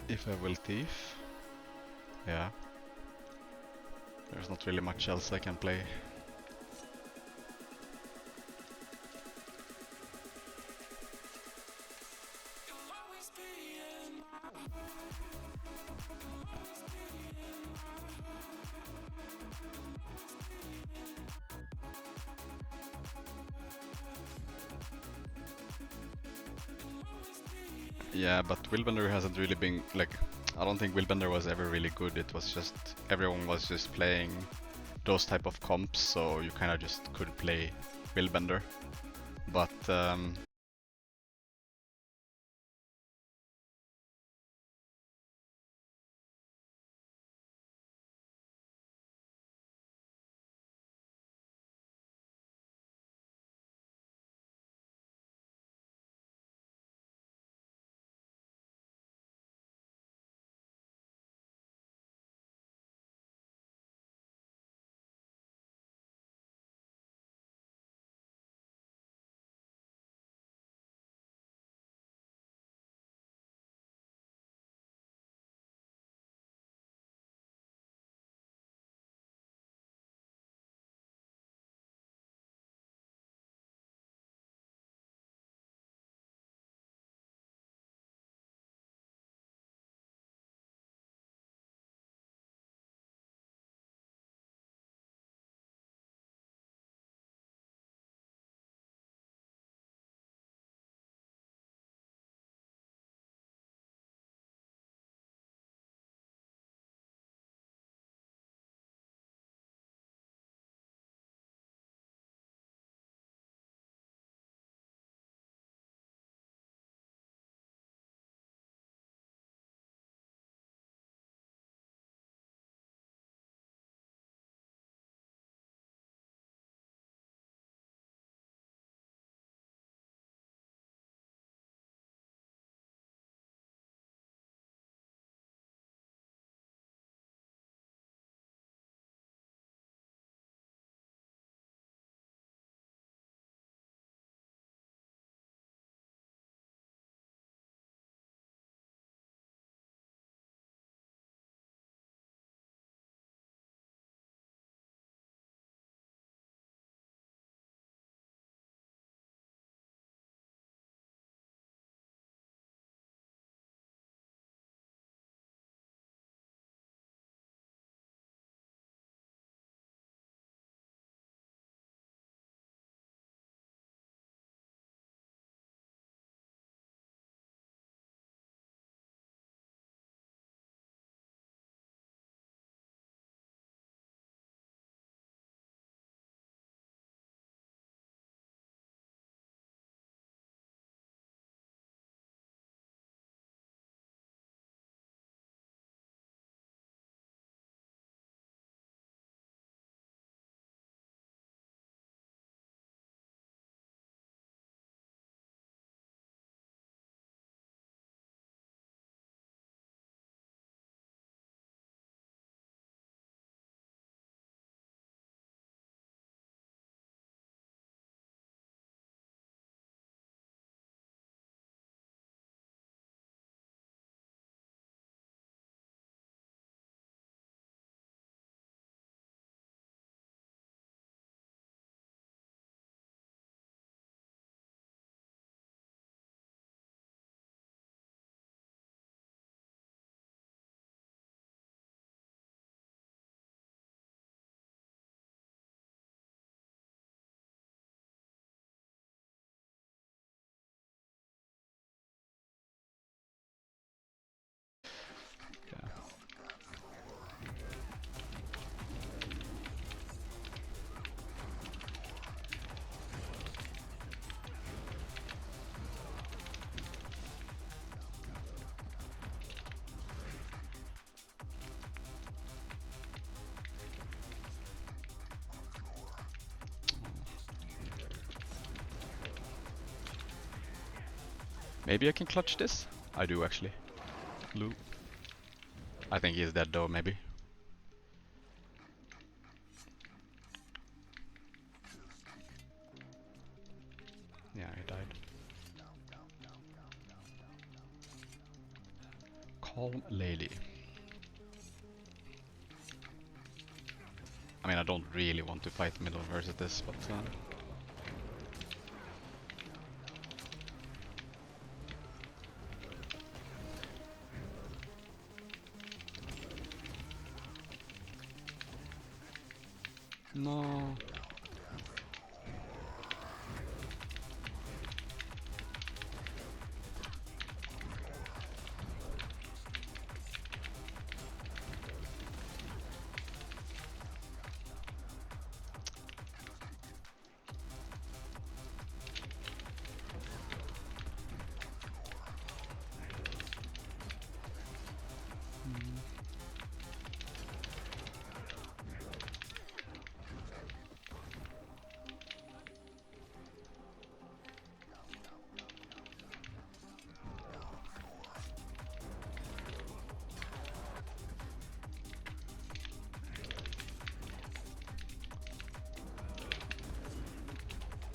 If I will thief, yeah. There's not really much else I can play. Yeah, but Willbender hasn't really been like. I don't think Willbender was ever really good. It was just everyone was just playing those type of comps, so you kind of just could play Willbender. But Maybe I can clutch this? I do actually. Lou. I think he's dead though, maybe. Yeah, he died. Calm lady. I mean, I don't really want to fight middle versus this, but no.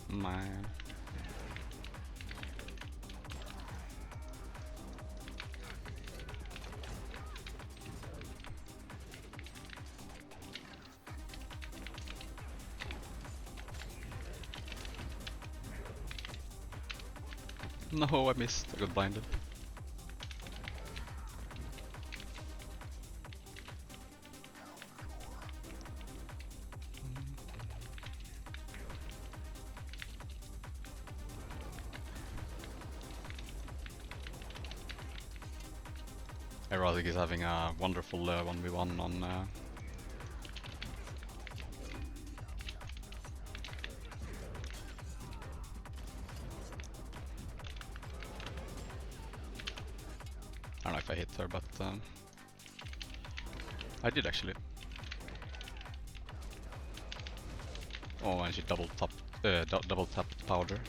Man. No, I missed. I got blinded. Erotic is having a wonderful 1v1 on I don't know if I hit her, but I did actually. Oh, and she double tapped powder.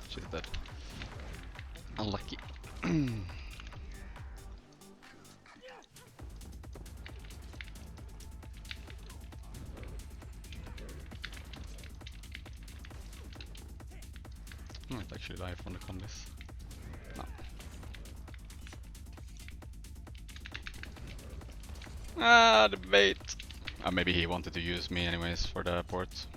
She's dead. Unlucky. Might actually die from the combis. No. Ah, the bait! Maybe he wanted to use me anyways for the port.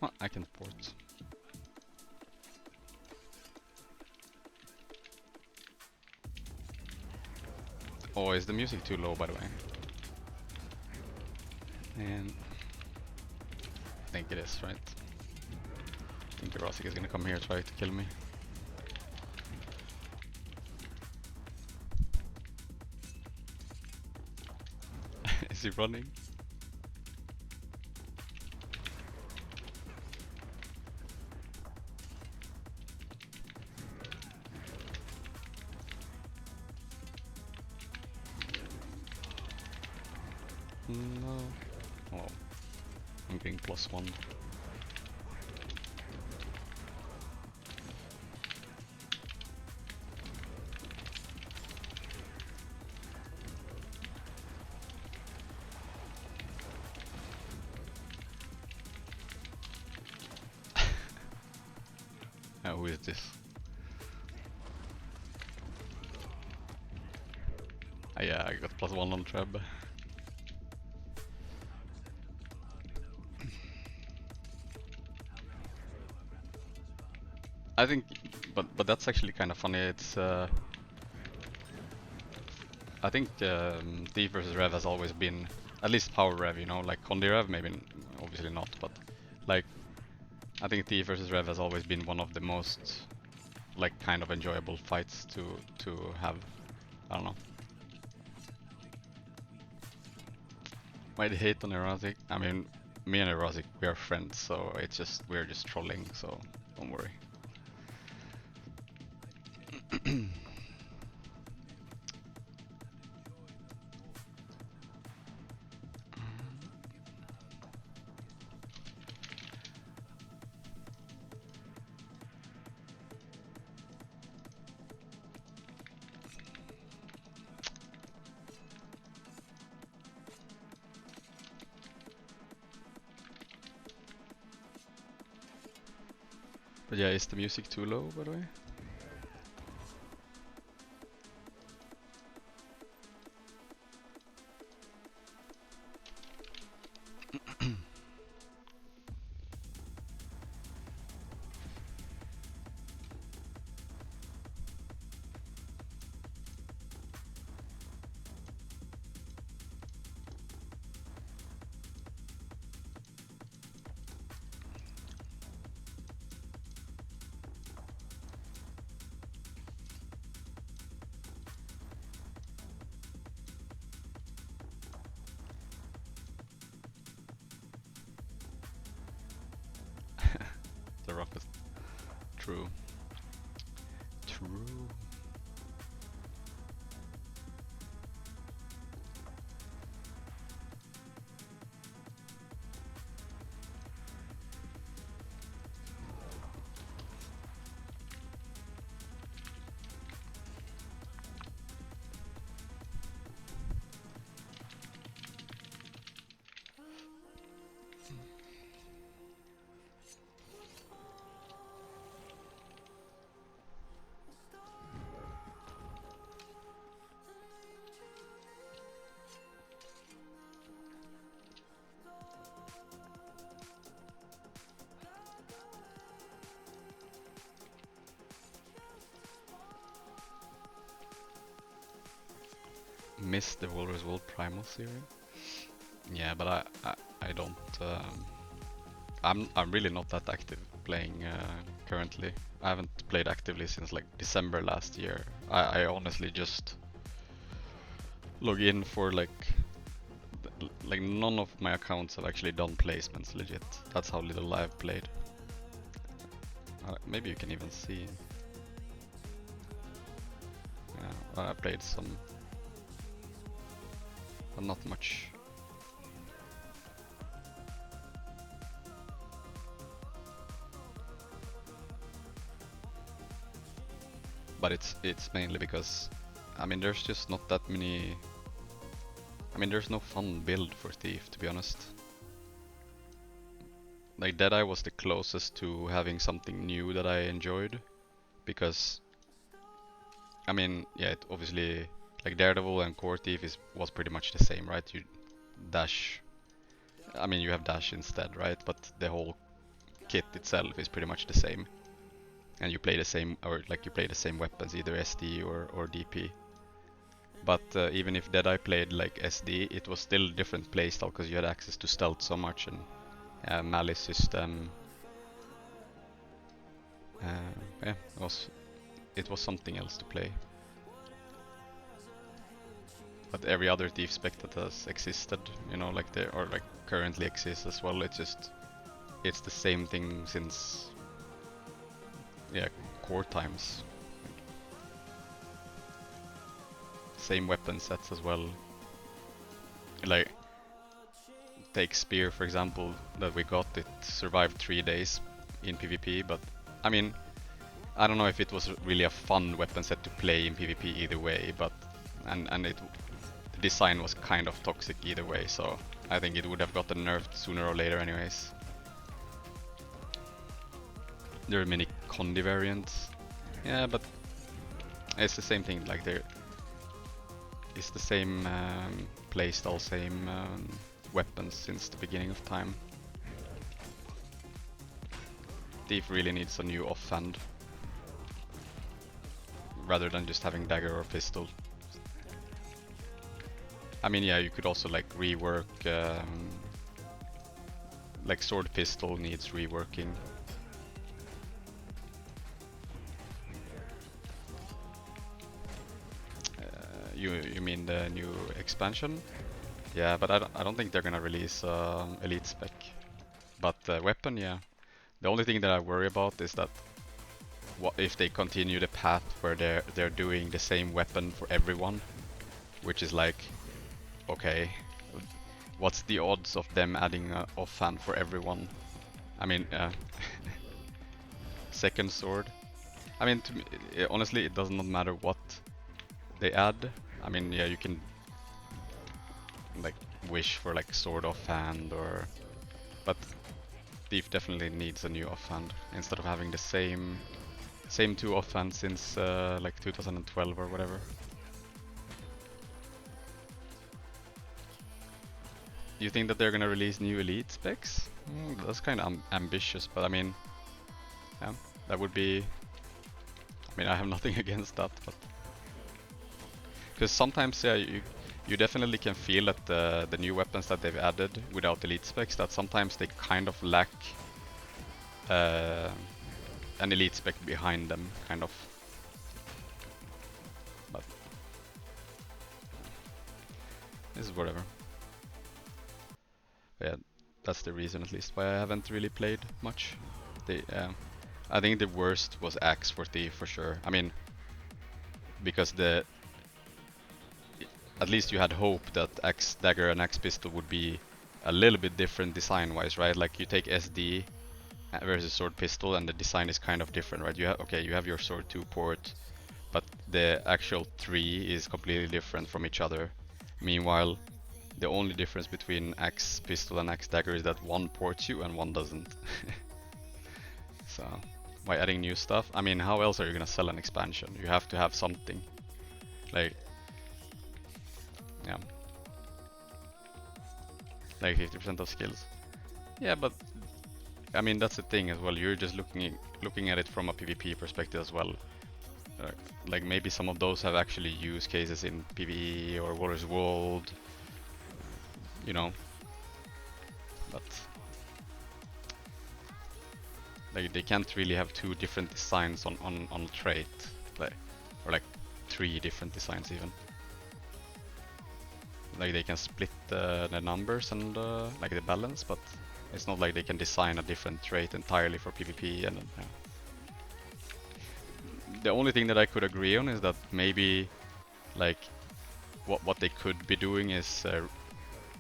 Well, I can port. Oh, is the music too low, by the way? And I think it is, right? I think Erosic is gonna come here try to kill me. Is he running? No. Oh, I'm getting +1. Who is this? Yeah, I got +1 on Treb. I think, but that's actually kind of funny. It's I think Thief versus Rev has always been, at least power Rev, you know, like Condi Rev maybe, obviously not, but like I think Thief versus Rev has always been one of the most like kind of enjoyable fights to have. I don't know. Might hate on Erotic. I mean, me and Erotic, we are friends, so it's just we're just trolling. So don't worry. But yeah, is the music too low, by the way? The roughest. True. True. Miss the Walrus World Primal series? Yeah, but I don't. I'm really not that active playing currently. I haven't played actively since like December last year. I honestly just log in for like none of my accounts have actually done placements legit. That's how little I've played. Maybe you can even see. Yeah, I played some, but not much. But it's mainly because, I mean, there's just not that many. I mean, there's no fun build for Thief, to be honest. Like Deadeye was the closest to having something new that I enjoyed, because, I mean, yeah, it obviously, like Daredevil and Core Thief was pretty much the same, right? You dash. I mean, you have dash instead, right? But the whole kit itself is pretty much the same, and you play the same, or like you play the same weapons, either SD or DP. But even if Deadeye played like SD, it was still a different playstyle because you had access to stealth so much and malice system. Yeah, it was something else to play. But every other Thief Spectre that has existed, you know, like they or like currently exists as well. It's the same thing since, yeah, core times. Same weapon sets as well. Like, take Spear for example, that we got. It survived 3 days in PvP, but I mean, I don't know if it was really a fun weapon set to play in PvP either way, but the design was kind of toxic either way, so I think it would have gotten nerfed sooner or later anyways. There are many Condi variants. Yeah, but it's the same thing, like it's the same playstyle, same weapons since the beginning of time. Thief really needs a new offhand, rather than just having dagger or pistol. I mean, yeah, you could also like rework, like sword pistol needs reworking. You mean the new expansion? Yeah, but I don't think they're gonna release elite spec. But weapon, yeah. The only thing that I worry about is that what if they continue the path where they're doing the same weapon for everyone, which is like, okay, what's the odds of them adding a offhand for everyone? I mean, second sword. I mean, to me, honestly, it does not matter what they add. I mean, yeah, you can like wish for like sword offhand or, but Thief definitely needs a new offhand instead of having the same two offhands since like 2012 or whatever. Do you think that they're gonna release new elite specs? That's kind of ambitious, but I mean, yeah, that would be. I mean, I have nothing against that, but because sometimes, yeah, you definitely can feel that the new weapons that they've added without elite specs, that sometimes they kind of lack an elite spec behind them, kind of. But this is whatever. But yeah, that's the reason at least why I haven't really played much. I think the worst was Axe for Thief for sure. I mean, because at least you had hope that Axe Dagger and Axe Pistol would be a little bit different design-wise, right? Like you take SD versus Sword Pistol, and the design is kind of different, right? You have your Sword 2 port, but the actual 3 is completely different from each other. Meanwhile, the only difference between Axe Pistol and Axe Dagger is that one ports you and one doesn't. So, by adding new stuff, I mean, how else are you gonna sell an expansion? You have to have something. Like, yeah. Like 50% of skills. Yeah, but I mean, that's the thing as well. You're just looking at it from a PvP perspective as well. Like maybe some of those have actually use cases in PvE or Warriors World, you know. But like they can't really have two different designs on a trait, like, or like 3 different designs even. Like they can split the numbers and like the balance, but it's not like they can design a different trait entirely for PvP. And the only thing that I could agree on is that maybe like what they could be doing is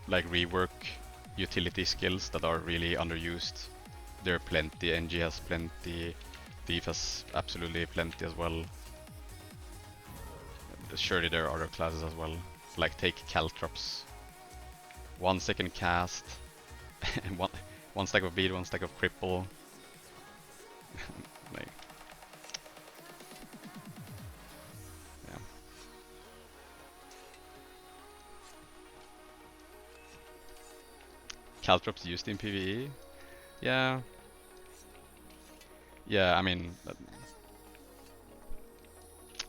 like rework utility skills that are really underused. There are plenty. NG has plenty. Thief has absolutely plenty as well. Surely there are other classes as well. Like take Caltrops. 1 second cast. one stack of bleed, 1 stack of cripple. Like, yeah. Caltrops used in PvE? Yeah. Yeah, I mean,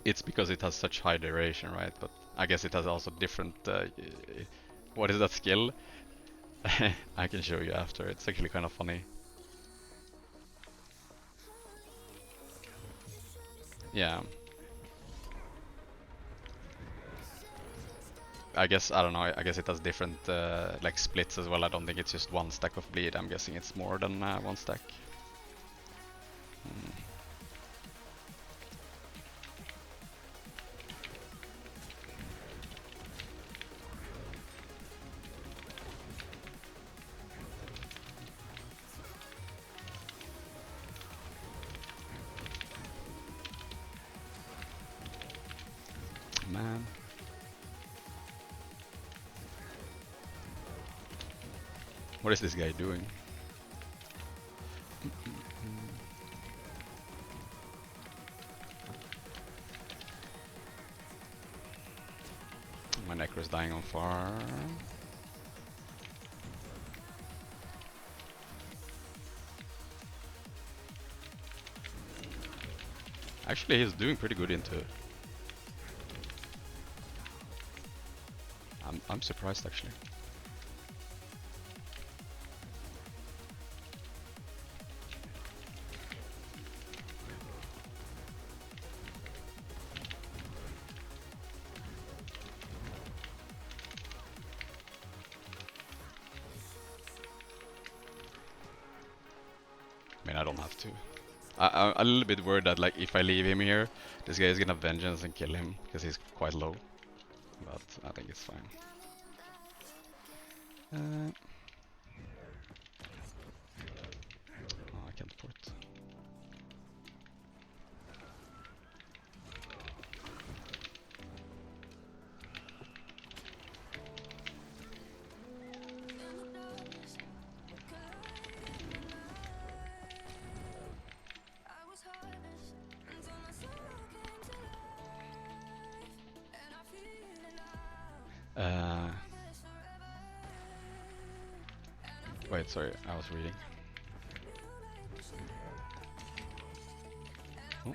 it's because it has such high duration, right? But I guess it has also different. What is that skill? I can show you after. It's actually kind of funny. Yeah. I guess, I don't know, I guess it has different like splits as well. I don't think it's just 1 stack of bleed. I'm guessing it's more than 1 stack. Man. What is this guy doing? My Necro's dying on farm. Actually, he's doing pretty good into it. I'm surprised actually. don't have to. I'm a little bit worried that like if I leave him here, this guy is gonna vengeance and kill him because he's quite low. But I think it's fine. Oh, I can't port. Wait, sorry, I was reading. Oh.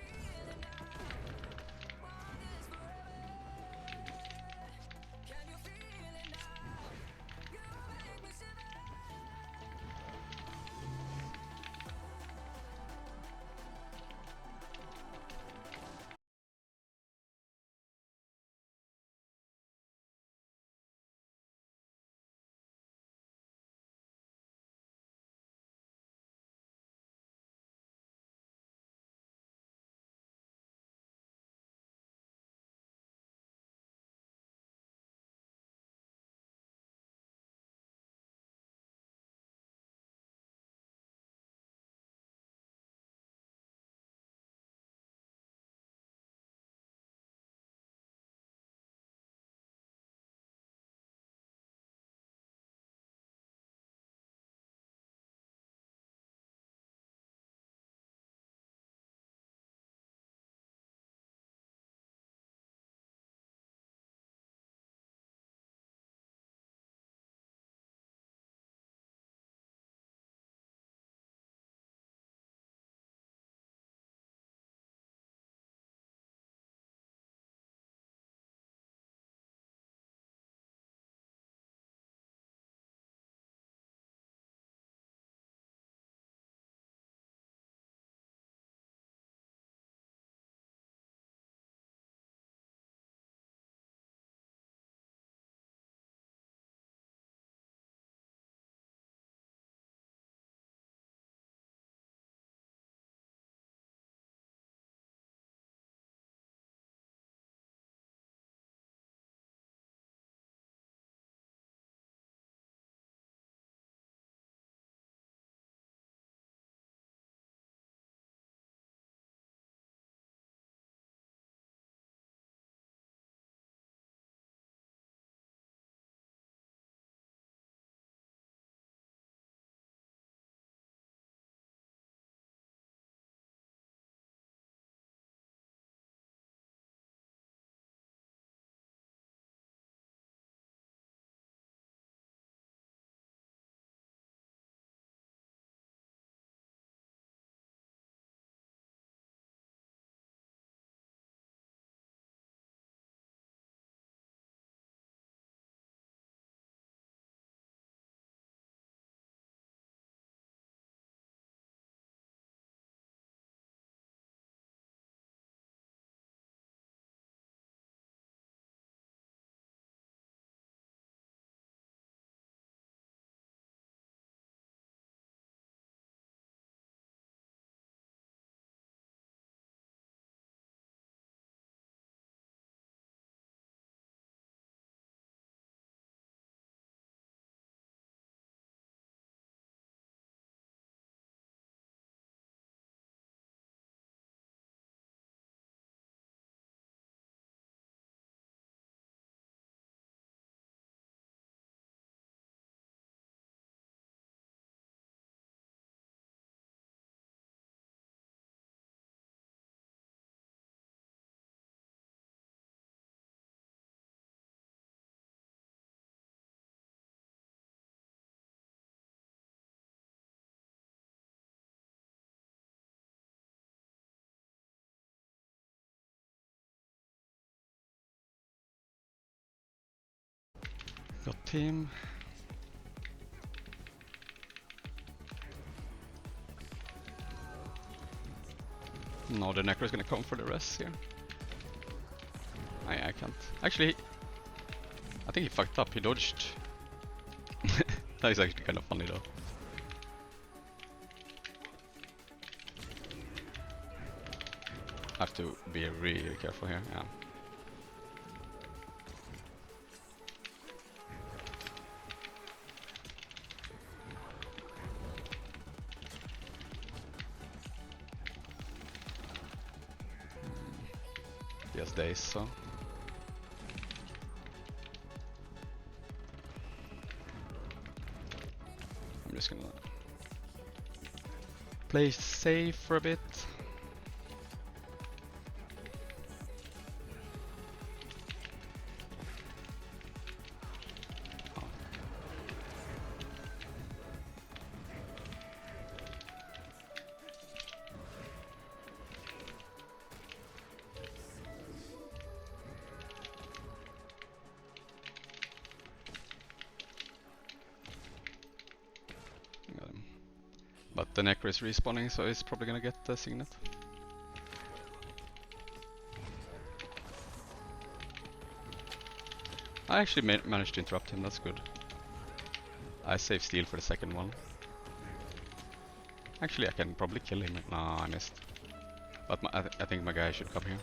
Got team. No, the Necro's gonna come for the rest here. I can't. Actually, I think he fucked up. He dodged. That is actually kind of funny though. Have to be really careful here, yeah. Yes, days, so. I'm just gonna play safe for a bit. Oh. Got him. But the Necro is respawning, so he's probably gonna get the Signet. I actually managed to interrupt him, that's good. I saved steal for the second one. Actually, I can probably kill him. No, I missed. But I think my guy should come here.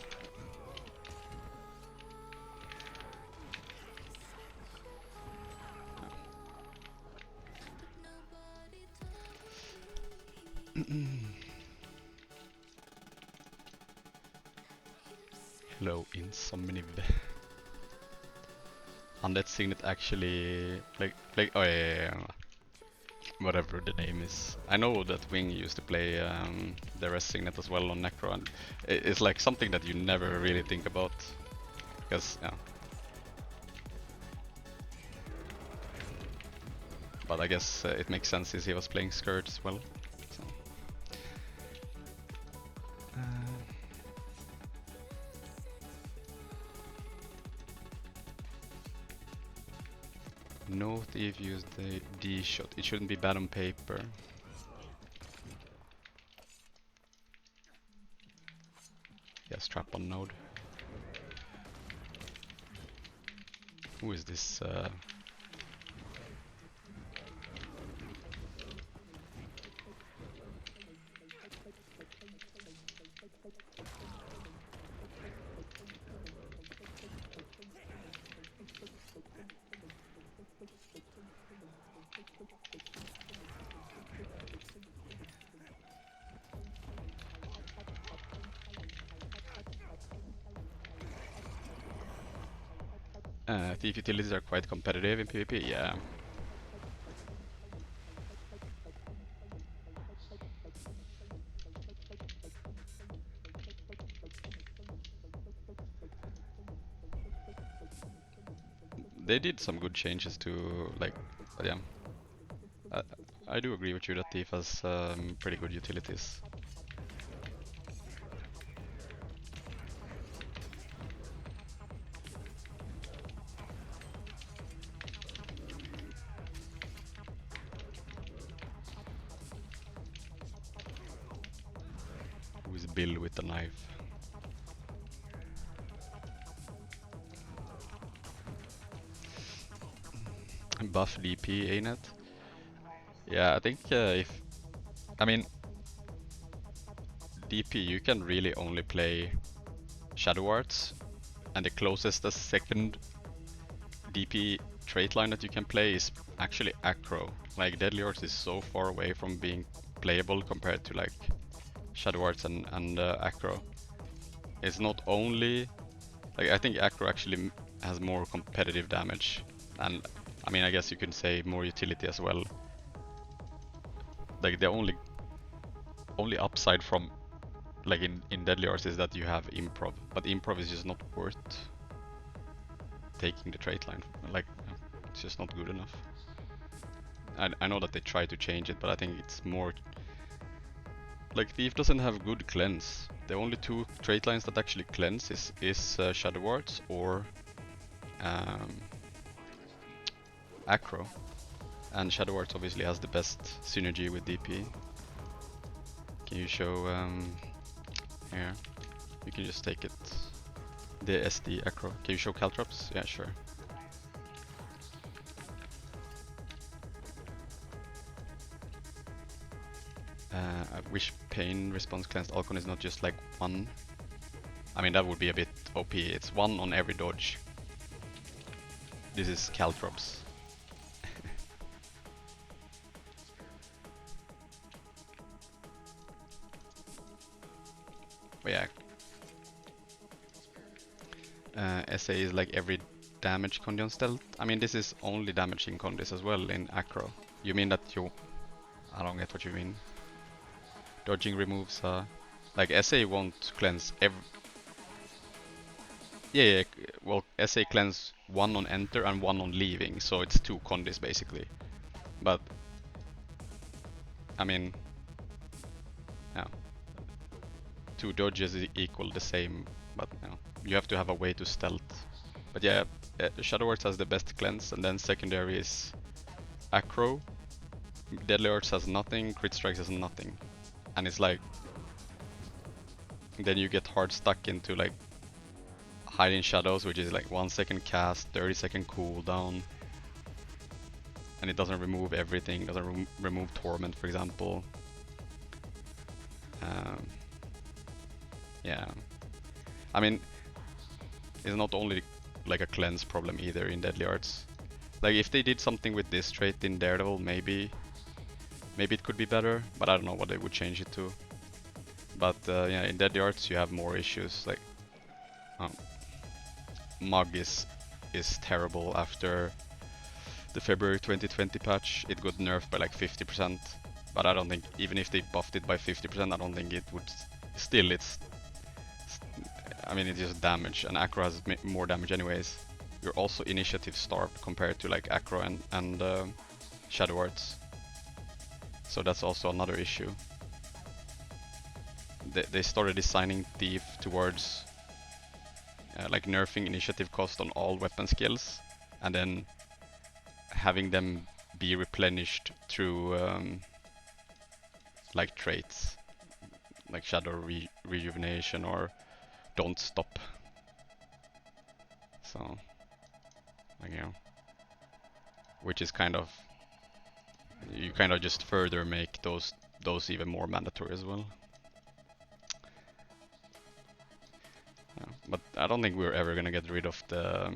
Hello, Insomniv. Undead Signet actually oh yeah. Whatever the name is. I know that Wing used to play the Rest Signet as well on Necro, and it's like something that you never really think about. Because, yeah. But I guess it makes sense since he was playing Scourge as well. So. No thief used the D shot. It shouldn't be bad on paper. Yes, trap on node. Who is this? Thief utilities are quite competitive in PvP, yeah. They did some good changes to, like, yeah. I do agree with you that Thief has pretty good utilities. Who is Bill with the knife? Buff DP, ain't it? Yeah, I think I mean, DP, you can really only play Shadow Arts, and the closest the second DP trait line that you can play is actually Acro. Like, Deadly Arts is so far away from being playable compared to like Shadow Arts and Acro. It's not only, like, I think Acro actually has more competitive damage, and I mean, I guess you could say more utility as well. Like, the only upside from, like, in Deadly Arts is that you have improv, but improv is just not worth taking the trait line. Like, it's just not good enough. I know that they try to change it, but I think it's more like Thief doesn't have good cleanse. The only two trait lines that actually cleanse is Shadow Arts or Acro, and Shadow Arts obviously has the best synergy with DP. Can you show here? You can just take it. The SD Acro. Can you show Caltrops? Yeah, sure. I wish Pain response cleansed Alcon is not just like one I mean, that would be a bit OP. It's 1 on every dodge. This is Caltrops. But yeah. SA is like every damage condi on stealth. I mean, this is only damaging condis as well in acro. You mean that you... I don't get what you mean. Dodging removes... like SA won't cleanse every... Yeah, well, SA cleanse 1 on enter and 1 on leaving, so it's 2 condis basically. But... I mean... Yeah. 2 dodges equal the same, but you know, you have to have a way to stealth. But yeah, Shadow Arts has the best cleanse, and then secondary is Acro. Deadly Arts has nothing, Crit Strikes has nothing. And it's like... Then you get hard stuck into like Hiding Shadows, which is like 1 second cast, 30-second cooldown. And it doesn't remove everything, doesn't remove Torment, for example. Yeah. I mean, it's not only like a cleanse problem either in Deadly Arts. Like if they did something with this trait in Daredevil, maybe it could be better, but I don't know what they would change it to. But yeah, in Deadly Arts you have more issues. Like Mug is terrible after the February 2020 patch. It got nerfed by like 50%, but I don't think, even if they buffed it by 50%, I don't think it would still. I mean, it's just damage, and Acro has more damage anyways. You're also initiative starved compared to like Acro and Shadow Arts. So that's also another issue. They started designing Thief towards like nerfing initiative cost on all weapon skills, and then having them be replenished through like traits, like Shadow Rejuvenation or Don't Stop. So, like, you know, which is kind of, you kind of just further make those even more mandatory as well. Yeah, but I don't think we're ever gonna get rid of the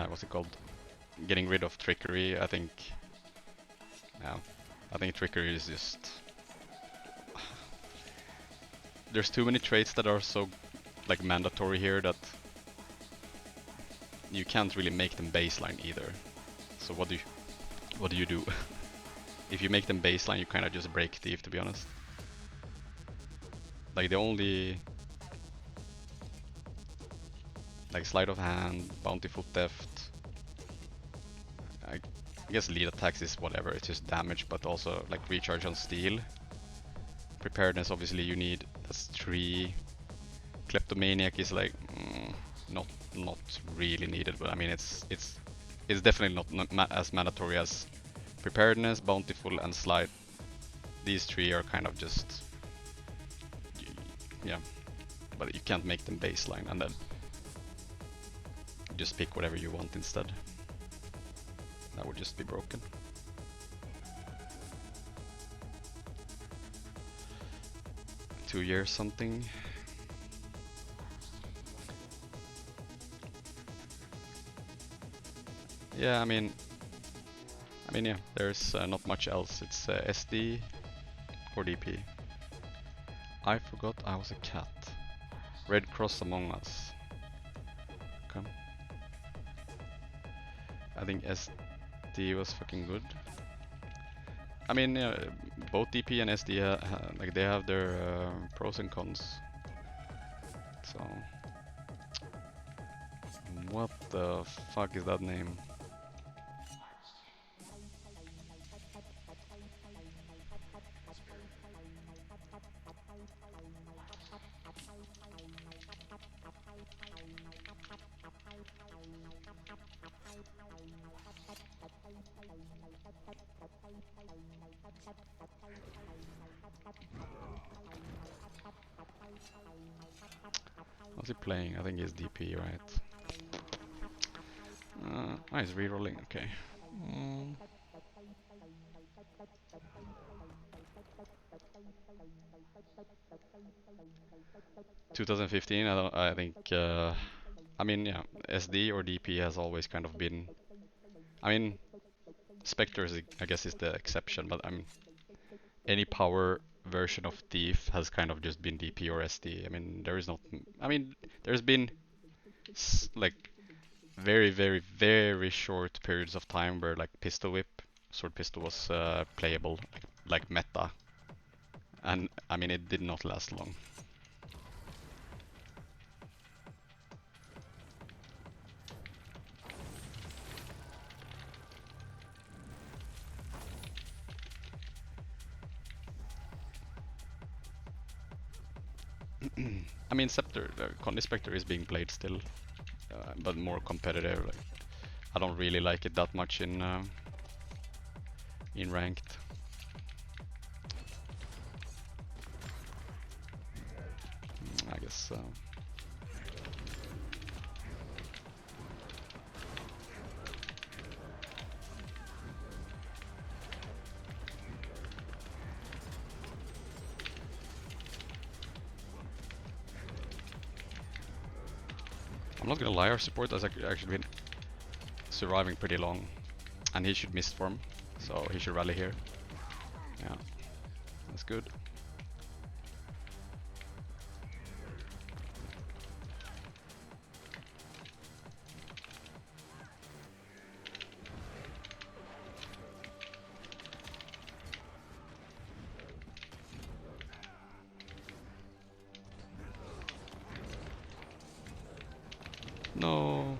what's it called? Getting rid of trickery. I think, yeah, I think trickery is just there's too many traits that are so like mandatory here that you can't really make them baseline either. So what do you do? If you make them baseline, you kind of just break Thief, to be honest. Like the only like Sleight of Hand, Bountiful Theft, I guess lead attacks is whatever, it's just damage, but also like recharge on steel. Preparedness, obviously you need, that's 3. Kleptomaniac is like not really needed, but I mean it's definitely not as mandatory as Preparedness, Bountiful, and Slide. These 3 are kind of just, yeah, but you can't make them baseline, and then just pick whatever you want instead. That would just be broken. Two years something. Yeah, I mean, yeah, there's not much else. It's SD or DP. I forgot I was a cat. Red Cross Among Us. Okay. I think SD was fucking good. I mean, both DP and SD like they have their pros and cons. So, what the fuck is that name? What's he playing? I think he's DP, right? He's rerolling, okay. 2015, I think, I mean, yeah, SD or DP has always kind of been, I mean, Spectre is, I guess, is the exception, but I mean, any power version of Thief has kind of just been DP or SD. I mean, there is not, I mean, there's been like very, very, very short periods of time where like Pistol Whip, Sword Pistol was playable, like meta, and I mean, it did not last long. I mean, Scepter, Condy Spectre is being played still, but more competitive. Like, I don't really like it that much in ranked. I guess. I'm not gonna lie, our support has actually been surviving pretty long, and he should miss form, so he should rally here. Yeah, that's good. No.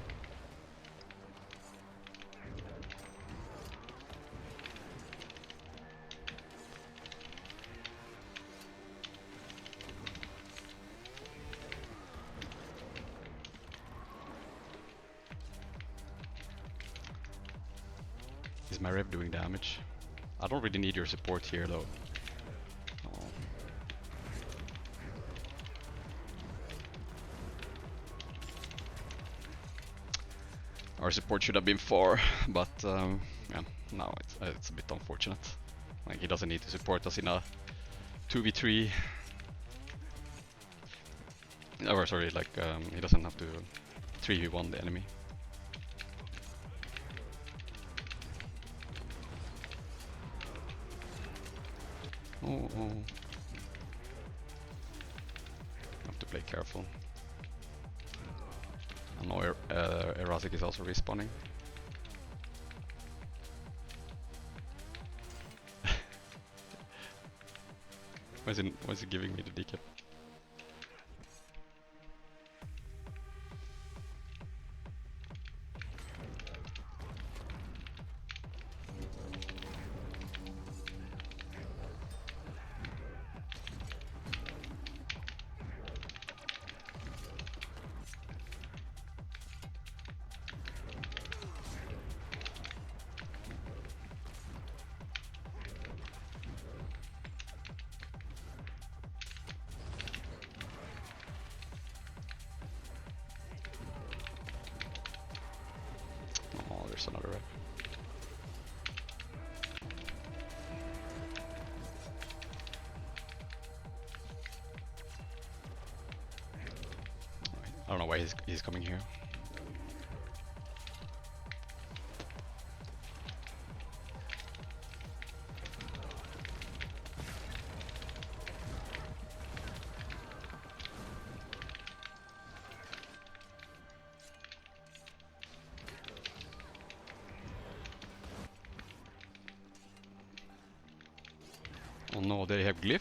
Is my rev doing damage? I don't really need your support here though. Oh. Our support should have been 4, but yeah, now it's a bit unfortunate. Like, he doesn't need to support us in a 2v3. Or sorry, like he doesn't have to 3v1 the enemy. Oh, oh. Have to play careful. I know Erratic is also respawning. Why is he giving me the decap? Oh, there's another rep. I don't know why he's coming here. Oh no, they have Glyph?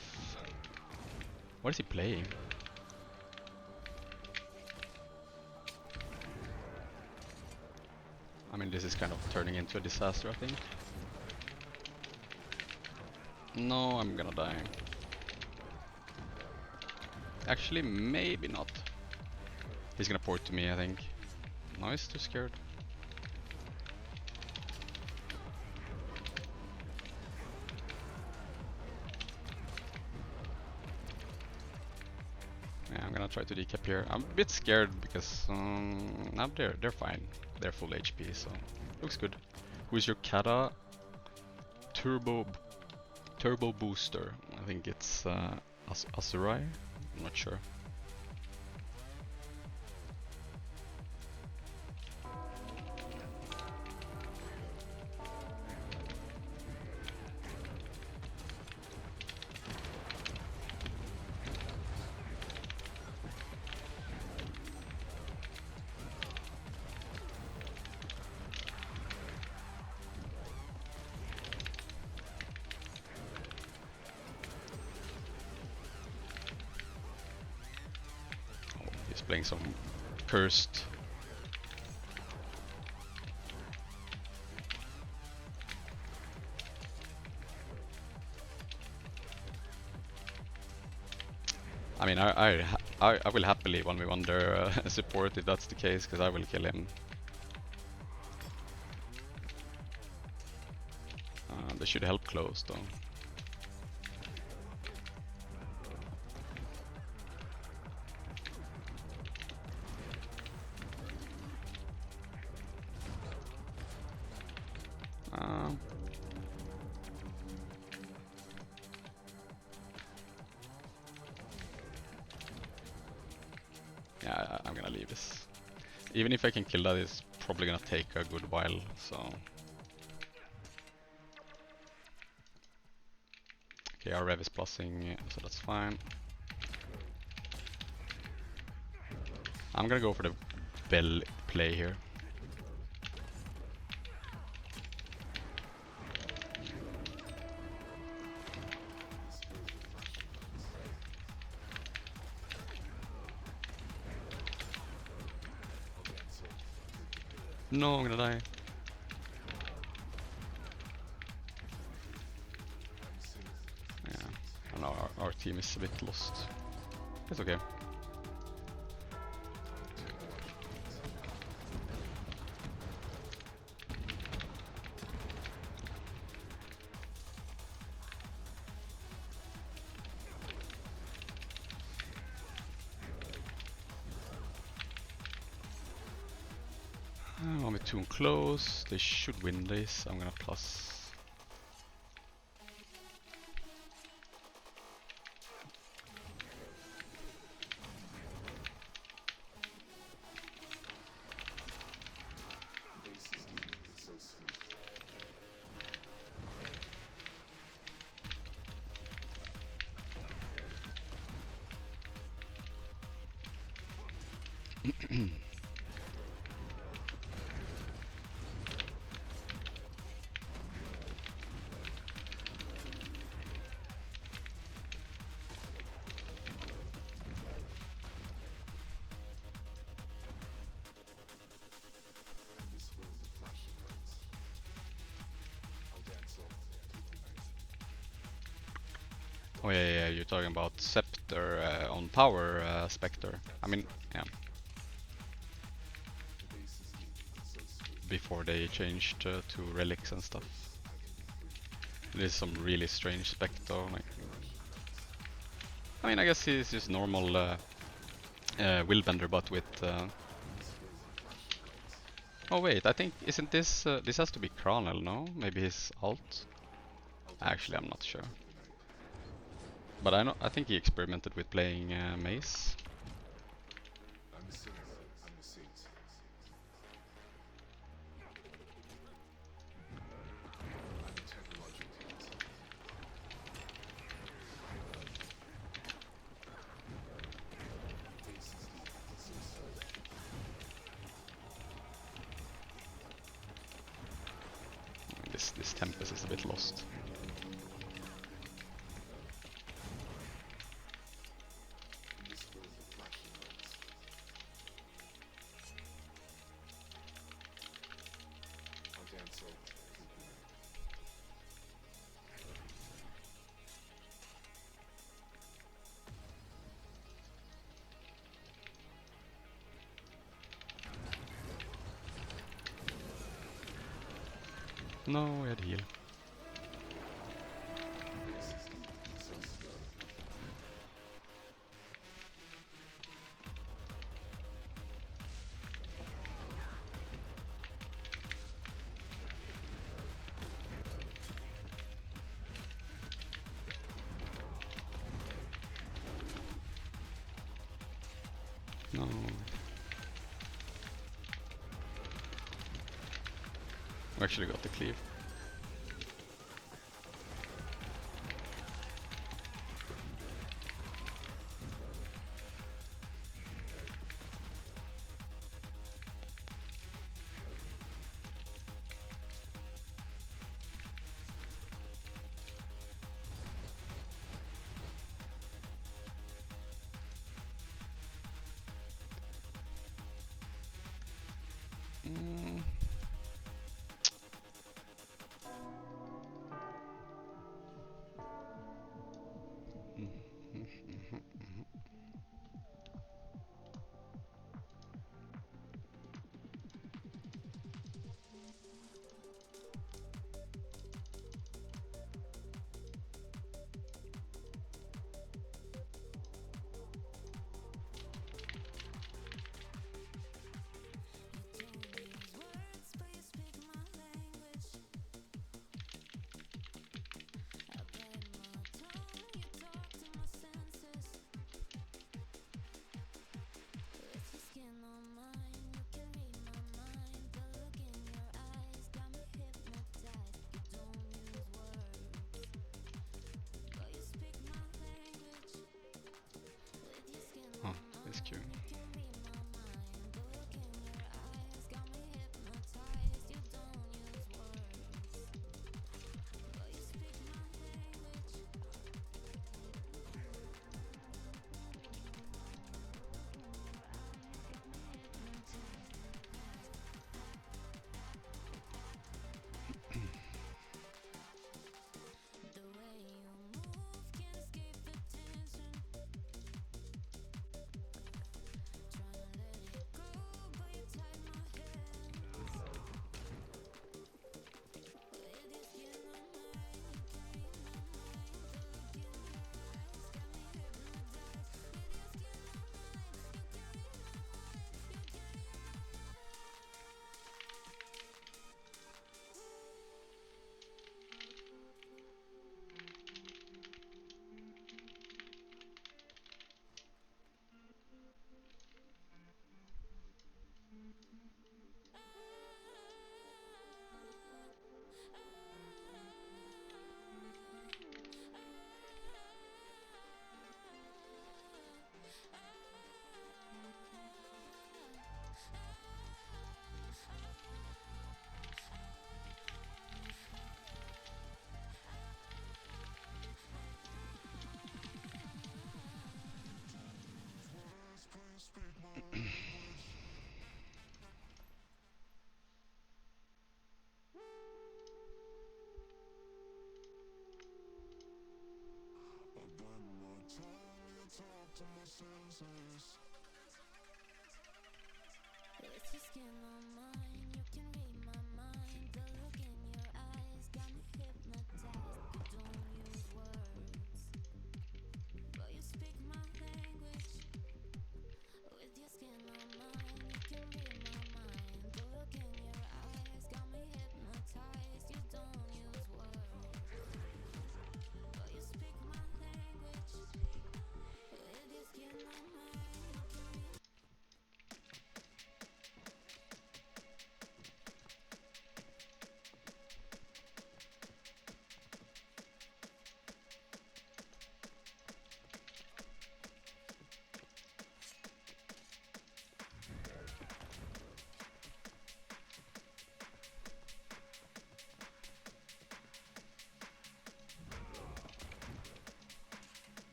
What is he playing? I mean, this is kind of turning into a disaster, I think. No, I'm gonna die. Actually, maybe not. He's gonna port to me, I think. No, he's too scared. Yeah, I'm gonna try to decap here. I'm a bit scared because now they're fine. They're full HP, so looks good. Who's your Kata? Turbo Booster. I I think it's Azurai. I'm not sure. He's playing some cursed. I mean, I will happily 1v1 their support if that's the case, because I will kill him. They should help close though. Yeah, I'm gonna leave this. Even if I can kill that, it's probably gonna take a good while, so... Okay, our rev is plussing, so that's fine. I'm gonna go for the bell play here. No, I'm gonna die. Yeah, I know our team is a bit lost. It's okay. I'm too close. They should win this. I'm gonna plus. Oh yeah, you're talking about Scepter on power, Spectre. I mean, yeah. Before they changed to relics and stuff. There's some really strange Spectre. Like, I mean, I guess he's just normal Willbender, but with... Oh wait, I think, isn't this... this has to be Kranel, no? Maybe his alt? Actually, I'm not sure. But I think he experimented with playing Mace. This Tempest is a bit lost. No, we had heal. No. We actually got the cleave. Mm. Oh, it's cute.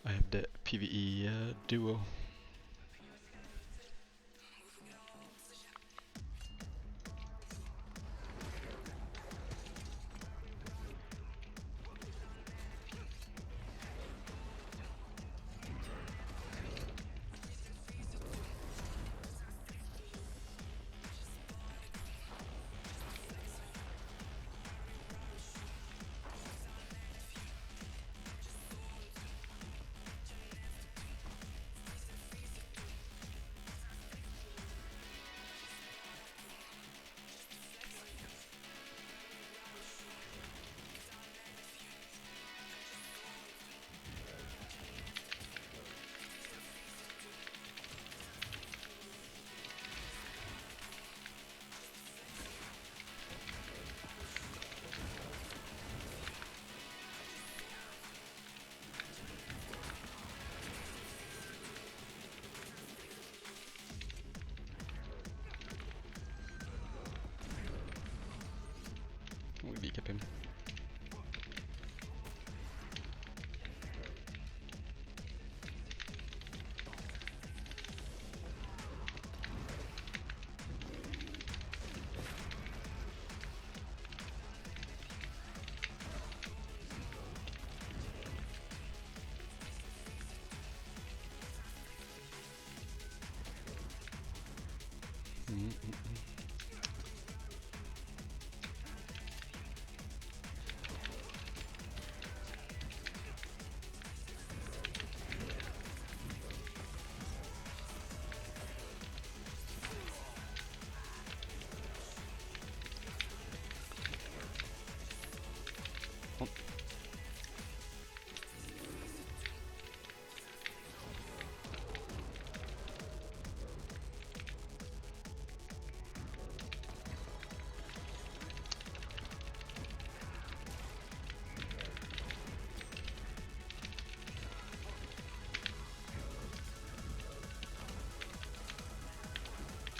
I have the PvE duo.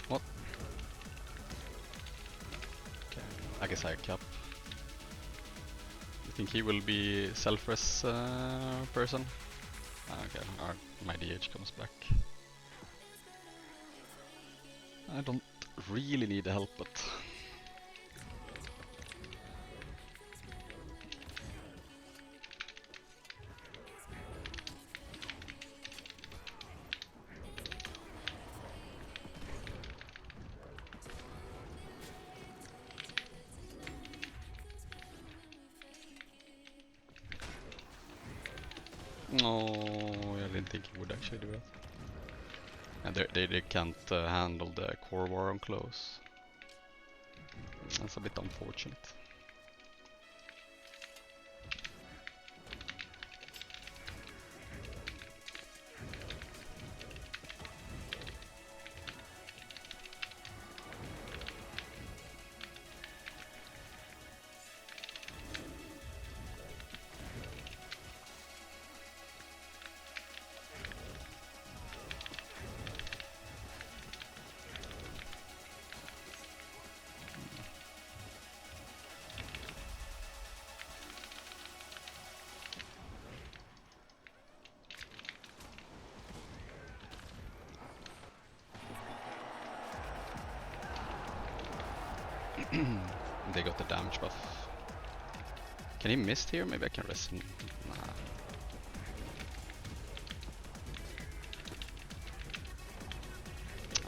What? Okay, I guess I cap. You think he will be self-res person? Okay, or my DH comes back. I don't really need the help, but... No, I didn't think he would actually do it. And they can't handle the core war on close. That's a bit unfortunate. They got the damage buff. Can he mist here? Maybe I can rest him. Nah.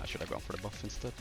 I should have gone for the buff instead.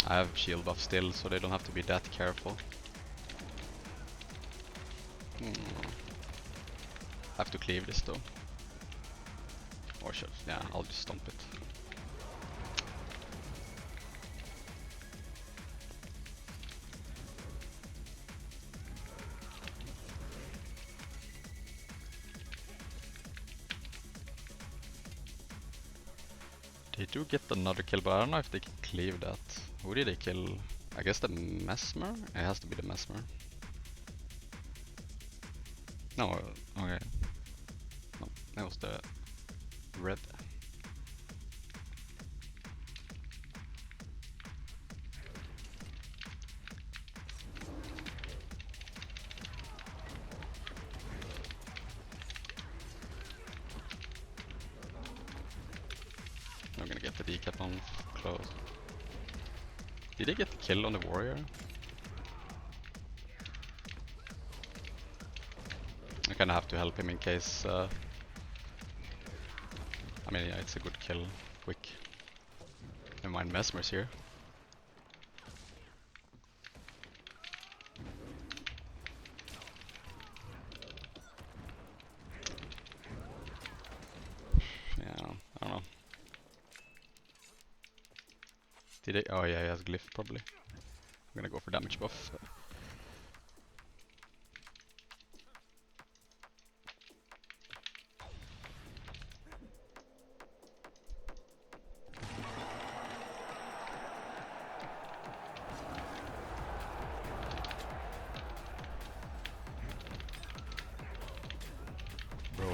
I have shield buff still, so they don't have to be that careful. I have to cleave this though. Or should, yeah, I'll just stomp it. They do get another kill, but I don't know if they can cleave that. Who did they kill? I guess the Mesmer? It has to be the Mesmer. No, okay. No, that was the red. I'm gonna get the decap on close. Did they get the kill on the warrior? I kinda have to help him in case... I mean, yeah, it's a good kill. Quick. Never mind, Mesmer's here. Yeah, I don't know. Did they? Oh yeah, he has glyph probably. I'm gonna go for damage buff.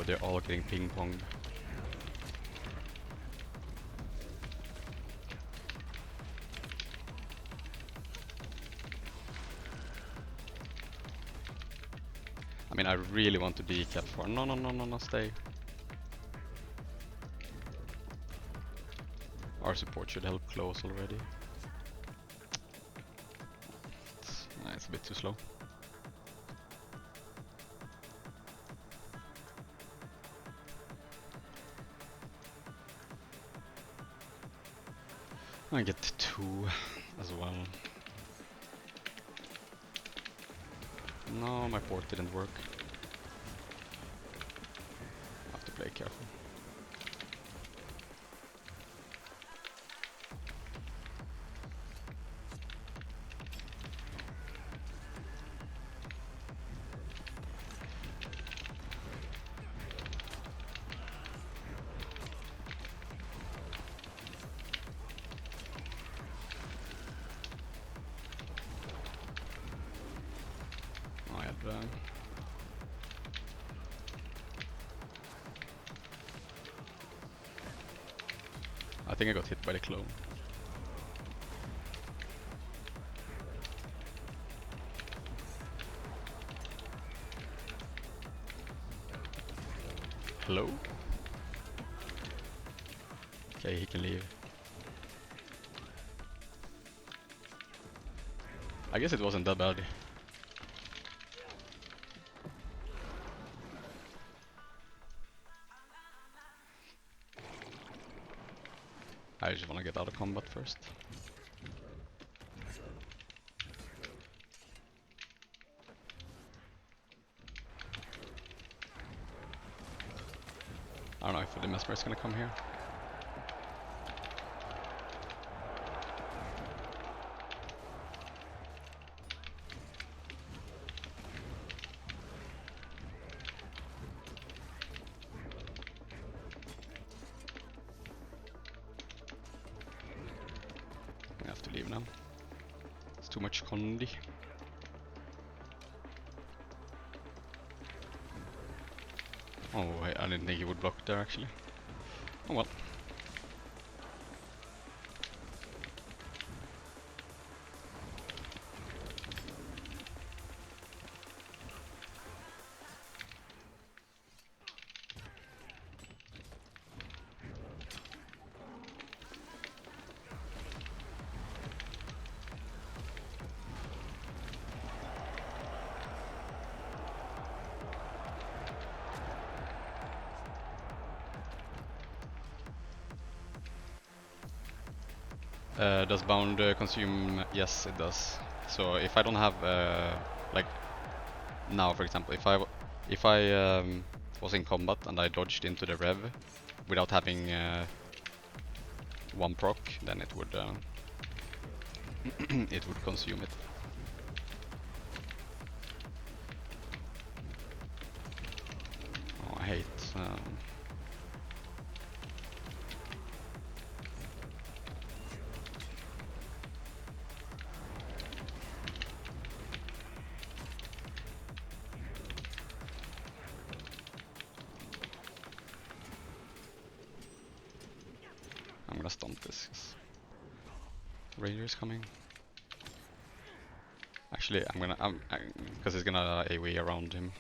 Oh, they're all getting ping-ponged. I mean, I really want to decap for. No, no, no, no, no, stay. Our support should help close already. It's a bit too slow. I get 2 as well. No, my port didn't work. I have to play careful. I had I think I got hit by the clone. Hello? Okay, he can leave. I guess it wasn't that bad. I just want to get out of combat first. I don't know if the Mesmer is gonna come here. I have to leave now. It's too much condi. Oh, I didn't think he would block there actually. Oh well. Does bound consume? Yes, it does. So if I don't have like now, for example, if I was in combat and I dodged into the rev without having 1 proc, then it would it would consume it. Oh, I hate. I'm gonna stomp this. Raider is coming. Actually, I'm gonna because he's gonna AoE around him.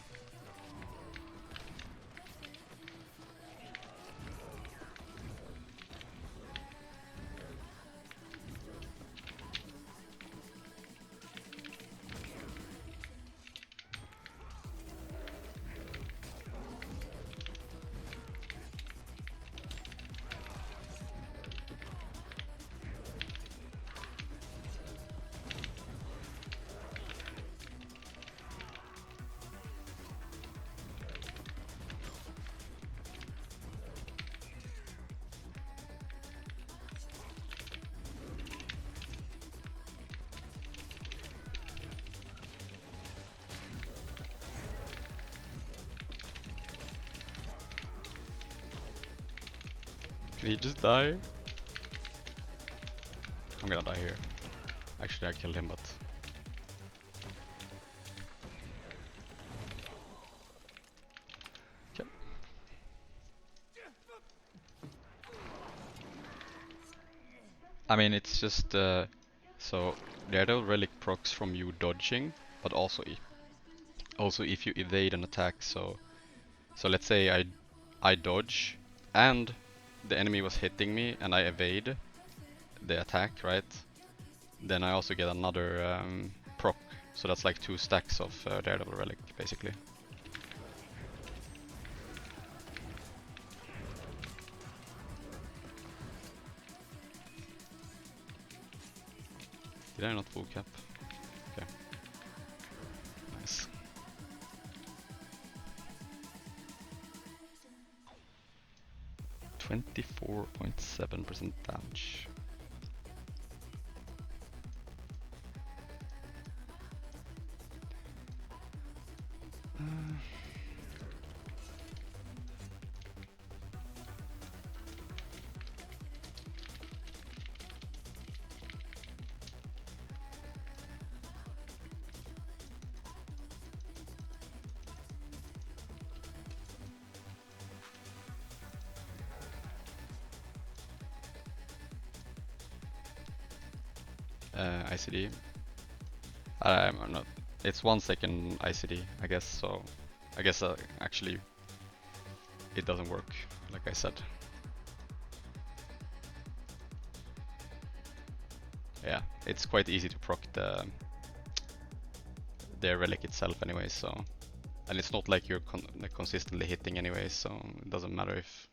Can he just die? I'm gonna die here. Actually, I killed him, but... Okay. I mean, it's just so Daredevil Relic procs from you dodging, but also if you evade an attack. So let's say I dodge and the enemy was hitting me and I evade the attack, right? Then I also get another proc. So that's like 2 stacks of Daredevil Relic, basically. Did I not full cap? Okay. Nice. .7% damage. ICD. I'm not. It's 1 second ICD, I guess. So, I guess actually it doesn't work, like I said. Yeah, it's quite easy to proc the relic itself anyway. So, and it's not like you're like consistently hitting anyway. So it doesn't matter if.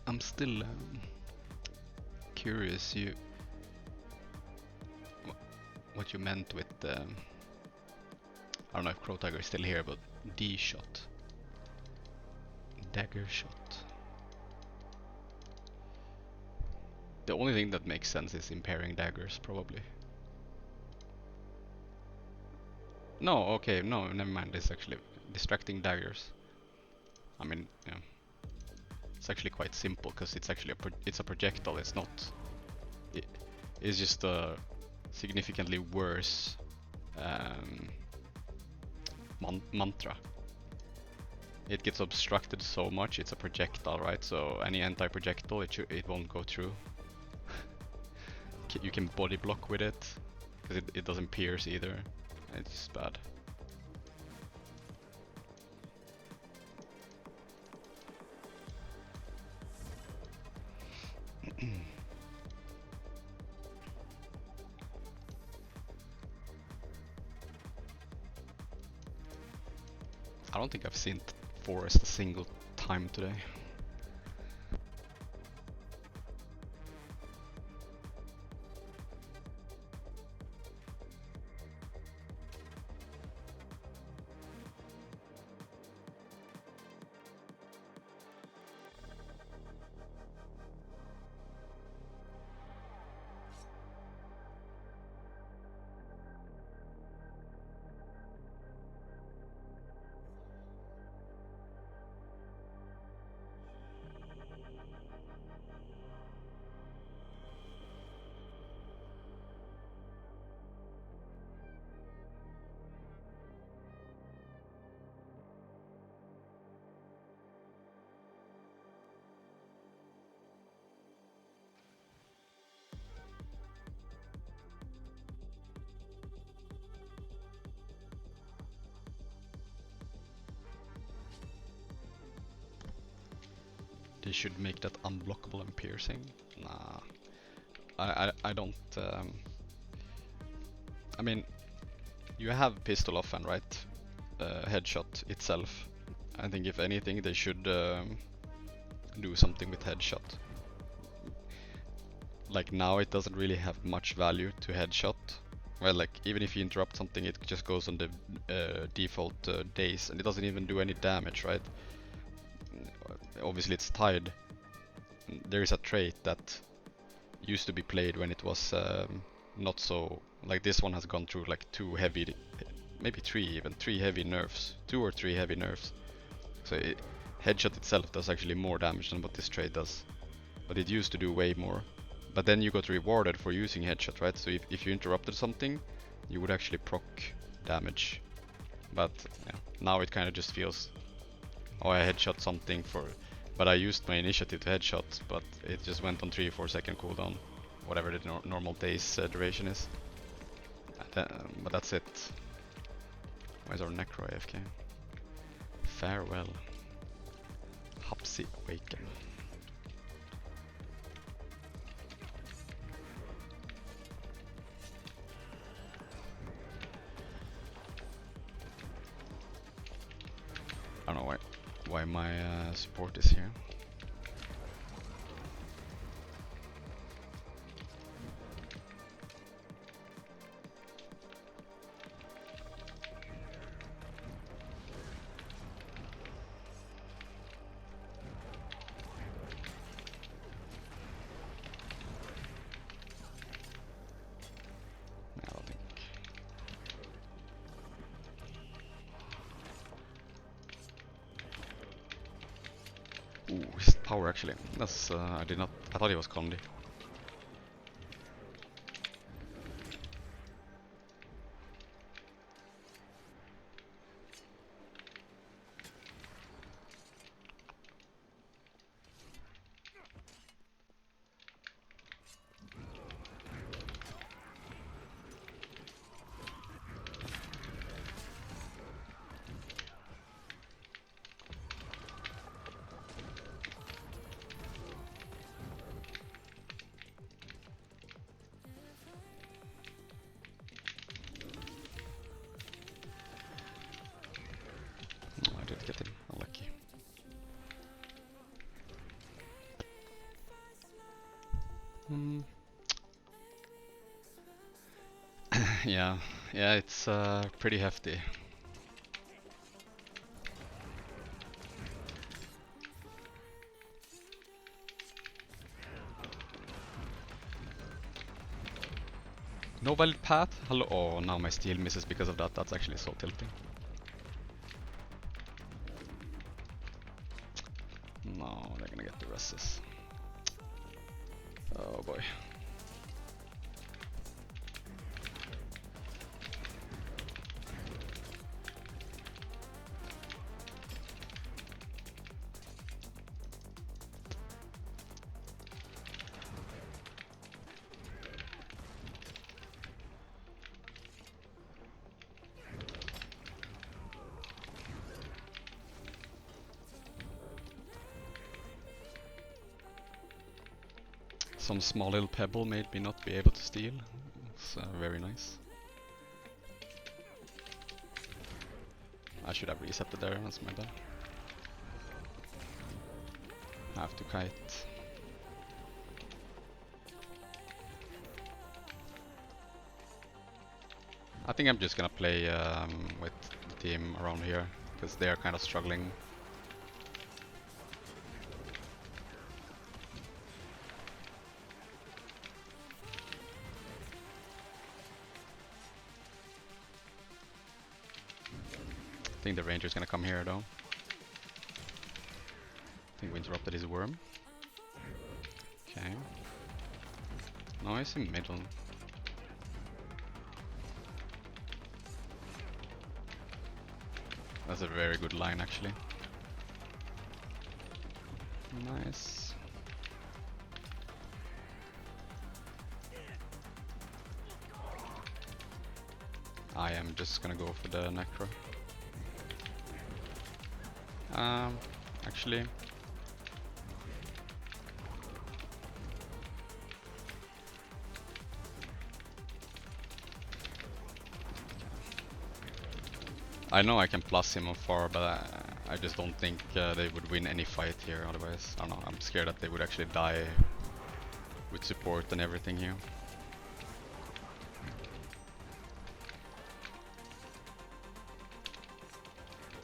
I'm still curious. What you meant with I don't know if Crow Tiger is still here, but D shot, dagger shot. The only thing that makes sense is impairing daggers, probably. No, okay, no, never mind. It's actually distracting daggers. I mean, yeah, it's actually quite simple because it's actually it's a projectile. It's not. It's just a significantly worse mantra. It gets obstructed so much. It's a projectile, right? So any anti-projectile, it won't go through. You can body block with it because it doesn't pierce either. It's just bad. I don't think I've seen Forest a single time today. They should make that unblockable and piercing. Nah, I don't. I mean, you have pistol offhand, right? Headshot itself. I think if anything, they should do something with headshot. Like now, it doesn't really have much value to headshot. Well, like even if you interrupt something, it just goes on the default days, and it doesn't even do any damage, right? Obviously, it's tied. There is a trait that used to be played when it was not so. Like this one has gone through like two heavy, maybe three heavy nerfs, 2 or 3 heavy nerfs. So headshot itself does actually more damage than what this trait does, but it used to do way more. But then you got rewarded for using headshot, right? So if you interrupted something, you would actually proc damage. But yeah, now it kind of just feels, oh, I headshot something but I used my initiative to headshot, but it just went on 3-4 second cooldown, whatever the normal day's duration is. But that's it. Where's our Necro AFK? Farewell. Hapsi Awaken. I don't know why my support is here. I don't think. Ooh, his power actually. That's I thought he was Condi. Yeah, it's pretty hefty. No valid path? Hello? Oh, now my steel misses because of that. That's actually so tilting. No, they're gonna get the rests. Oh boy. Some small little pebble made me not be able to steal. It's very nice. I should have resetted there, that's my bad. I have to kite. I think I'm just gonna play with the team around here, because they are kind of struggling. I think the ranger's gonna come here though. I think we interrupted his worm. Okay. No, he's in middle. That's a very good line actually. Nice. I am just gonna go for the necro. Actually, I know I can plus him on 4, but I just don't think they would win any fight here otherwise. I don't know, I'm scared that they would actually die with support and everything here.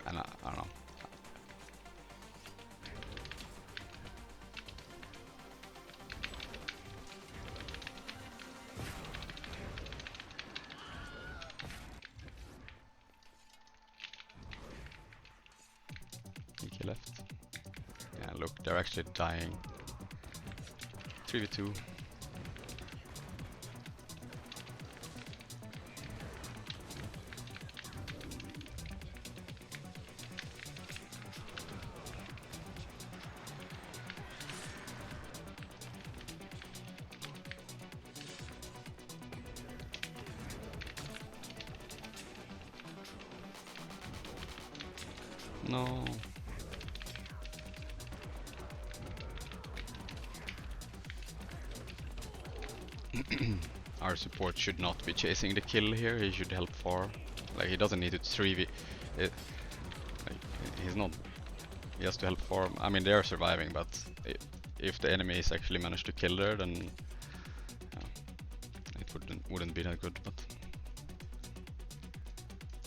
And I don't know. I think he left. Yeah, look, they're actually dying. 3v2. No. Our support should not be chasing the kill here, he should help 4. Like, he doesn't need to 3v... Like, he's not... He has to help 4. I mean, they are surviving, but if the enemies actually manage to kill there, then... it wouldn't be that good, but...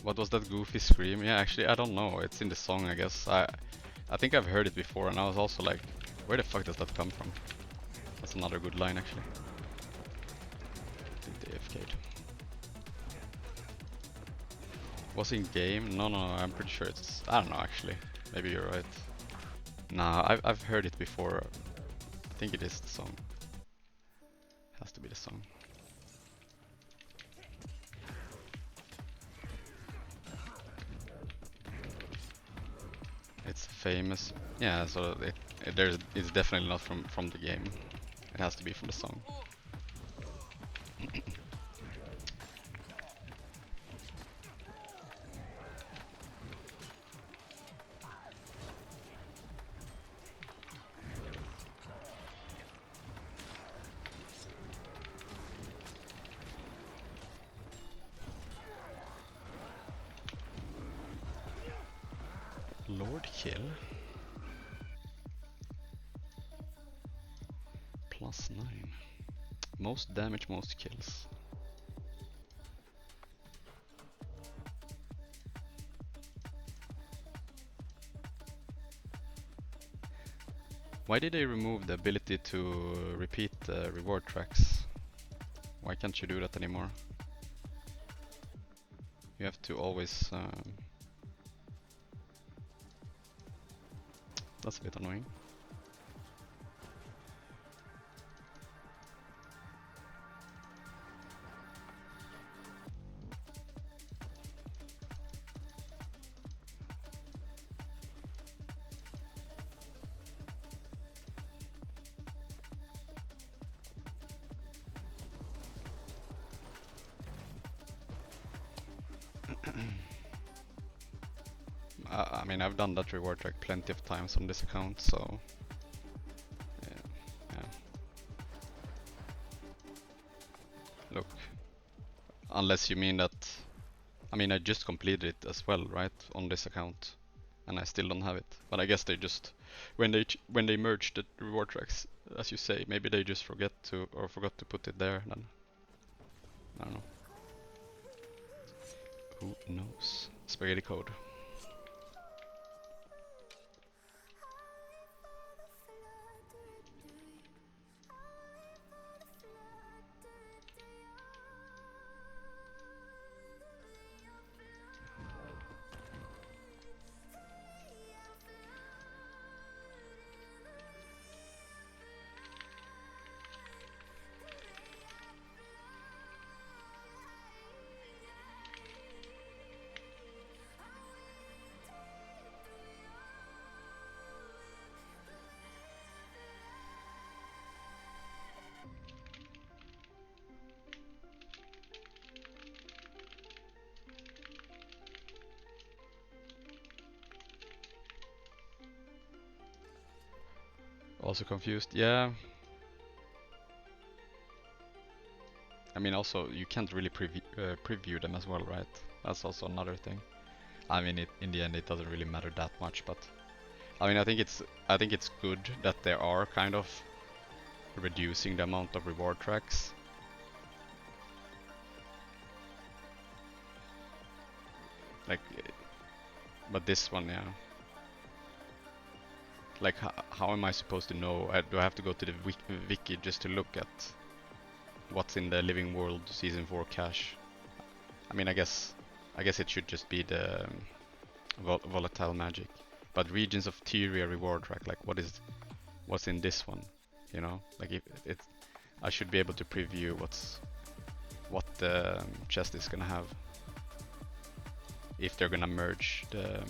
What was that goofy scream? Yeah, actually, I don't know. It's in the song, I guess. I think I've heard it before, and I was also like, where the fuck does that come from? That's another good line, actually. I think they AFK'd. Was it in game? No, I'm pretty sure it's... I don't know, actually. Maybe you're right. Nah, I've heard it before. I think it is the song. Has to be the song. It's famous. Yeah, so it's definitely not from the game. It has to be from the song. Lord kill. +9. Most damage, most kills. Why did they remove the ability to repeat reward tracks? Why can't you do that anymore? You have to always... That's a bit annoying. I mean, I've done that reward track plenty of times on this account, so... Yeah. Look. Unless you mean that... I mean, I just completed it as well, right? On this account. And I still don't have it. But I guess they just... When they merged the reward tracks, as you say, maybe they just forgot to put it there then. I don't know. Who knows? Spaghetti code. Also confused? Yeah. I mean, also, you can't really preview them as well, right? That's also another thing. I mean, in the end, it doesn't really matter that much, but I mean, I think it's good that they are kind of reducing the amount of reward tracks. Like, but this one, yeah. Like, how am I supposed to know? Do I have to go to the wiki just to look at what's in the Living World Season 4 cache? I mean, I guess it should just be the volatile magic. But Regions of Tyria reward track, like what's in this one? You know, like if it's, I should be able to preview what the chest is gonna have if they're gonna merge the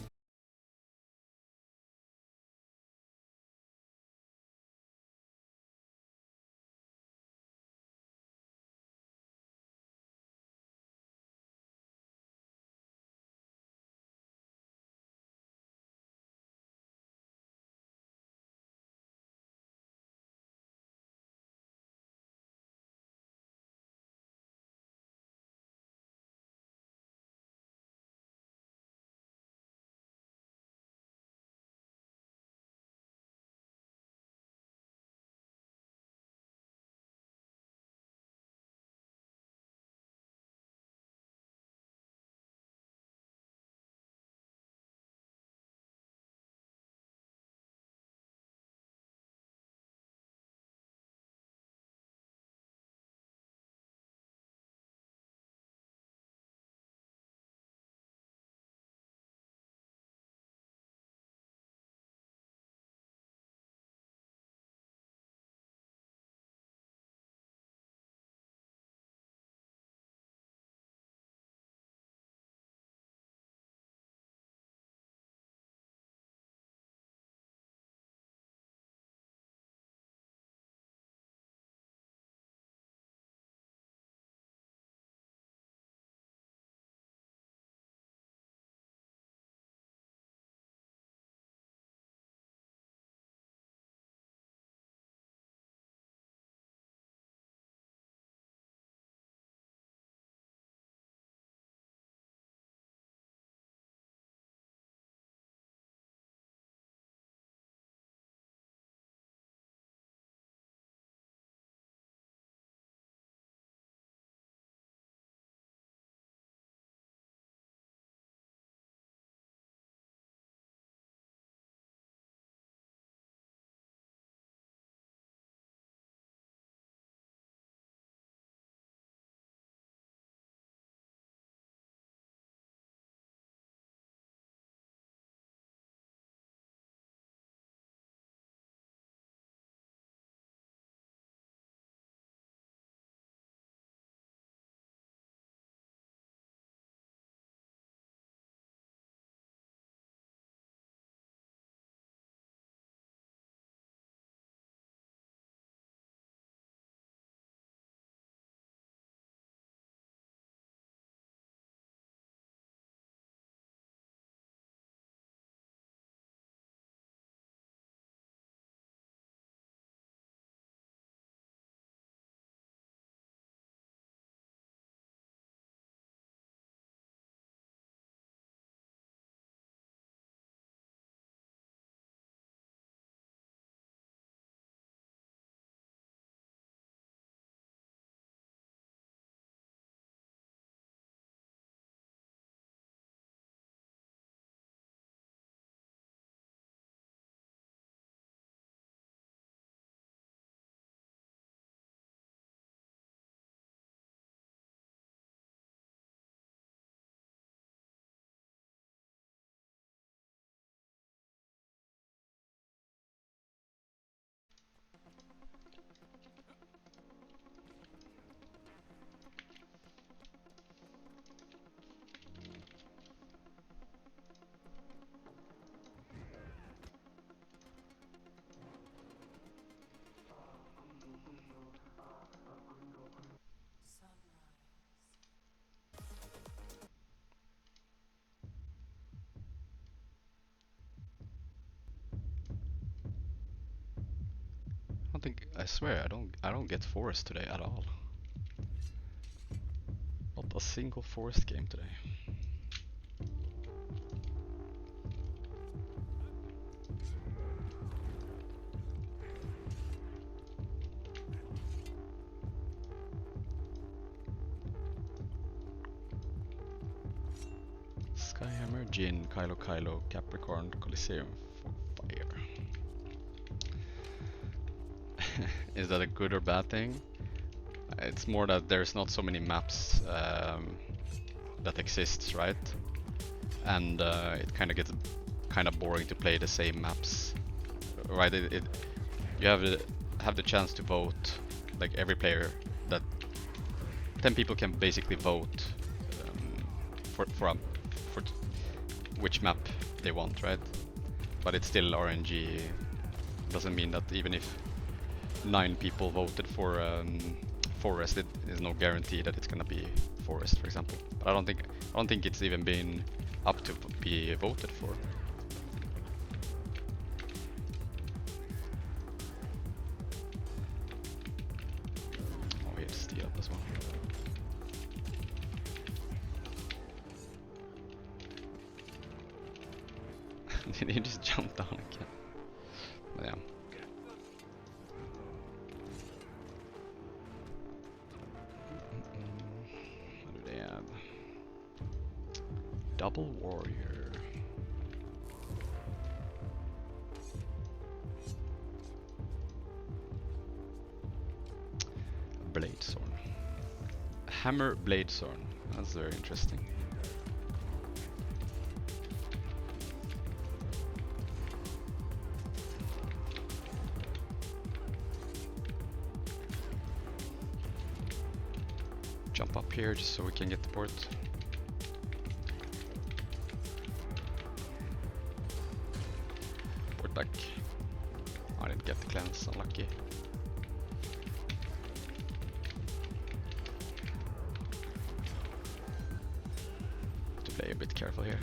I swear, I don't get forest today at all. Not a single forest game today. Skyhammer, Jin, Kylo, Capricorn, Coliseum for fire. Is that a good or bad thing? It's more that there's not so many maps that exists, right? And it kind of gets kind of boring to play the same maps, right? You have the chance to vote, like every player that 10 people can basically vote for which map they want, right? But it's still RNG. Doesn't mean that even if 9 people voted for forest, it is no guarantee that it's gonna be forest, for example. But I don't think it's even been up to be voted for. Oh, here's steel up as well. Did he just jump down again? But yeah. What do they have? Double warrior. Blade sword. Hammer blade sword. That's very interesting. Jump up here just so we can get the port. Port back. I didn't get the cleanse, unlucky. Have to play a bit careful here.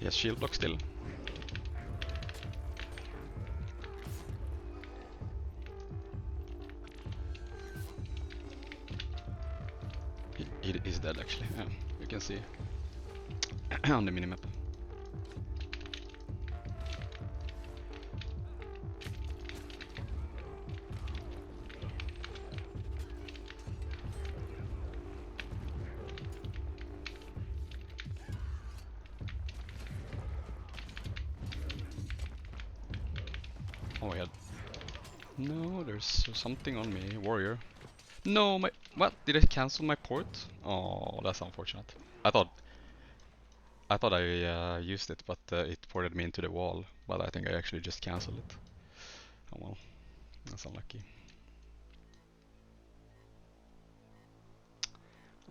Yes, shield block still. He is dead actually, yeah, you can see on the minimap. Oh yeah. No, there's something on me. Warrior. No, my... What? Did I cancel my port? Oh, that's unfortunate. I thought I used it, but it ported me into the wall. But I think I actually just canceled it. Oh well, that's unlucky.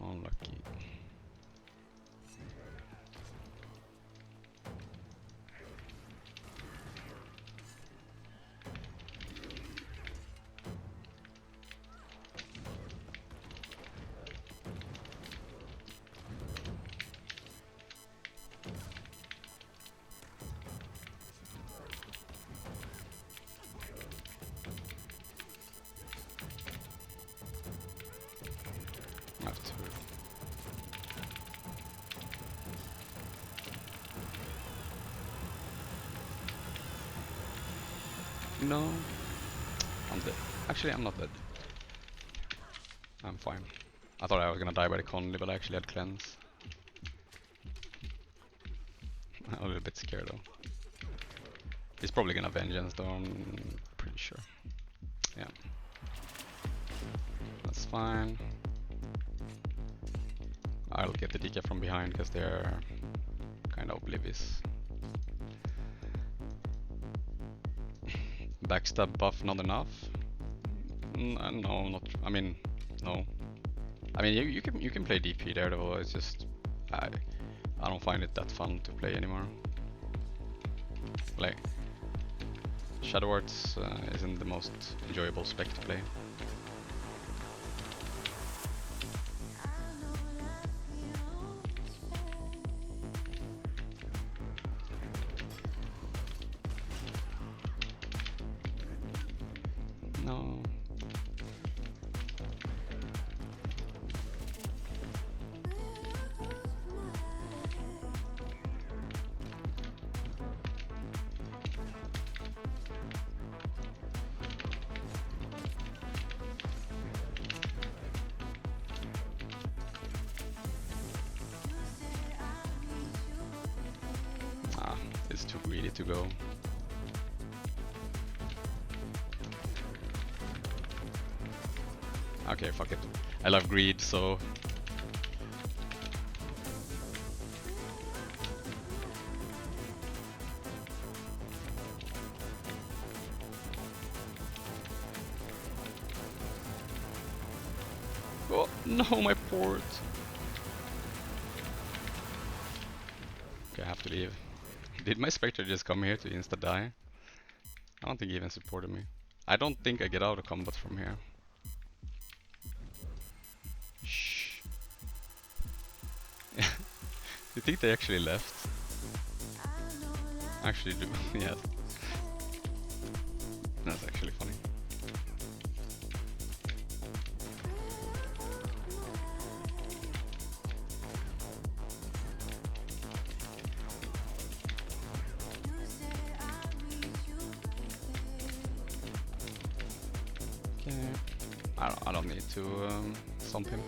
Unlucky. I have to... No, I'm dead. Actually, I'm not dead. I'm fine. I thought I was gonna die by the Conley, but I actually had cleanse. I'm a little bit scared though. He's probably gonna vengeance though, I'm pretty sure. Yeah. That's fine. I'll get the DK from behind because they're kind of oblivious. Backstab buff not enough? No, not. I mean, no. I mean, you can play DP there though. It's just I don't find it that fun to play anymore. Like Shadow Arts isn't the most enjoyable spec to play. No. Ah, it's too greedy to go. Okay, fuck it. I love greed, so... Oh, no, my port! Okay, I have to leave. Did my Spectre just come here to insta-die? I don't think he even supported me. I don't think I get out of combat from here. Shh. You think they actually left? Actually do, yes. That's actually funny. Okay. I don't need to stomp him.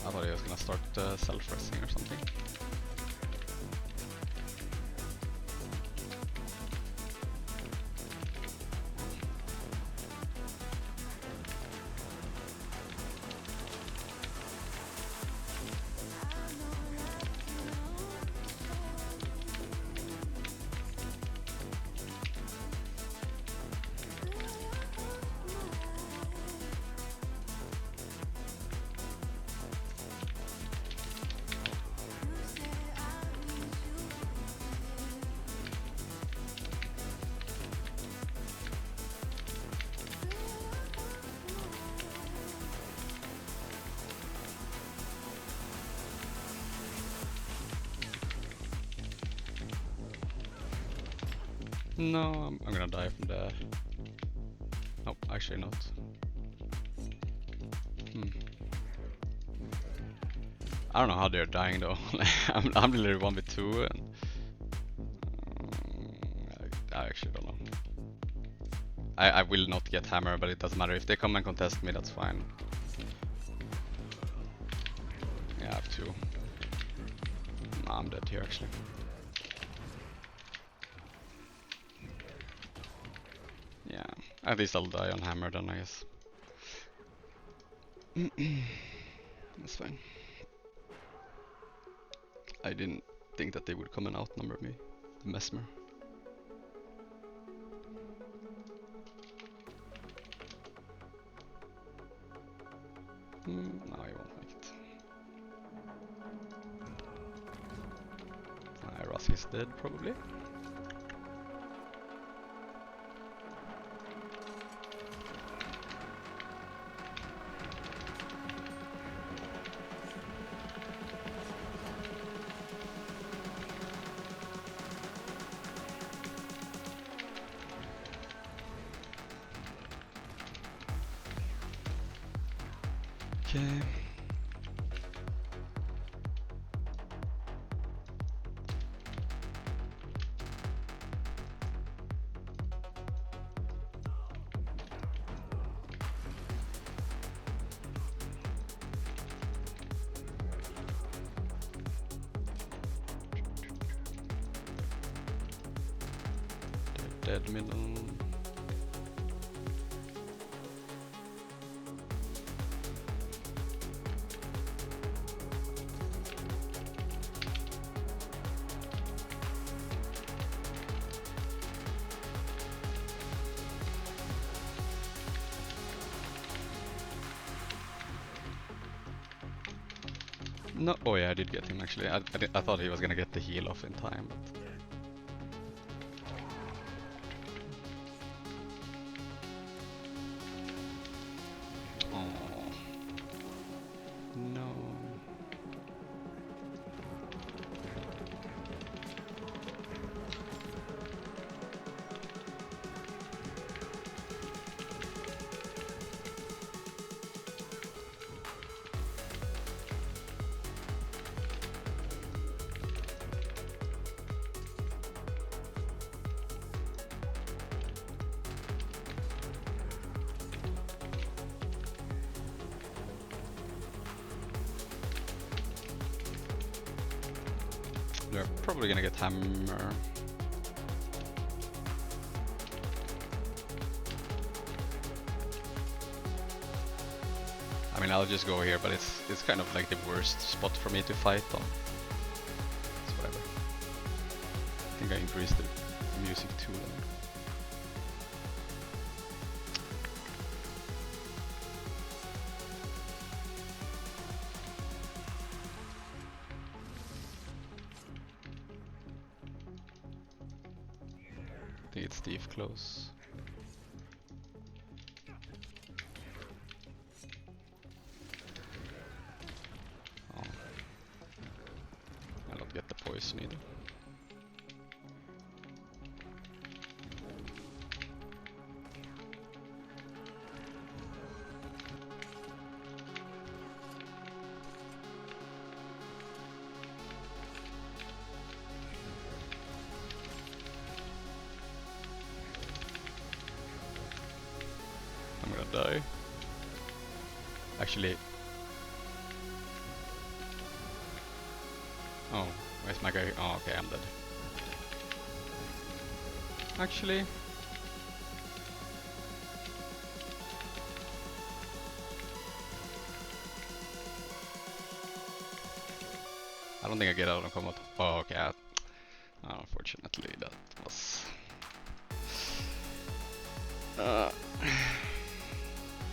I thought he was gonna start self-resting or something. No, I'm gonna die from there. Nope, actually not. I don't know how they're dying though. I'm literally 1v2 and I actually don't know. I will not get hammer, but it doesn't matter. If they come and contest me, that's fine. Yeah, I have two. Nah, I'm dead here actually. Yeah, at least I'll die on hammer then, I guess. That's fine. I didn't think that they would come and outnumber me. The Mesmer. No, he won't make it. Rossi's dead, probably. Okay. Dead middle. No, oh yeah, I did get him actually. I thought he was gonna get the heal off in time, but... Oh. No. They're probably gonna get hammer. I mean, I'll just go here, but it's kind of like the worst spot for me to fight on. It's whatever. I think I increased the music too loud. I think it's Steve close. Oh. I don't get the poison either. I'm gonna die. Actually... Oh, where's my guy? Oh, okay, I'm dead. Actually... I don't think I get out of combat. Oh, okay. Unfortunately, that was...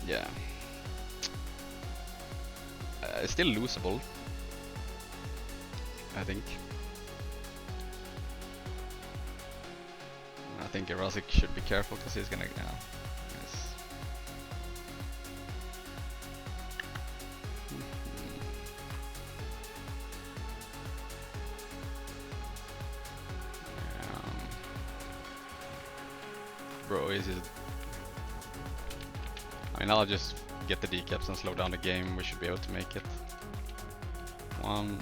yeah. It's still losable, I think. I think Erosic should be careful because he's gonna... yes. Bro, is it... I mean, I'll just get the decaps and slow down the game. We should be able to make it. One.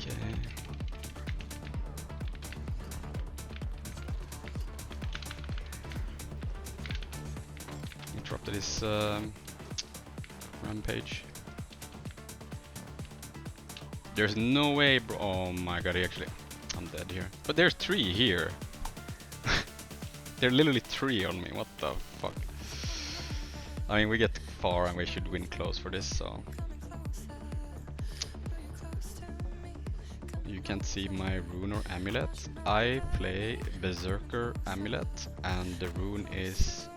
Okay. Interrupted his rampage. There's no way, bro. Oh my god, actually, I'm dead here. But there's 3 here. There are literally 3 on me. What the fuck? I mean, we get far and we should win close for this, so. You can't see my rune or amulet. I play Berserker amulet, and the rune is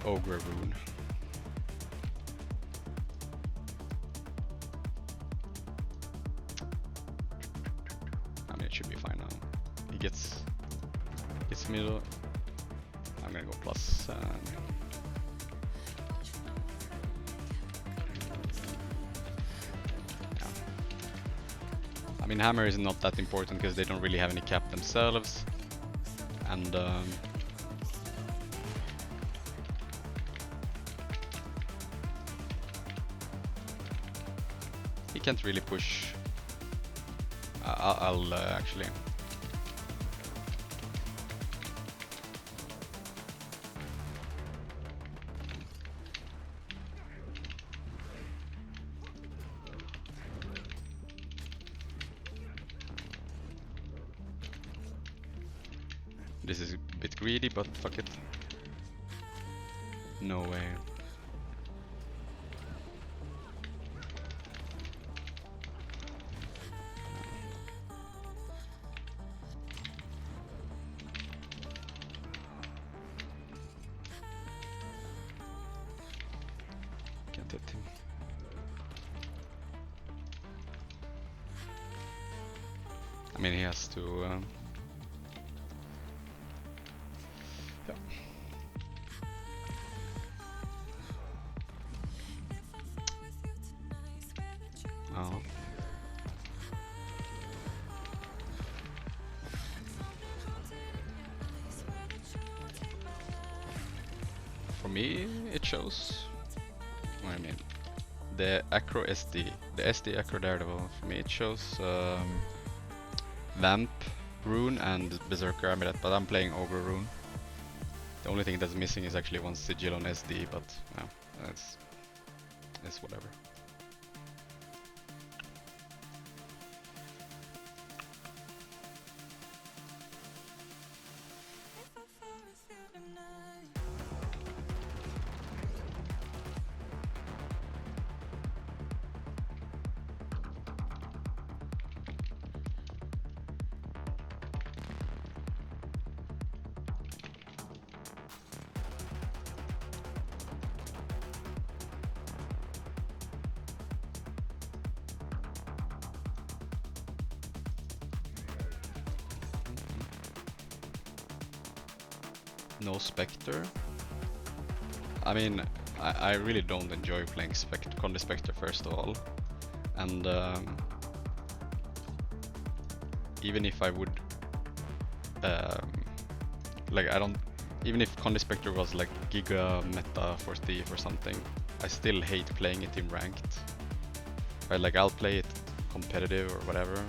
Ogre rune. I mean, it should be fine now. He gets middle. I'm gonna go plus. Yeah. I mean, hammer is not that important because they don't really have any cap themselves, and he can't really push. I'll actually. This is a bit greedy, but fuck it. No way. irritating. I mean, he has to. Yeah. Oh. For me, it shows. What I mean, the Acro SD, the SD Acro Daredevil. For me, it shows Vamp, Rune, and Berserker Amulet. But I'm playing Ogre Rune. The only thing that's missing is actually one Sigil on SD, but yeah, it's whatever. No Spectre. I mean, I really don't enjoy playing Spectre first of all, and even if I would, like I don't, even if Spectre was like giga meta for Thief or something, I still hate playing it in ranked. Right, like I'll play it competitive or whatever,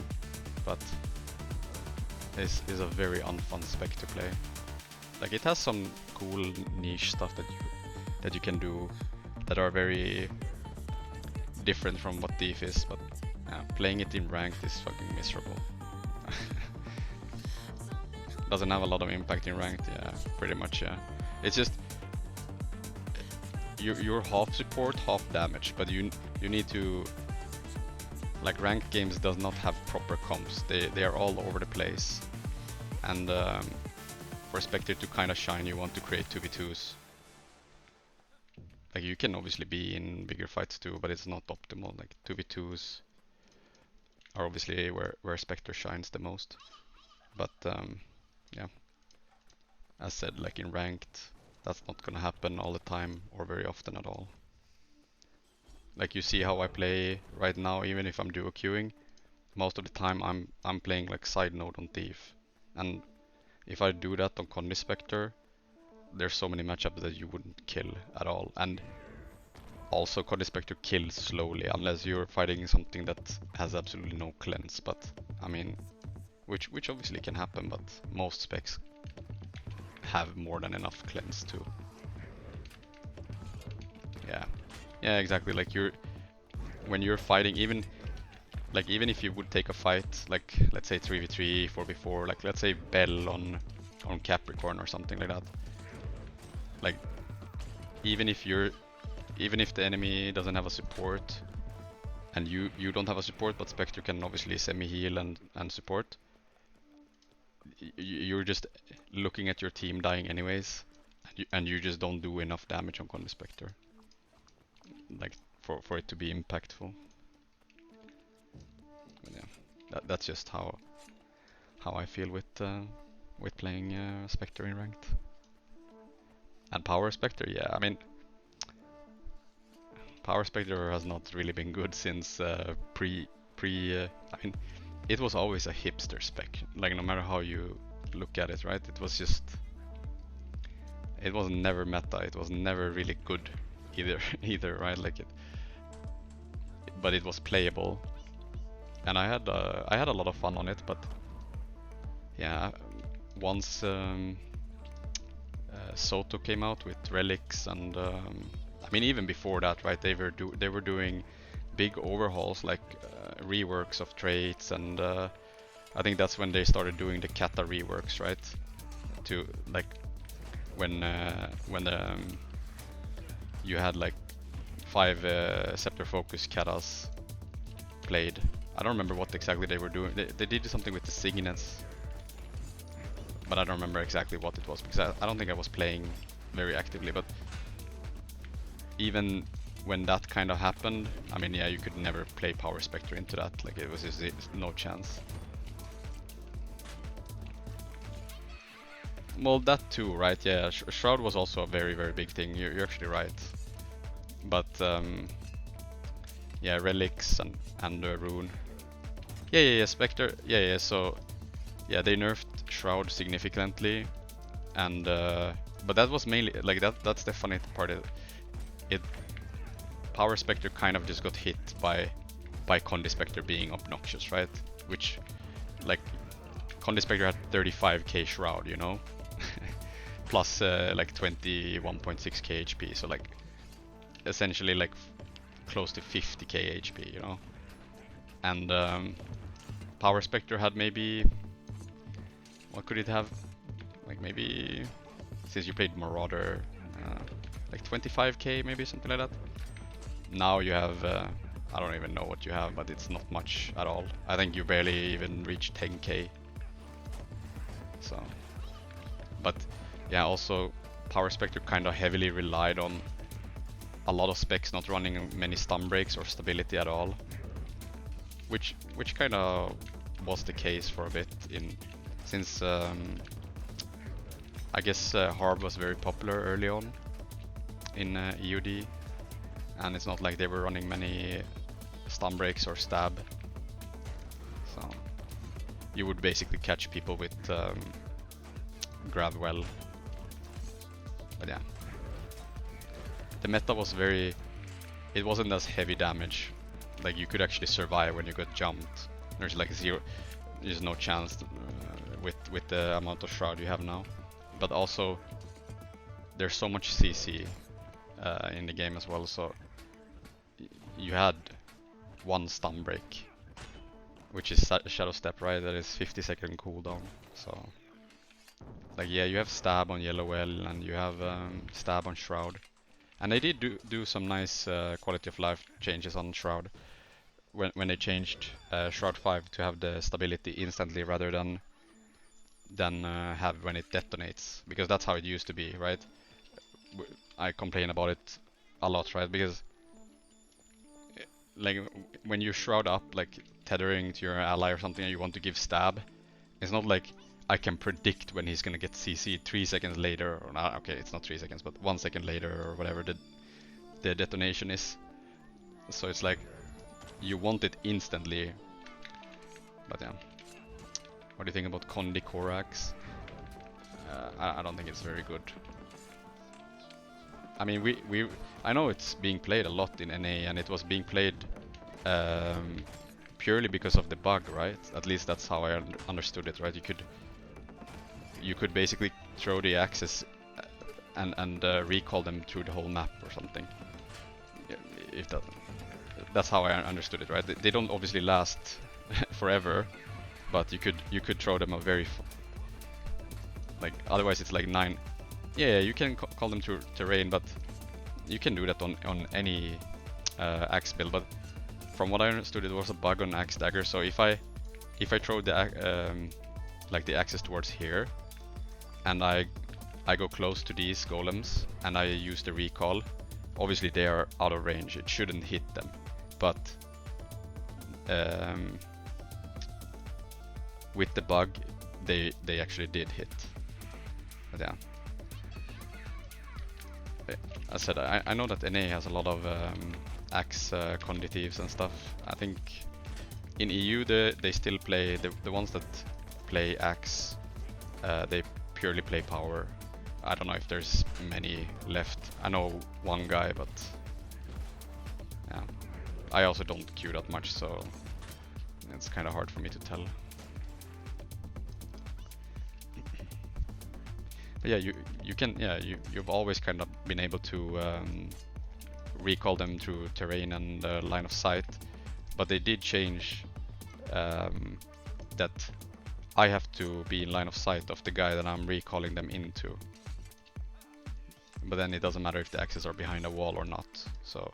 but this is a very unfun spec to play. Like it has some cool niche stuff that you can do that are very different from what Thief is, but playing it in ranked is fucking miserable. Doesn't have a lot of impact in ranked, yeah, pretty much, yeah. It's just you're half support, half damage, but you need to, like, ranked games does not have proper comps. They are all over the place, and for Spectre to kind of shine, you want to create 2v2s. Like you can obviously be in bigger fights too, but it's not optimal. Like 2v2s are obviously where Spectre shines the most. But yeah, as said, like in ranked, that's not gonna happen all the time or very often at all. Like you see how I play right now, even if I'm duo queuing, most of the time I'm playing like side node on Thief, and if I do that on Condi Spectre, there's so many matchups that you wouldn't kill at all. And also Condi Spectre kills slowly unless you're fighting something that has absolutely no cleanse. But I mean, which obviously can happen, but most specs have more than enough cleanse too. Yeah, exactly. Like when you're fighting, even if you would take a fight, like let's say 3v3, 4v4, like let's say Bell on Capricorn or something like that. Like even if the enemy doesn't have a support and you don't have a support, but Spectre can obviously semi-heal and support, you're just looking at your team dying anyways, and you just don't do enough damage on Condi Spectre, like for it to be impactful. But yeah, that's just how I feel with playing Spectre in ranked. And Power Spectre, yeah, I mean, Power Spectre has not really been good since I mean, it was always a hipster spec. Like no matter how you look at it, right? It was never meta. It was never really good either, right? Like but it was playable, and I had a lot of fun on it. But yeah, once Soto came out with relics, and I mean even before that, right? They were doing big overhauls, like reworks of traits, and I think that's when they started doing the kata reworks, right? To like when you had like 5 scepter focus katas played. I don't remember what exactly they were doing. They did something with the signets, but I don't remember exactly what it was because I don't think I was playing very actively. But even when that kind of happened, I mean, yeah, you could never play Power Spectre into that. Like, it was just no chance. Well, that too, right? Yeah, Shroud was also a very, very big thing. You're actually right. But yeah, relics and rune. Yeah. Spectre. Yeah. So yeah, they nerfed Shroud significantly, and but that was mainly like that. That's the funny part. It Power Spectre kind of just got hit by Condi Spectre being obnoxious, right? Which like Condi Spectre had 35k Shroud, you know, plus like 21.6k HP. So like essentially like close to 50k HP, you know. And Power Spectre had maybe, what could it have? Like maybe, since you played Marauder, like 25k maybe, something like that. Now you have, I don't even know what you have, but it's not much at all. I think you barely even reach 10k. So, but yeah, also Power Spectre kind of heavily relied on a lot of specs not running many stun breaks or stability at all, which kind of was the case for a bit since I guess Harv was very popular early on in EUD, and it's not like they were running many stun breaks or stab, so you would basically catch people with grab well. But yeah, the meta was it wasn't as heavy damage. Like you could actually survive when you got jumped. There's like there's no chance with the amount of shroud you have now. But also there's so much CC in the game as well, so you had one stun break, which is Shadow Step, right? That is 50-second cooldown. So like yeah, you have stab on Yellow Well and you have stab on Shroud. And they did do some nice quality of life changes on Shroud when they changed Shroud 5 to have the stability instantly rather than have when it detonates, because that's how it used to be, right? I complain about it a lot, right? Because like when you shroud up, like tethering to your ally or something, and you want to give stab, it's not like I can predict when he's gonna get CC'd 3 seconds later, or not. Okay, it's not 3 seconds, but 1 second later, or whatever the detonation is. So it's like you want it instantly. But yeah, what do you think about Condi Corax? I don't think it's very good. I mean, I know it's being played a lot in NA, and it was being played purely because of the bug, right? At least that's how I understood it, right? You could basically throw the axes and recall them through the whole map or something. If that's how I understood it, right? They don't obviously last forever, but you could throw them a very like otherwise it's like 9. Yeah, you can call them through terrain, but you can do that on any axe build. But from what I understood, it was a bug on axe dagger. So if I throw the like the axes towards here, and I go close to these golems and I use the recall, obviously they are out of range. It shouldn't hit them, but with the bug, they actually did hit. But yeah. I said I know that NA has a lot of axe Condi thieves and stuff. I think in EU they still play the ones that play axe. They purely play power. I don't know if there's many left. I know one guy, but yeah. I also don't queue that much, so it's kind of hard for me to tell. But yeah, you can, yeah, you've always kind of been able to recall them through terrain and line of sight, but they did change that I have to be in line of sight of the guy that I'm recalling them into. But then it doesn't matter if the axes are behind a wall or not. So,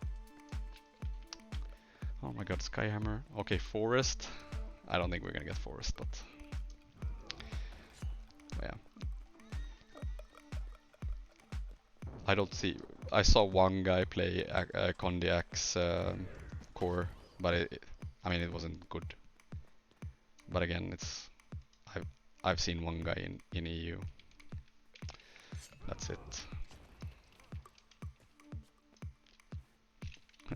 oh my god, Skyhammer. Okay, Forest. I don't think we're gonna get Forest, but yeah. I don't see. I saw one guy play Condi Axe core, but I mean it wasn't good. But again, I've seen one guy in EU. That's it.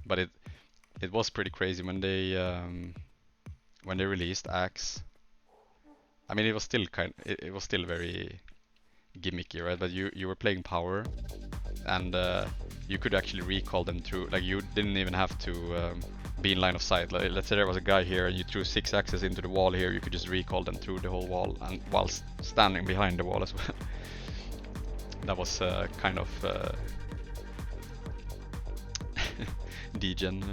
But it was pretty crazy when they released Axe. I mean, it was still it was still very gimmicky, right? But you were playing power, and you could actually recall them through. Like you didn't even have to be in line of sight. Like, let's say there was a guy here, and you threw 6 axes into the wall here. You could just recall them through the whole wall, and while standing behind the wall as well. That was kind of degen.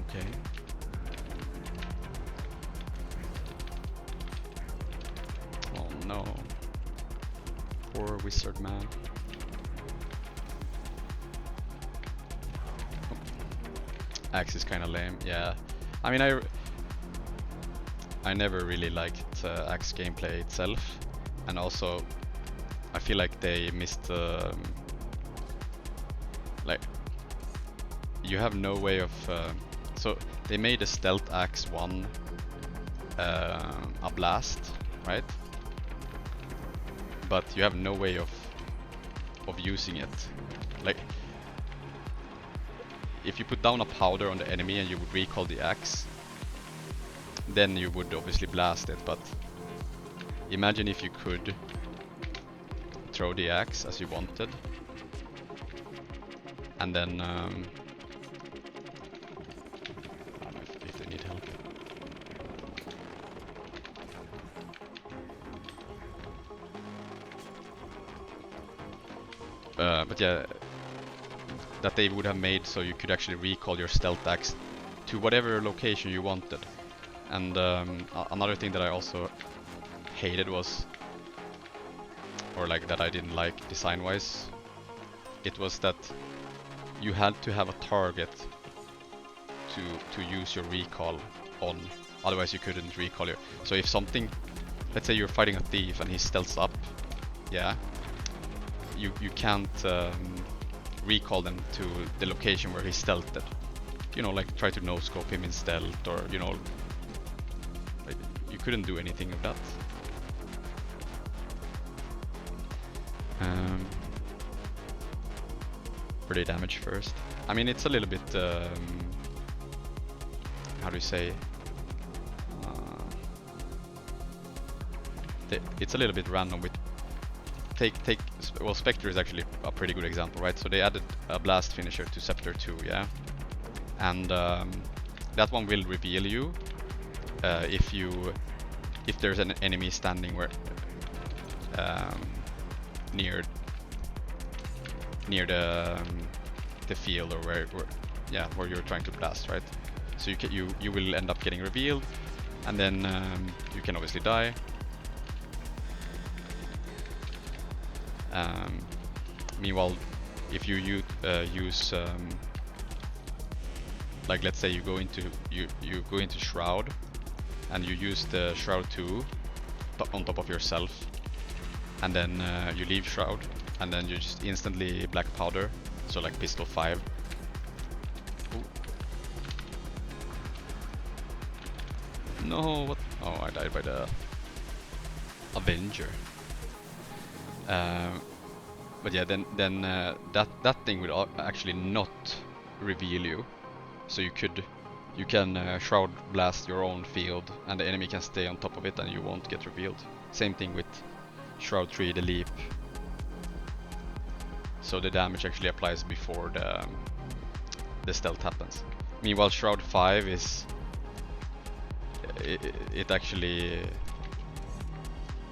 Okay. Oh no. Poor wizard man. Oh. Axe is kind of lame, yeah. I mean, I never really liked Axe gameplay itself, and also I feel like they missed like you have no way of so they made a stealth axe one a blast, right? But you have no way of using it. Like if you put down a powder on the enemy and you would recall the axe, then you would obviously blast it. But imagine if you could throw the axe as you wanted, and then I don't know if they need help. But yeah, that they would have made so you could actually recall your stealth axe to whatever location you wanted. And another thing that I also hated was, or like that I didn't like design-wise, it was that you had to have a target to use your recall on, otherwise you couldn't recall your. So if something, let's say you're fighting a thief and he stealths up, yeah, you can't recall them to the location where he stealthed. You know, like try to no-scope him in stealth, or you know, like, you couldn't do anything of that. Were they damaged first? I mean, it's a little bit, how do you say? It's a little bit random with well, Spectre is actually a pretty good example, right? So they added a blast finisher to Scepter 2, yeah? And that one will reveal you if there's an enemy standing where near the field, or where you're trying to blast, right? So you will end up getting revealed, and then you can obviously die. Meanwhile, if you use like let's say you go into Shroud, and you use the Shroud 2 on top of yourself, and then you leave Shroud, and then you just instantly Black Powder, so like Pistol 5. Ooh. No, what? Oh, I died by the Avenger. But yeah, then that thing will actually not reveal you. So you can Shroud Blast your own field, and the enemy can stay on top of it, and you won't get revealed. Same thing with Shroud 3, the leap. So the damage actually applies before the stealth happens. Meanwhile, Shroud 5 is it actually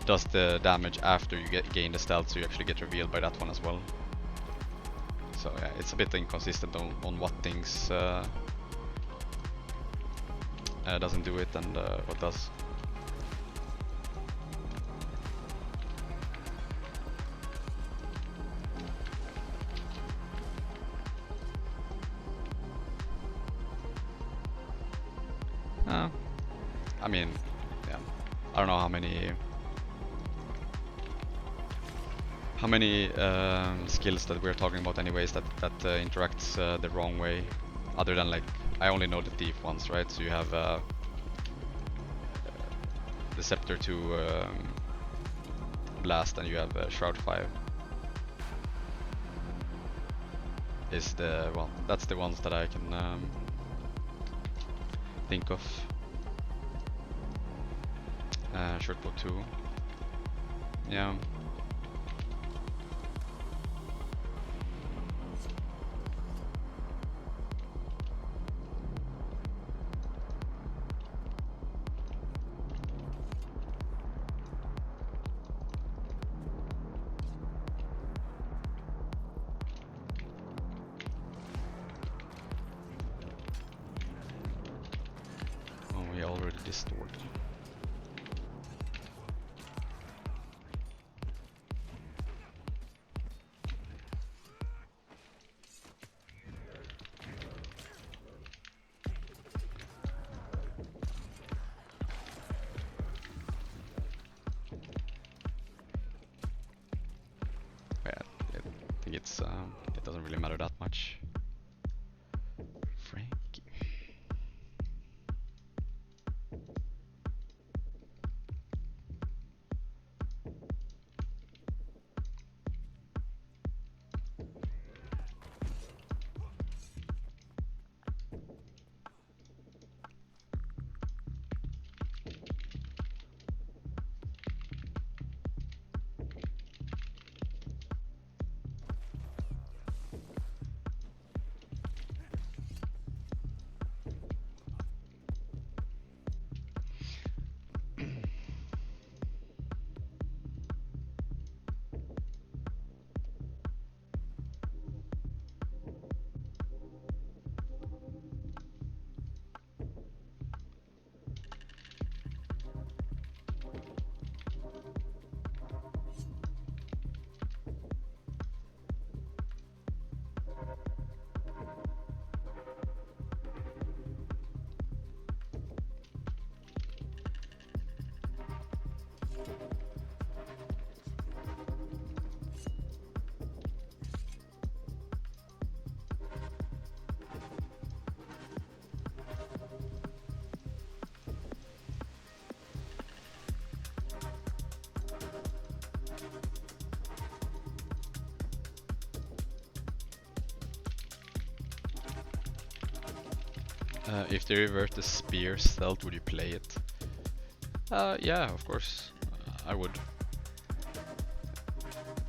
does the damage after you gain the stealth, so you actually get revealed by that one as well. So yeah, it's a bit inconsistent on what things doesn't do it and what does. I mean, yeah, I don't know how many skills that we're talking about anyways that interacts the wrong way, other than like I only know the thief ones, right? So you have the Scepter 2 blast, and you have Shroud 5. Is the well, that's the ones that I can think of. Shortbow 2. Yeah. Oh, we already distorted. It doesn't really matter that much. Frankie. If they revert the spear stealth, would you play it? Yeah, of course, I would.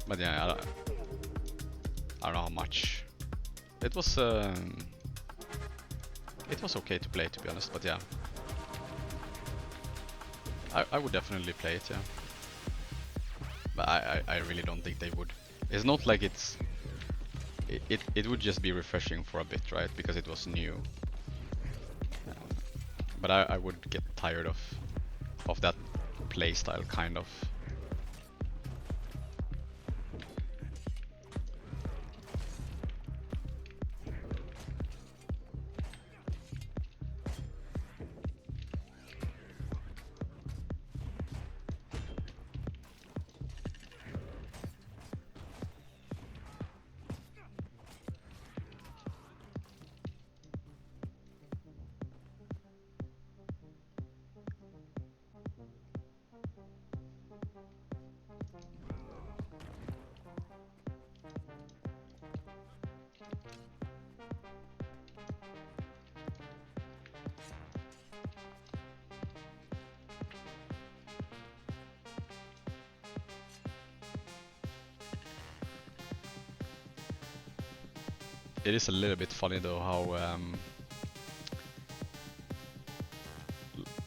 But yeah, I don't know how much. It was okay to play, to be honest. But yeah, I would definitely play it. Yeah, but I really don't think they would. It's not like it would just be refreshing for a bit, right? Because it was new. But I would get tired of that playstyle, kind of. it is a little bit funny though how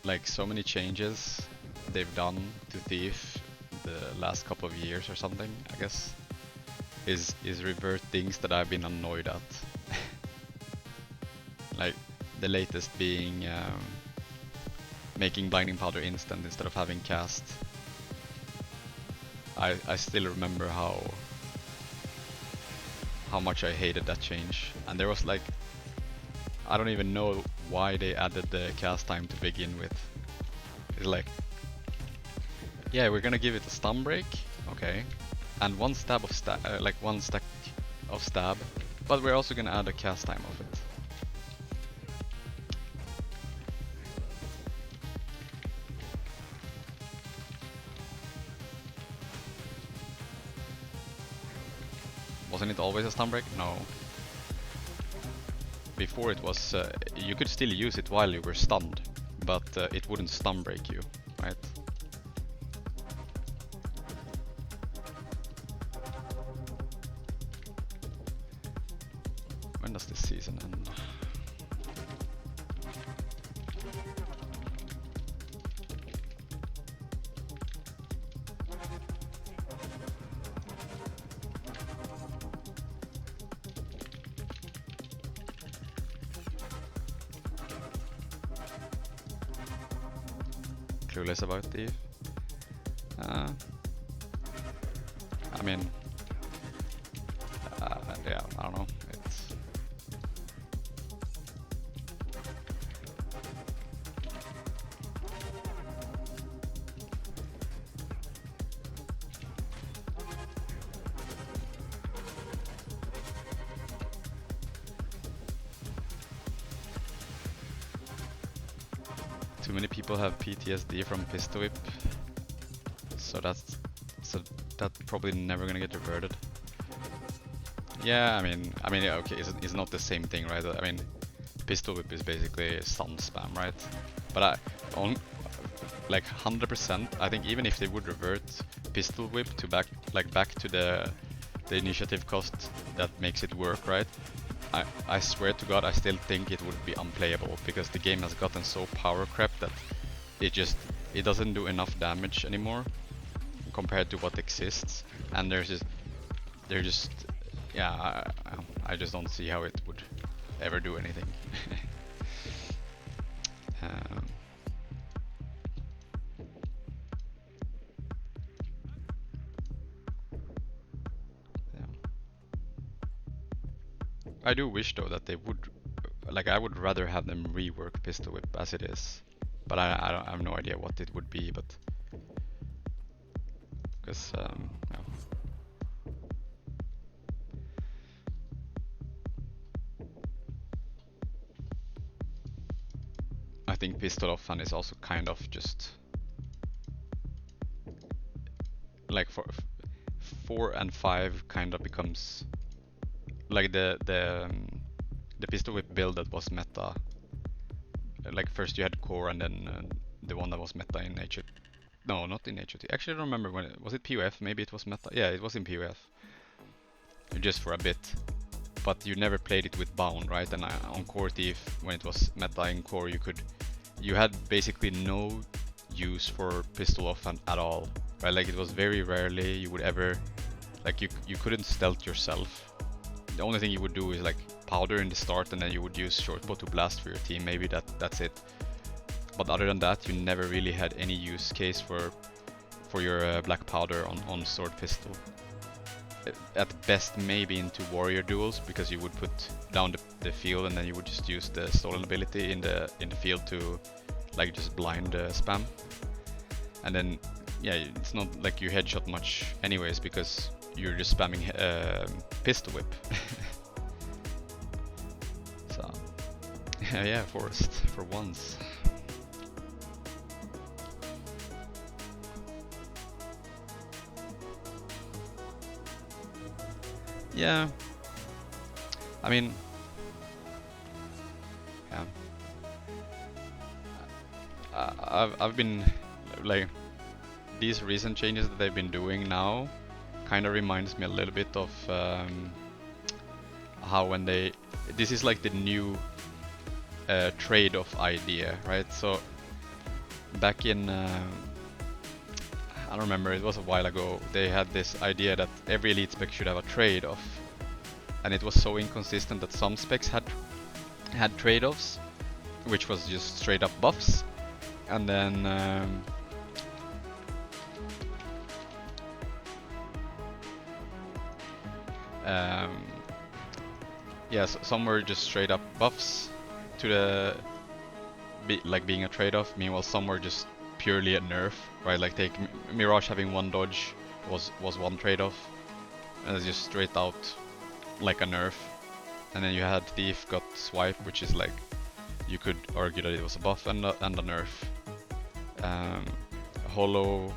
like so many changes they've done to Thief the last couple of years or something, I guess, is revert things that I've been annoyed at. Like the latest being making Blinding Powder instant instead of having cast. I still remember how much I hated that change, and there was like, I don't even know why they added the cast time to begin with. It's like, yeah, we're gonna give it a stun break, okay, and one stab of like one stack of stab, but we're also gonna add a cast time of it. Wasn't it always a stun break? No. Before it was, you could still use it while you were stunned, but it wouldn't stun break you, right? When does this season end? Clueless about Thief. I mean, yeah, I don't know. It's too many people have PTSD from Pistol Whip, so that's probably never gonna get reverted. Yeah, I mean, yeah, okay, it's not the same thing, right? I mean, Pistol Whip is basically stun spam, right? But like 100%, I think even if they would revert Pistol Whip to back to the initiative cost that makes it work, right? I swear to God, I still think it would be unplayable because the game has gotten so power crept that it doesn't do enough damage anymore compared to what exists, and yeah, I just don't see how it would ever do anything. Yeah. I do wish though that they would, like, I would rather have them rework Pistol Whip as it is, but I have no idea what it would be, but because yeah. I think Pistol Offhand is also kind of just like for 4 and 5 kind of becomes like the Pistol Whip build that was meta. Like first you had Core and then the one that was meta in HOT. No, not in HOT. Actually, I don't remember when was it POF? Maybe it was meta. Yeah, it was in POF. Just for a bit. But you never played it with Bound, right? And on Core Thief, when it was meta in Core, you had basically no use for Pistol Offhand at all, right? Like it was very rarely you would ever, like you couldn't stealth yourself. The only thing you would do is like powder in the start, and then you would use shortbow to blast for your team. Maybe that's it. But other than that, you never really had any use case for your black powder on sword pistol. At best, maybe into warrior duels, because you would put down the field and then you would just use the stolen ability in the field to like just blind spam. And then yeah, it's not like you headshot much anyways because you're just spamming pistol whip. So yeah, Forest for once. Yeah, I mean, yeah, I've been like these recent changes that they've been doing now kind of reminds me a little bit of how when they... This is like the new trade-off idea, right? So back in... I don't remember, it was a while ago, they had this idea that every elite spec should have a trade-off. And it was so inconsistent that some specs had trade-offs, which was just straight up buffs. And then yeah, so some were just straight up buffs to the like being a trade-off. Meanwhile, some were just purely a nerf, right? Like take Mirage having one dodge was one trade-off, and it's just straight out like a nerf. And then you had Thief got Swipe, which is like you could argue that it was a buff and a nerf. Hollow,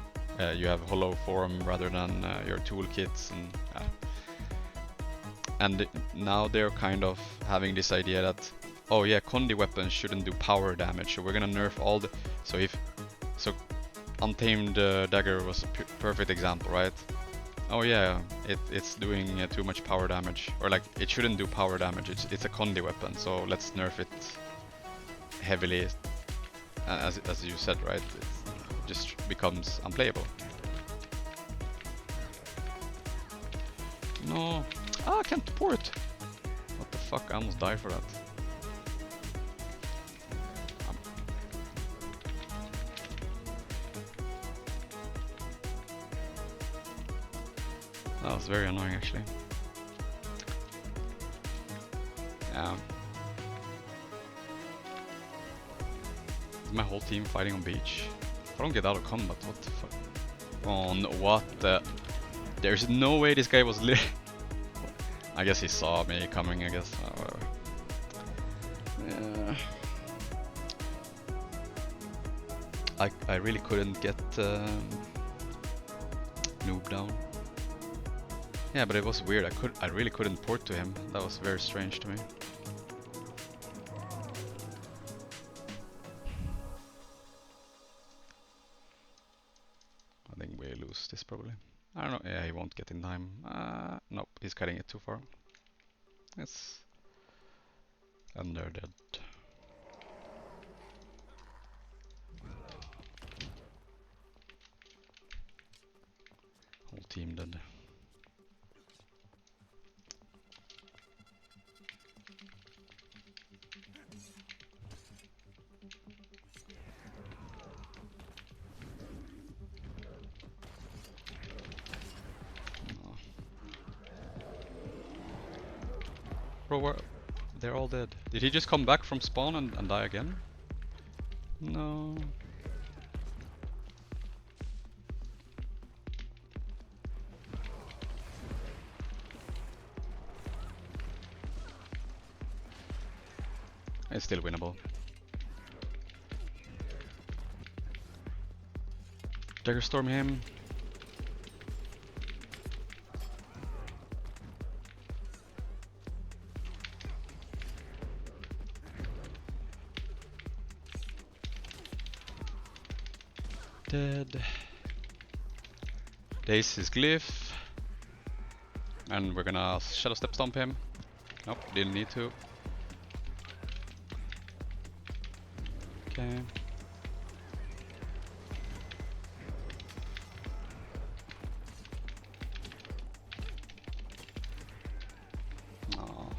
you have Hollow form rather than your toolkits, and now they're kind of having this idea that, oh yeah, Condi weapons shouldn't do power damage, so we're gonna nerf all the... So Untamed Dagger was a perfect example, right? Oh yeah, it's doing too much power damage, or like it shouldn't do power damage. It's a Condi weapon, so let's nerf it heavily. As you said, right? It just becomes unplayable. No, I can't port. What the fuck? I almost died for that. That was very annoying, actually. Yeah. Is my whole team fighting on beach? If I don't get out of combat, what the fuck? Oh no, what the... There's no way this guy was I guess he saw me coming, I guess. Yeah. I really couldn't get Noob down. Yeah, but it was weird. I really couldn't port to him. That was very strange to me. I think we lose this probably. I don't know. Yeah, he won't get in time. Nope, he's cutting it too far. Yes. And they're dead. Whole team dead. Bro, they're all dead. Did he just come back from spawn and die again? No. It's still winnable. Dagger storm him. Dead. Daze his glyph. And we're gonna shadow step stomp him. Nope, didn't need to. Okay. Oh.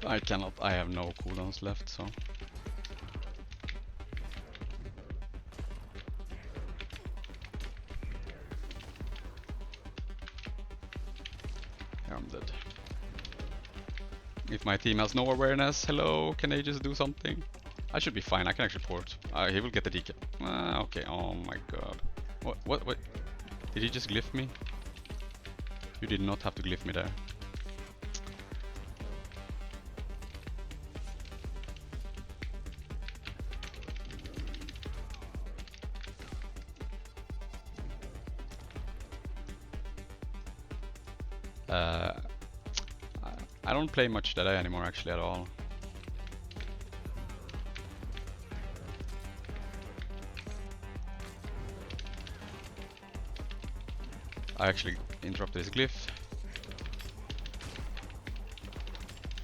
I cannot, I have no cooldowns left, so... Yeah, I'm dead. If my team has no awareness, hello, can they just do something? I should be fine, I can actually port. He will get the DK. Okay, oh my god. What? Did he just glyph me? You did not have to glyph me there. Uh, I don't play much Deadeye anymore actually at all. I actually interrupted his glyph.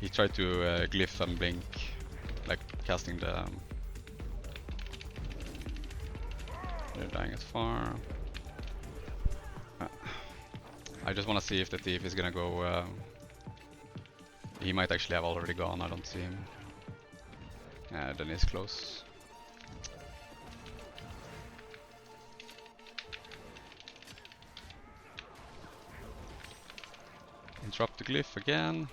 He tried to glyph and blink, like casting the... They're dying as far. I just want to see if the thief is gonna go... he might actually have already gone, I don't see him. Yeah, then he's close. Interrupt the glyph again.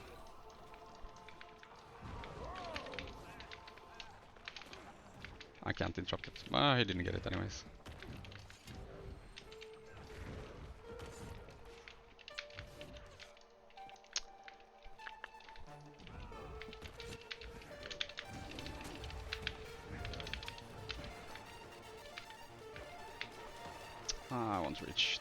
I can't interrupt it. Ah, he didn't get it anyways. I won't reach.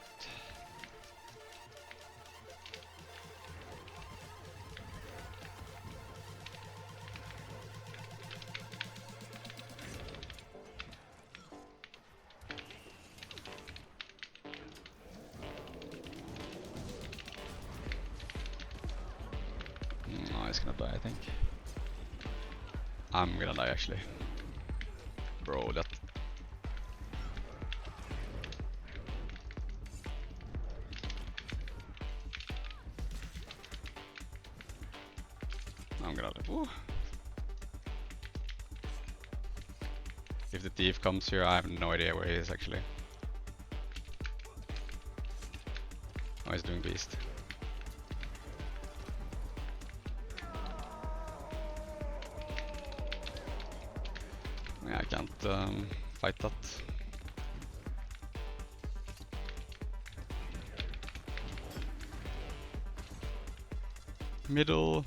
No, he's gonna die, I think. I'm gonna die actually. Bro, that... I'm gonna die. Ooh. If the thief comes here, I have no idea where he is actually. Oh, he's doing beast. Yeah, I can't fight that. Middle.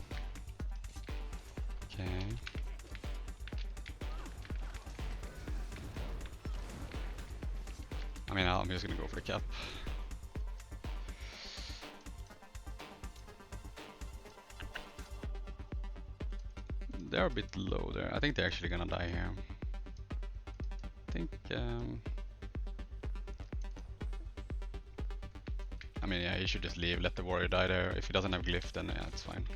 Okay. I mean, I'm just gonna go for the cap. They're a bit low there. I think they're actually gonna die here. I think... I mean, yeah, he should just leave, let the warrior die there. If he doesn't have glyph, then yeah, it's fine.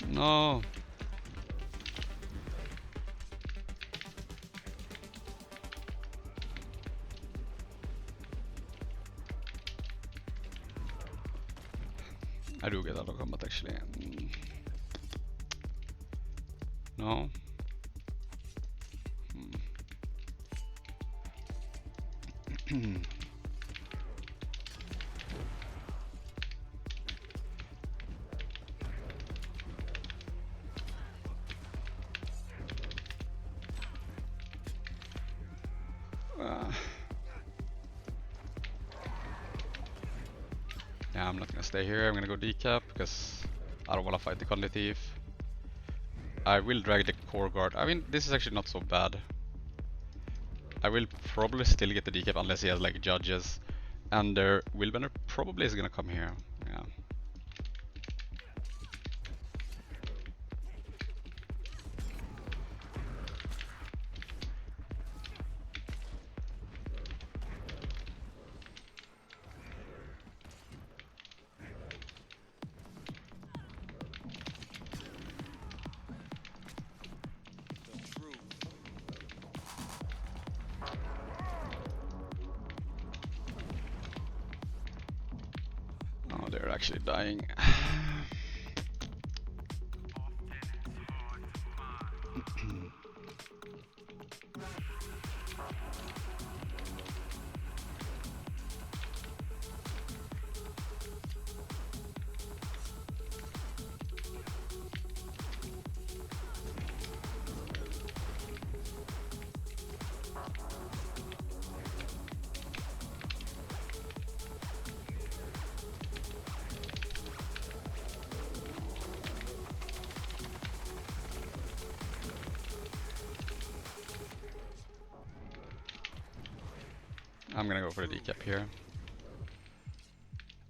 No! I do get out of combat actually. No. Yeah, I'm not gonna stay here. I'm gonna go decap because I don't want to fight the Conde Thief. I will drag the core guard. I mean, this is actually not so bad. I will probably still get the decap unless he has like judges. And their Willbender probably is gonna come here. Yeah. Oh, they're actually dying. I'm gonna go for the decap here.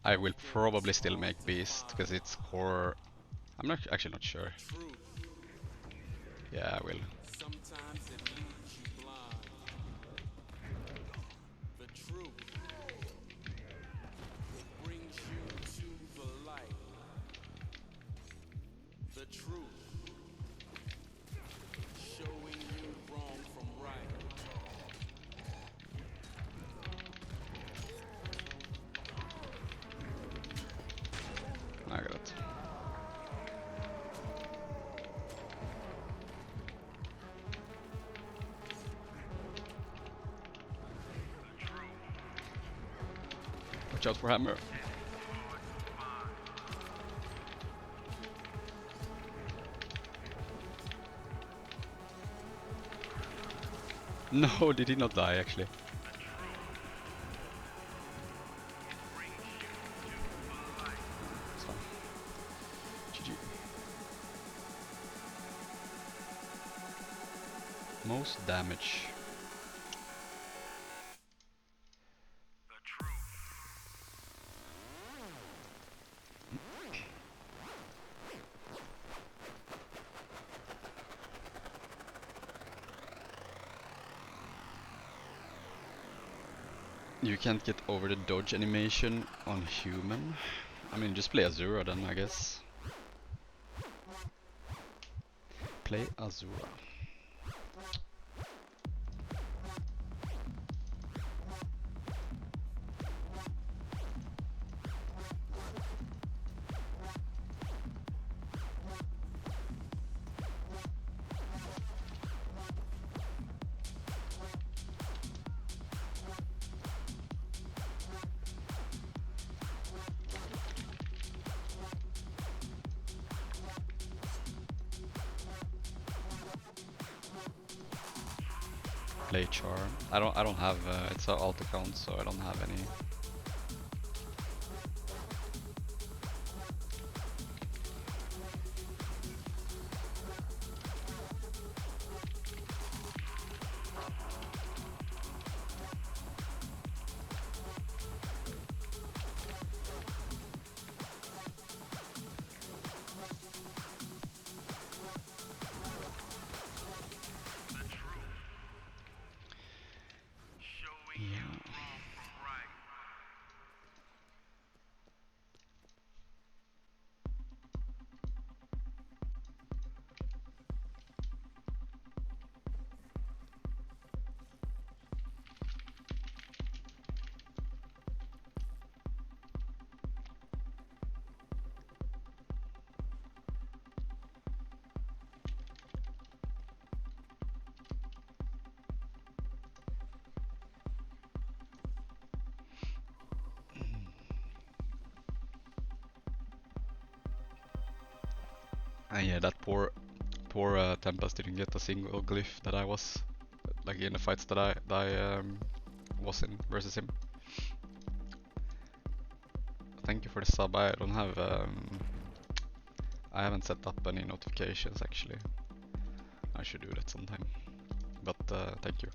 I will probably still make Beast, because it's core... I'm not actually not sure. Yeah, I will. I got it. Watch out for hammer. No, did he not die actually? It's fine. GG. Most damage. You can't get over the dodge animation on human. I mean, just play Azura then, I guess. Play Azura. Play charm. I don't have it's an alt account, so I don't have any. And yeah, that poor Tempest didn't get a single glyph that I was like in the fights that I was in versus him. Thank you for the sub. I don't have I haven't set up any notifications actually. I should do that sometime. But thank you.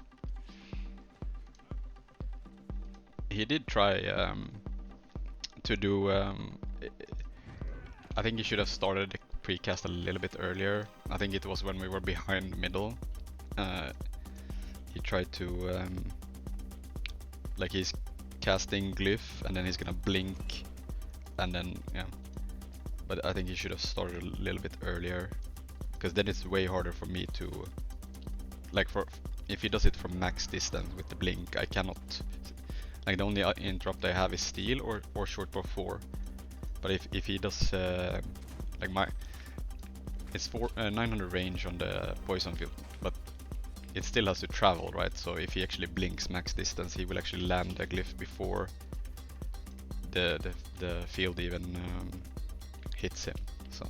He did try to do. I think he should have started the precast a little bit earlier. I think it was when we were behind middle. He tried to like he's casting glyph and then he's gonna blink and then yeah. But I think he should have started a little bit earlier, because then it's way harder for me to like if he does it from max distance with the blink. I cannot, like the only interrupt I have is steal or short bow 4. But if he does like it's 900 range on the poison field, but it still has to travel, right? So if he actually blinks max distance, he will actually land the glyph before the field even hits him. So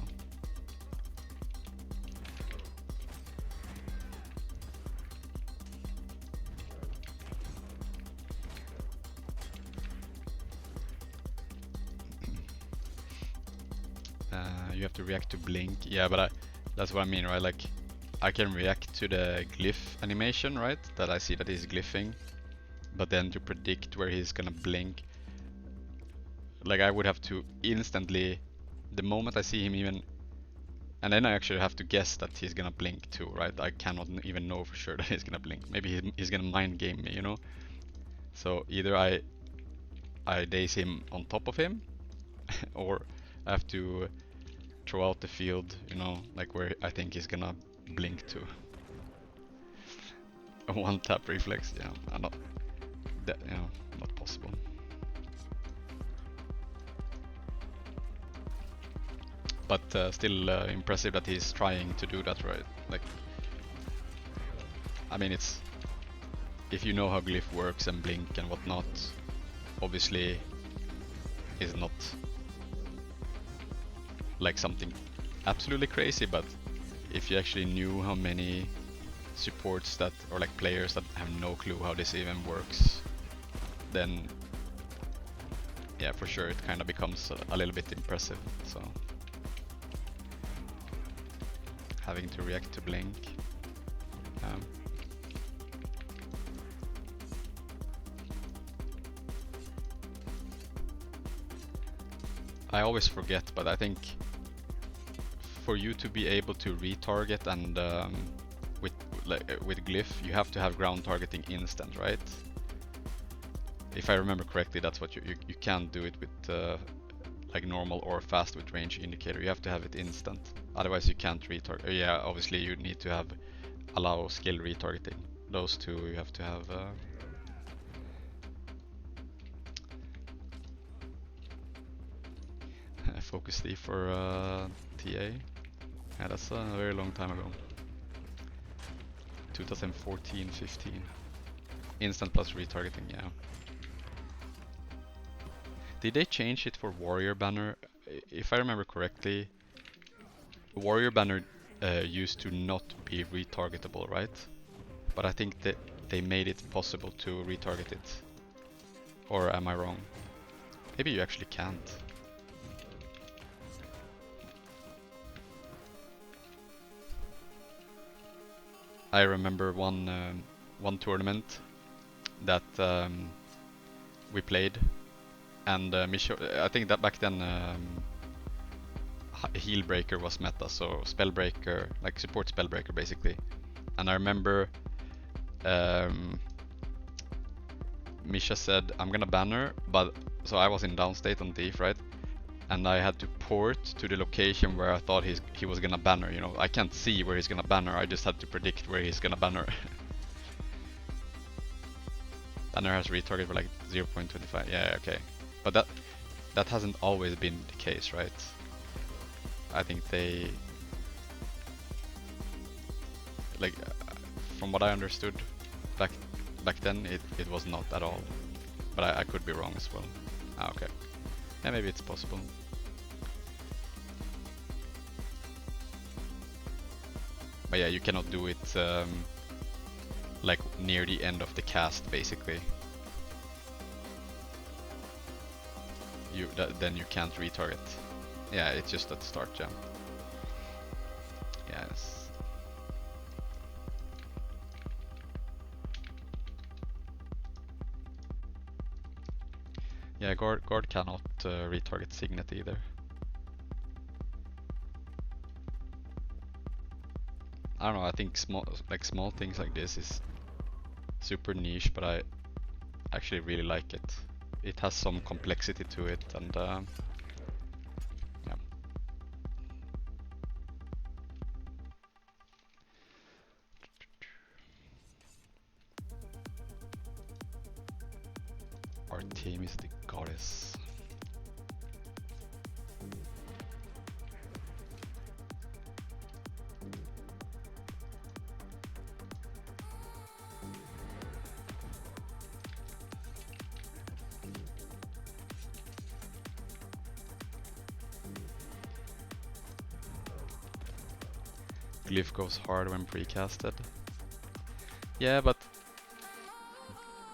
you have to react to blink. Yeah, but that's what I mean, right? Like I can react to the glyph animation, right? That I see that he's glyphing, but then to predict where he's gonna blink, like I would have to instantly, the moment I see him even, and then I actually have to guess that he's gonna blink too, right? I cannot even know for sure that he's gonna blink. Maybe he's gonna mind game me, you know? So either I daze him on top of him, or I have to throw out the field, you know, like where I think he's gonna blink to. A one tap reflex, yeah, not that, you know, not possible. But still impressive that he's trying to do that, right? Like, I mean, it's, if you know how glyph works and blink and whatnot, obviously is not like something absolutely crazy, but if you actually knew how many supports that, or like players that have no clue how this even works, then yeah, for sure it kind of becomes a little bit impressive. So having to react to blink. I always forget, but I think for you to be able to retarget and with glyph, you have to have ground targeting instant, right? If I remember correctly, that's what you can't do it with like normal or fast with range indicator. You have to have it instant, otherwise you can't retarget. Yeah, obviously you need to have allow skill retargeting. Those two you have to have. Focus D for TA. Yeah, that's a very long time ago. 2014, 15. Instant plus retargeting, yeah. Did they change it for Warrior Banner? If I remember correctly, Warrior Banner used to not be retargetable, right? But I think that they made it possible to retarget it. Or am I wrong? Maybe you actually can't. I remember one tournament that we played, and I think that back then Heal Breaker was meta, so Spellbreaker, like support Spellbreaker basically. And I remember Misha said, I'm gonna banner, but so I was in downstate on Thief, right? And I had to port to the location where I thought he was gonna banner, you know. I can't see where he's gonna banner, I just had to predict where he's gonna banner. Banner has retarget for like 0.25, yeah, okay. But that hasn't always been the case, right? I think they, like, from what I understood back then, it was not at all. But I could be wrong as well. Ah, okay. Yeah, maybe it's possible. But yeah, you cannot do it like near the end of the cast, basically. Then you can't retarget. Yeah, it's just at the start jump. Yes. Yeah, guard cannot retarget Signet either. I don't know, I think small things like this is super niche, but I actually really like it. It has some complexity to it, and yeah. Our team is the goddess. Glyph goes hard when precasted. Yeah, but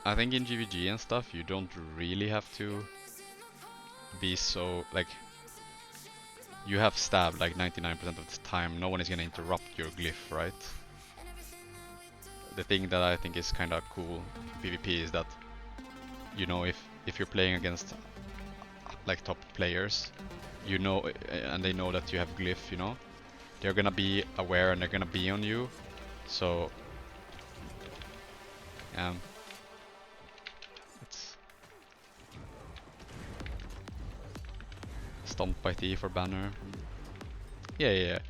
I think in GVG and stuff you don't really have to be so, like, you have stab like 99% of the time, no one is gonna interrupt your glyph, right? The thing that I think is kinda cool in PvP is that you know, if you're playing against like top players, you know, and they know that you have glyph, you know, they're gonna be aware and they're gonna be on you. So it's stomp by thief or banner. Yeah.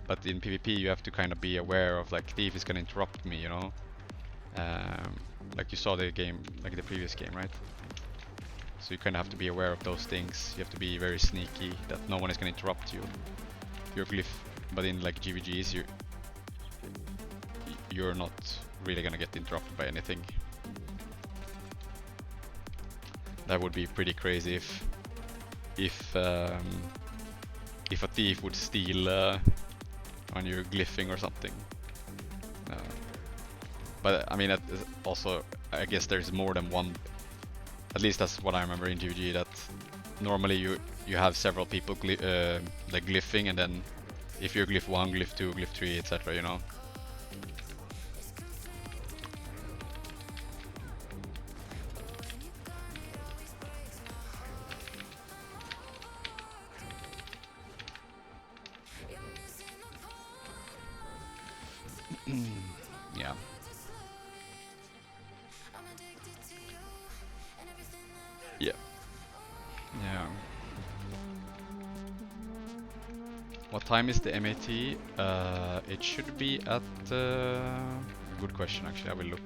But in PvP you have to kind of be aware of like thief is gonna interrupt me, you know. Like you saw the game, like the previous game, right? So you kind of have to be aware of those things. You have to be very sneaky that no one is gonna interrupt you. Your glyph, but in like GVGs, you're not really gonna get interrupted by anything. That would be pretty crazy if a thief would steal when you're glyphing or something. But I mean, also, I guess there's more than one. At least that's what I remember in GVG. That normally you have several people like glyphing, and then if you're glyph 1, glyph 2, glyph 3, etc., you know. Yeah. Yeah. Yeah. What time is the MAT? It should be at... good question, actually. I will look.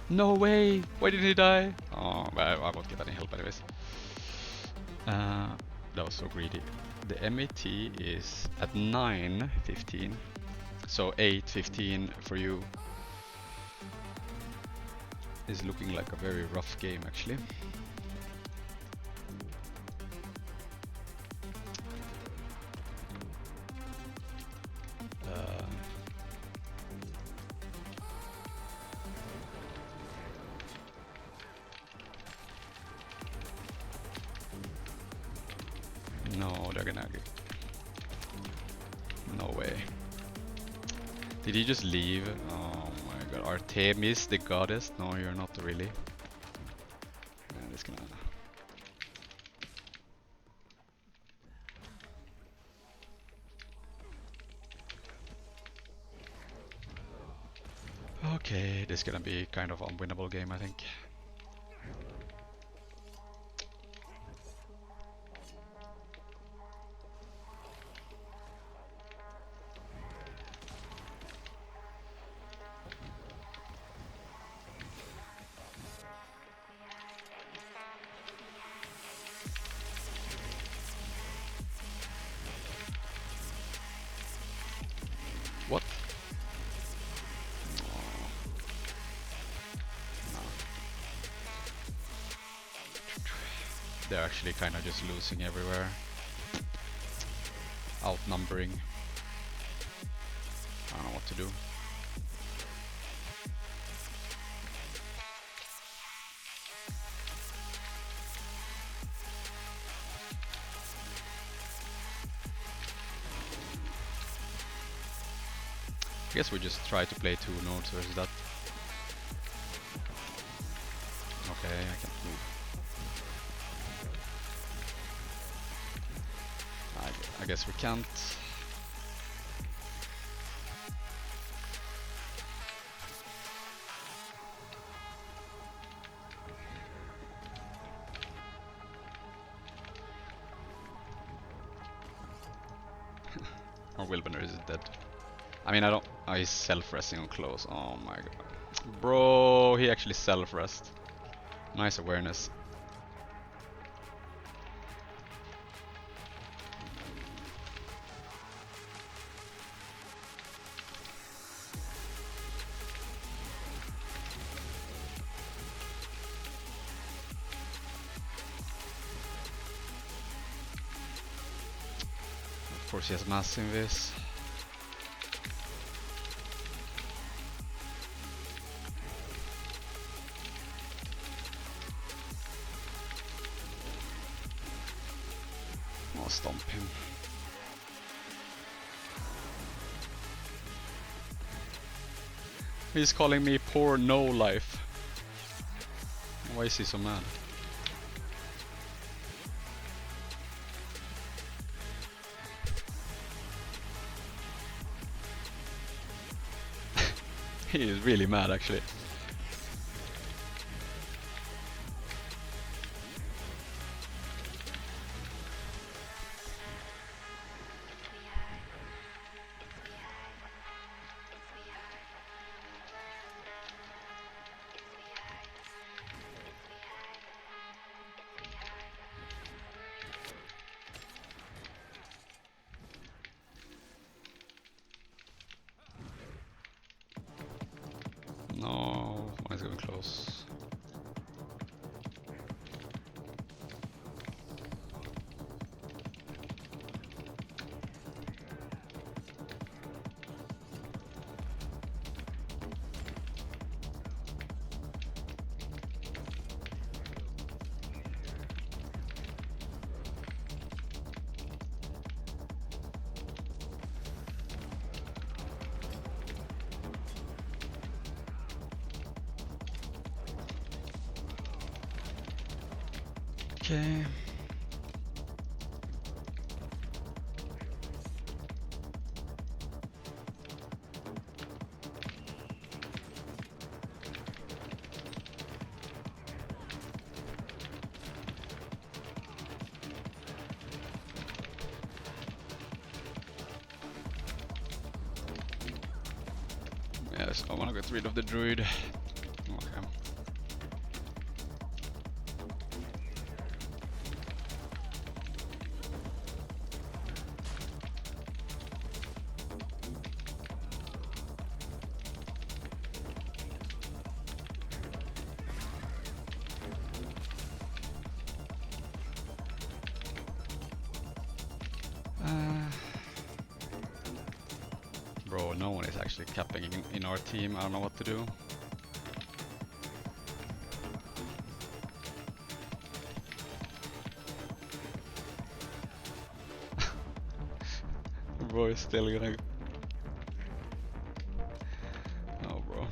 No way! Why did he die? Oh, but I won't get any help anyways. That was so greedy. The MAT is at 9:15, so 8:15 for you. Is looking like a very rough game, actually. No, they're gonna... No way. Did he just leave? Oh my god. Artemis, the goddess? No, you're not really. Man, this gonna... Okay, this is gonna be kind of unwinnable game, I think. What? Oh. No. They're actually kind of just losing everywhere. Outnumbering. I don't know what to do. I guess we just try to play 2 nodes versus that. Okay, I can't move. I guess we can't. Or Wilbender is dead. I mean, I don't... Oh, he's self-resting on close. Oh my god. Bro, he actually self-rest. Nice awareness. course he has mass in this. I'll stomp him. He's calling me poor no life. Why is he so mad? He is really mad actually. No, one is going close. Okay. Yes, I want to get rid of the druid. Okay. Bro, no one is actually capping in our team. I don't know what to do. Bro is still gonna... No, bro.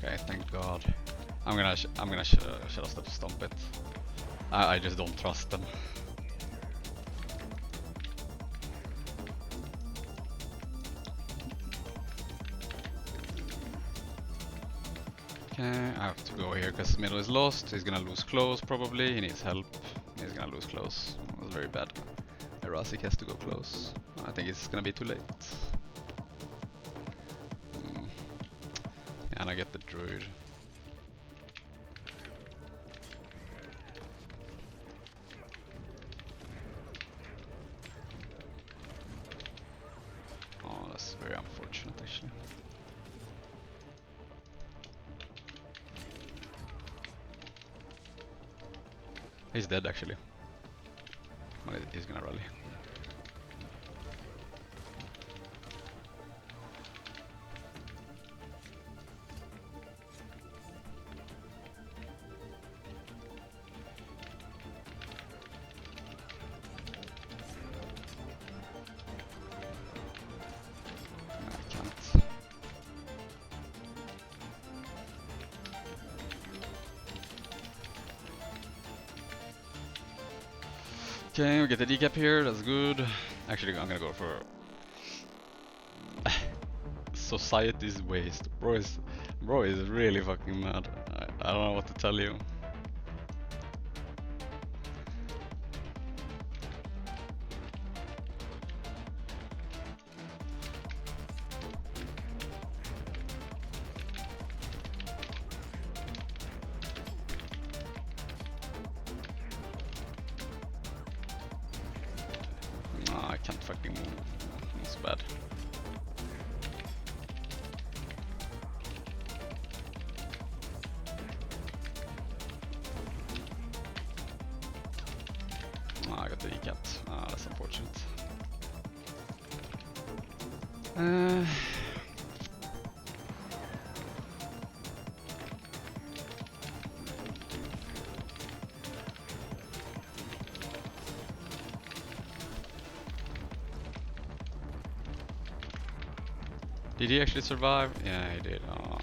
Okay, thank God. I'm gonna shut us to stomp it. I just don't trust them. Okay, I have to go here because middle is lost. He's gonna lose close probably. He needs help. He's gonna lose close. That was very bad. Erasic has to go close. I think it's gonna be too late. And I get the druid. Oh, that's very unfortunate actually. He's dead actually. Well, he's gonna rally. Okay, we get the decap here, that's good. Actually, I'm gonna go for Society's Waste. Bro is really fucking mad. I don't know what to tell you. affecting move. That's bad. I got the decap. That's unfortunate. Did he actually survive? Yeah, he did. Oh.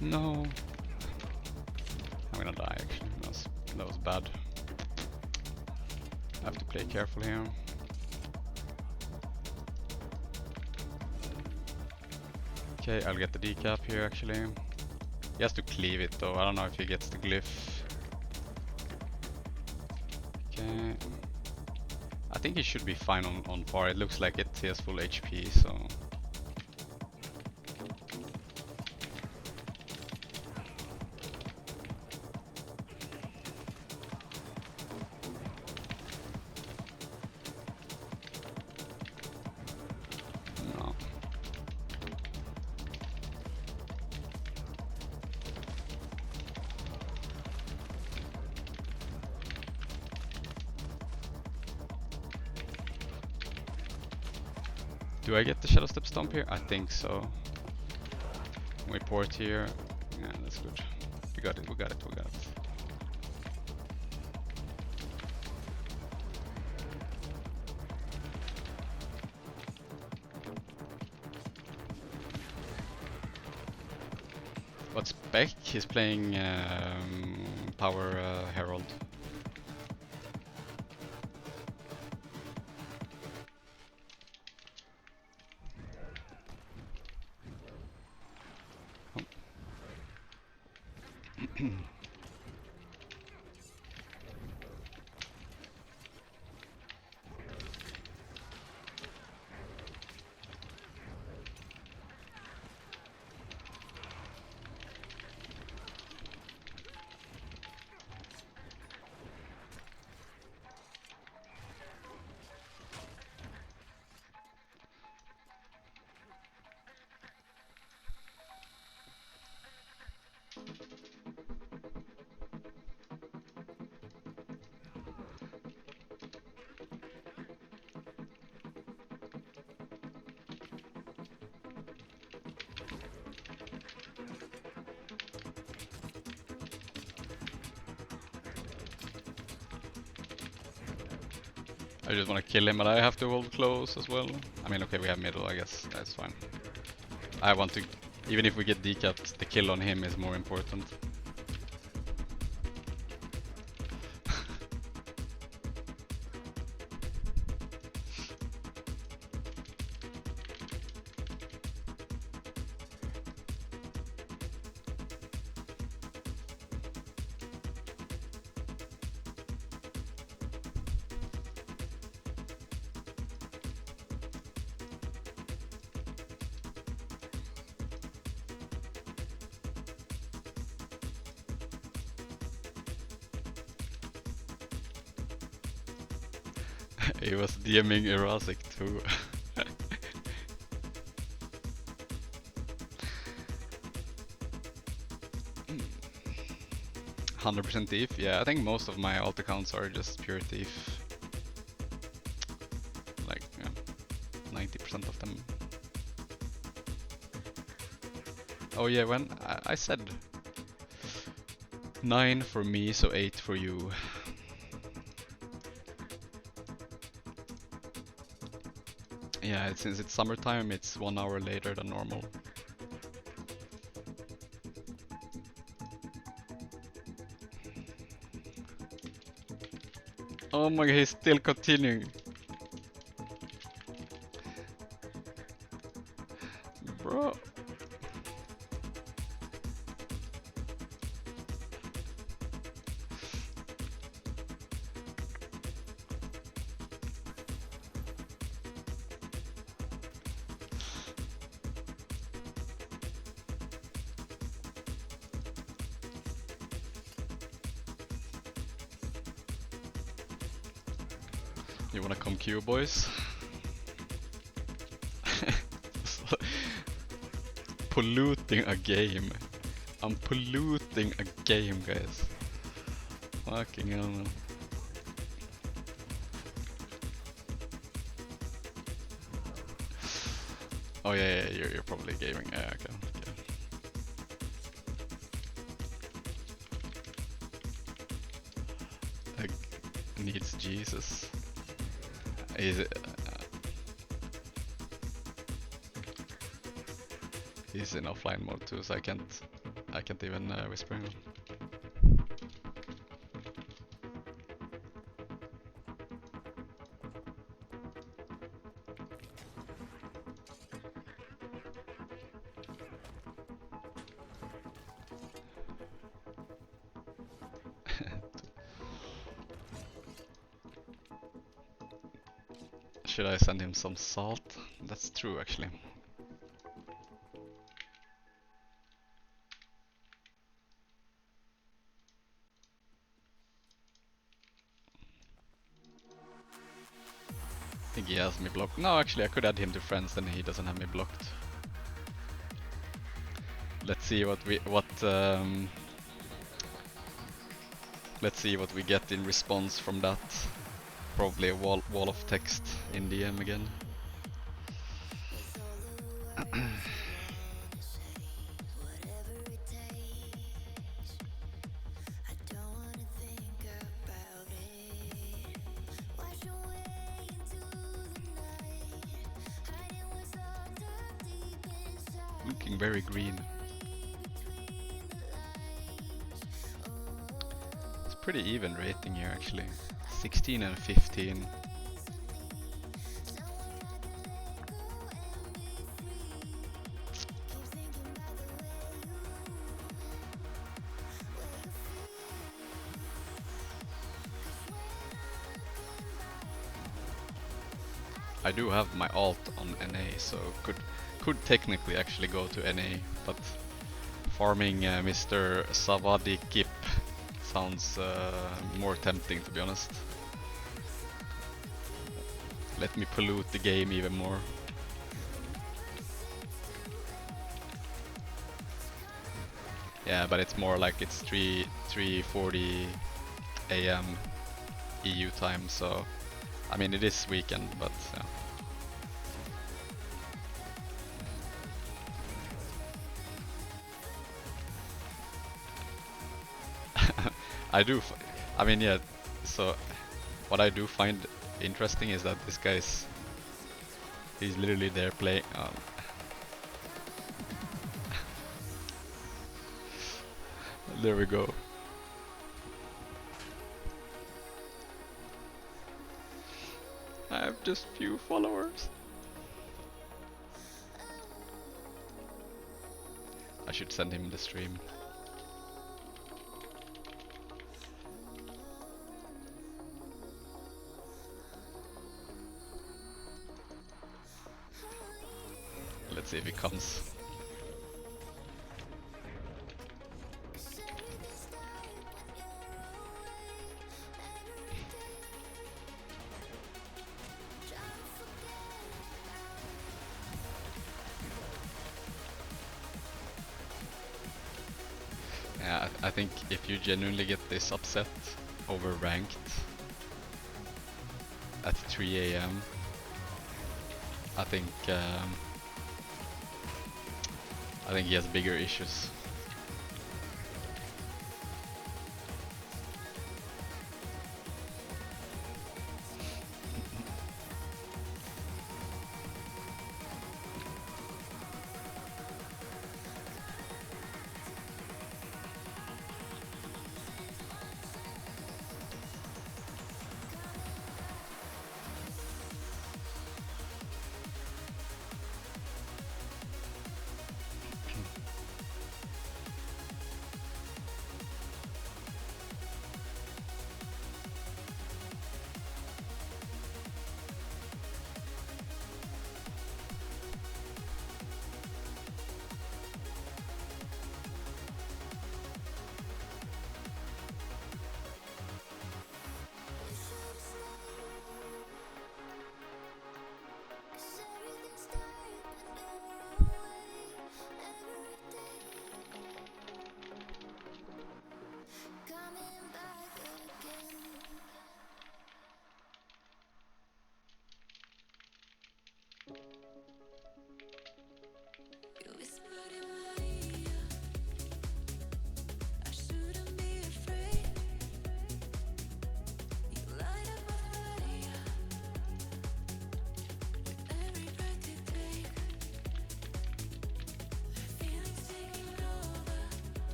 No. I'm gonna die actually. That was bad. I have to play careful here. Okay, I'll get the decap here actually. He has to cleave it though. I don't know if he gets the glyph. Okay. I think he should be fine on far. It looks like it. He has full HP, so. No. Do I get the Shadow Step Stomp here? I think so. We port here. Yeah, that's good. We got it, we got it, we got it. What's Spec? He's playing Power Herald. I just want to kill him, but I have to hold close as well. I mean, okay, we have middle, I guess. That's fine. I want to, even if we get decapped, the kill on him is more important. He was DMing Erasic too. 100% thief? Yeah, I think most of my alt accounts are just pure thief. Like, yeah, 90% of them. Oh yeah, when I said 9 for me, so 8 for you. Yeah, since it's summertime, it's 1 hour later than normal. Oh my god, he's still continuing. Bro. You wanna come queue, boys? Polluting a game. I'm polluting a game, guys. Fucking hell, man. Oh yeah, you're probably gaming. Yeah, okay. Like, needs Jesus. Is it? He's in offline mode too, so I can't even whisper him. Should I send him some salt? That's true, actually. I think he has me blocked. No, actually, I could add him to friends, then he doesn't have me blocked. Let's see what we get in response from that. Probably a wall of text in DM again. Looking very green. It's pretty even rating here, actually. 16 and 15. I do have my alt on NA, so could technically actually go to NA, but farming Mr. Savadi Kip sounds more tempting, to be honest. Let me pollute the game even more. Yeah, but it's more like it's 3:40 AM EU time, so I mean it is weekend, but yeah. I mean, yeah, so what I do find interesting is that this guy's he's literally there playing there we go. I have just few followers. I should send him the stream. Let's see if he comes. Yeah, I think if you genuinely get this upset over ranked at 3 AM, I think he has bigger issues.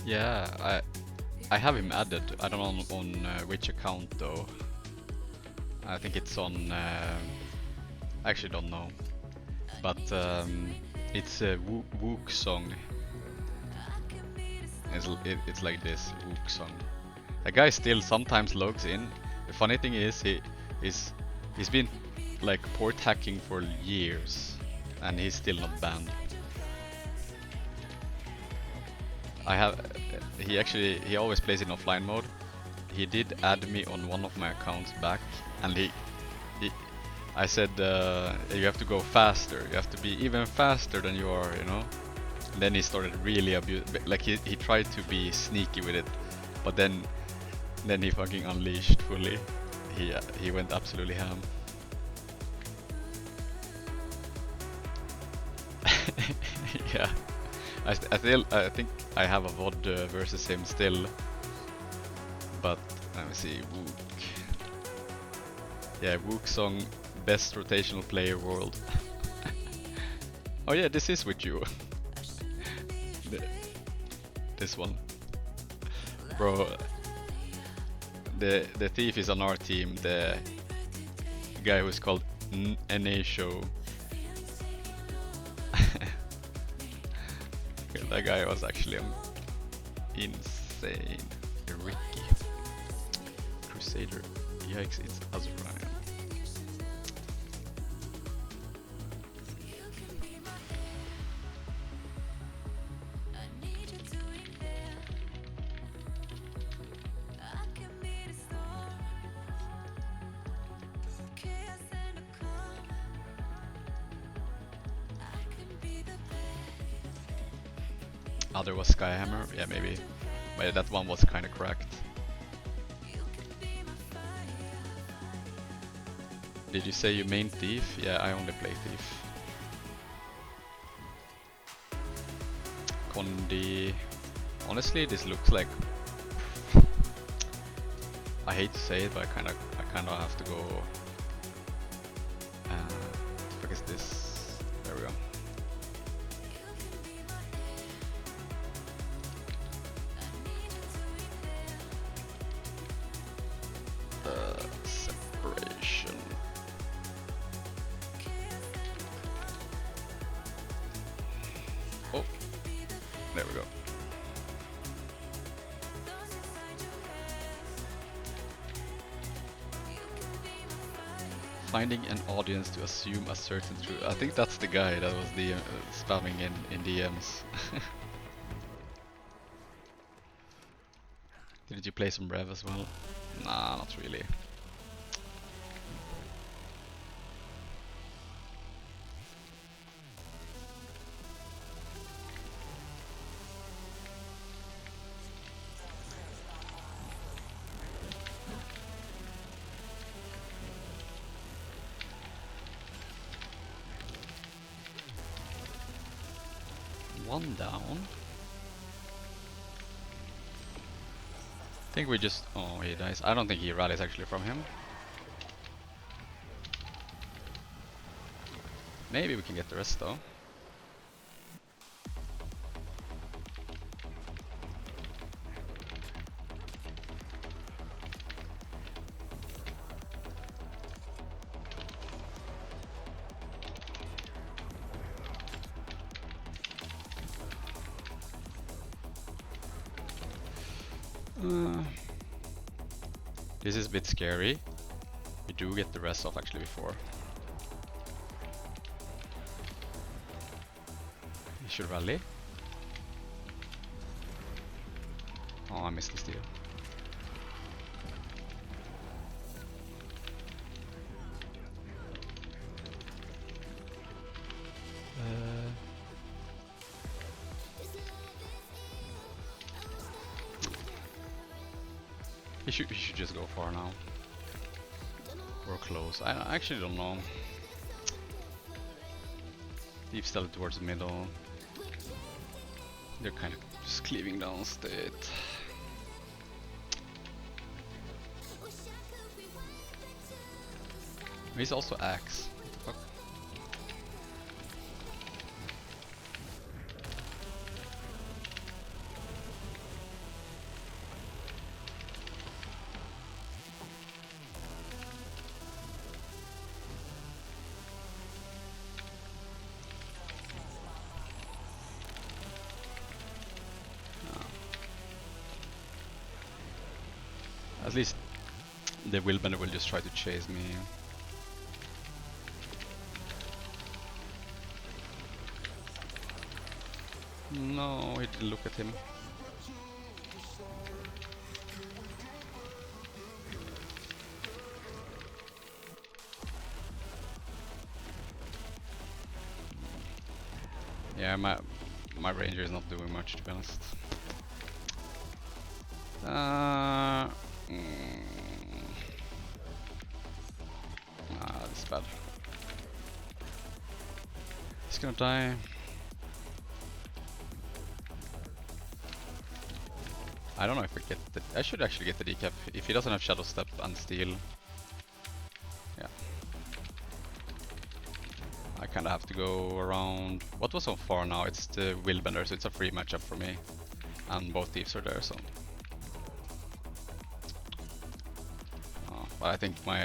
Yeah, I have him added. I don't know on which account though. I think it's on. I actually don't know, but it's a Wook song. It's like this Wook song. The guy still sometimes logs in. The funny thing is he's been like port hacking for years, and he's still not banned. He always plays in offline mode. He did add me on one of my accounts back, and I said you have to go faster. You have to be even faster than you are, you know. And then he started really like he tried to be sneaky with it, but then he fucking unleashed fully. He went absolutely ham. Yeah, I think I have a VOD versus him still, but let me see. Wook. Yeah, Wook song, best rotational player world. Oh yeah, this is with you. This one, bro. The thief is on our team. The guy who's called NA Show. That guy was actually insane. Ricky. Crusader. Yikes, it's Azrael. Other was Skyhammer, yeah maybe, but that one was kinda cracked. Did you say you main Thief? Yeah, I only play Thief. Condi... Honestly, this looks like... I hate to say it, but I kinda have to go... What is this? There we go. Separation. Oh, there we go. Finding an audience to assume a certain truth. I think that's the guy that was the spamming in DMs. Did you play some Rev as well? Nah, not really. One down. I think we just... Oh, he dies. I don't think he rallies actually from him. Maybe we can get the rest though. This is a bit scary. We do get the rest off actually before. He should rally. Oh, I missed the steal. He should just go far now. Or close. I actually don't know. Deep still towards the middle. They're kind of just cleaving down state. He's also axe. What the fuck? least the Willbender will just try to chase me. No, he didn't look at him. Yeah, my ranger is not doing much, to be honest. Nah, that's bad. He's gonna die. I don't know if I get the... I should actually get the decap. If he doesn't have Shadow Step and Steel. Yeah. I kinda have to go around... What was on 4 now? It's the Willbender, so it's a free matchup for me. And both thieves are there, so... but I think my...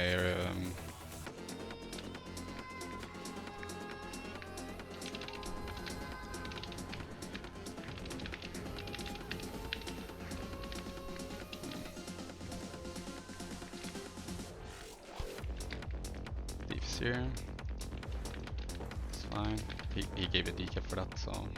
thieves here. It's fine. He gave a decap for that, so...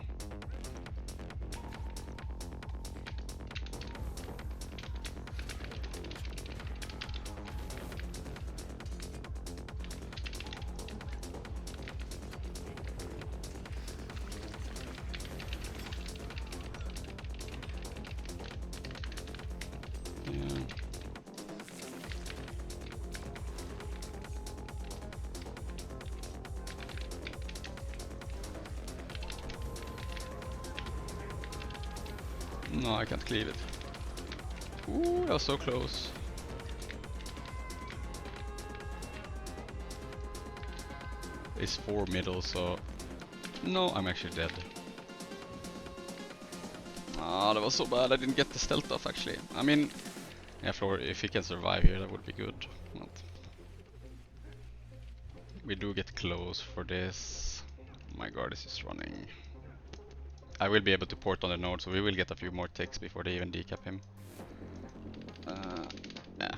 No, I can't cleave it. Ooh, that was so close. It's 4 middle, so... No, I'm actually dead. Ah, that was so bad, I didn't get the stealth off actually. I mean, yeah, if he can survive here, that would be good. But we do get close for this. My guard is just running. I will be able to port on the node, so we will get a few more ticks before they even decap him. Yeah.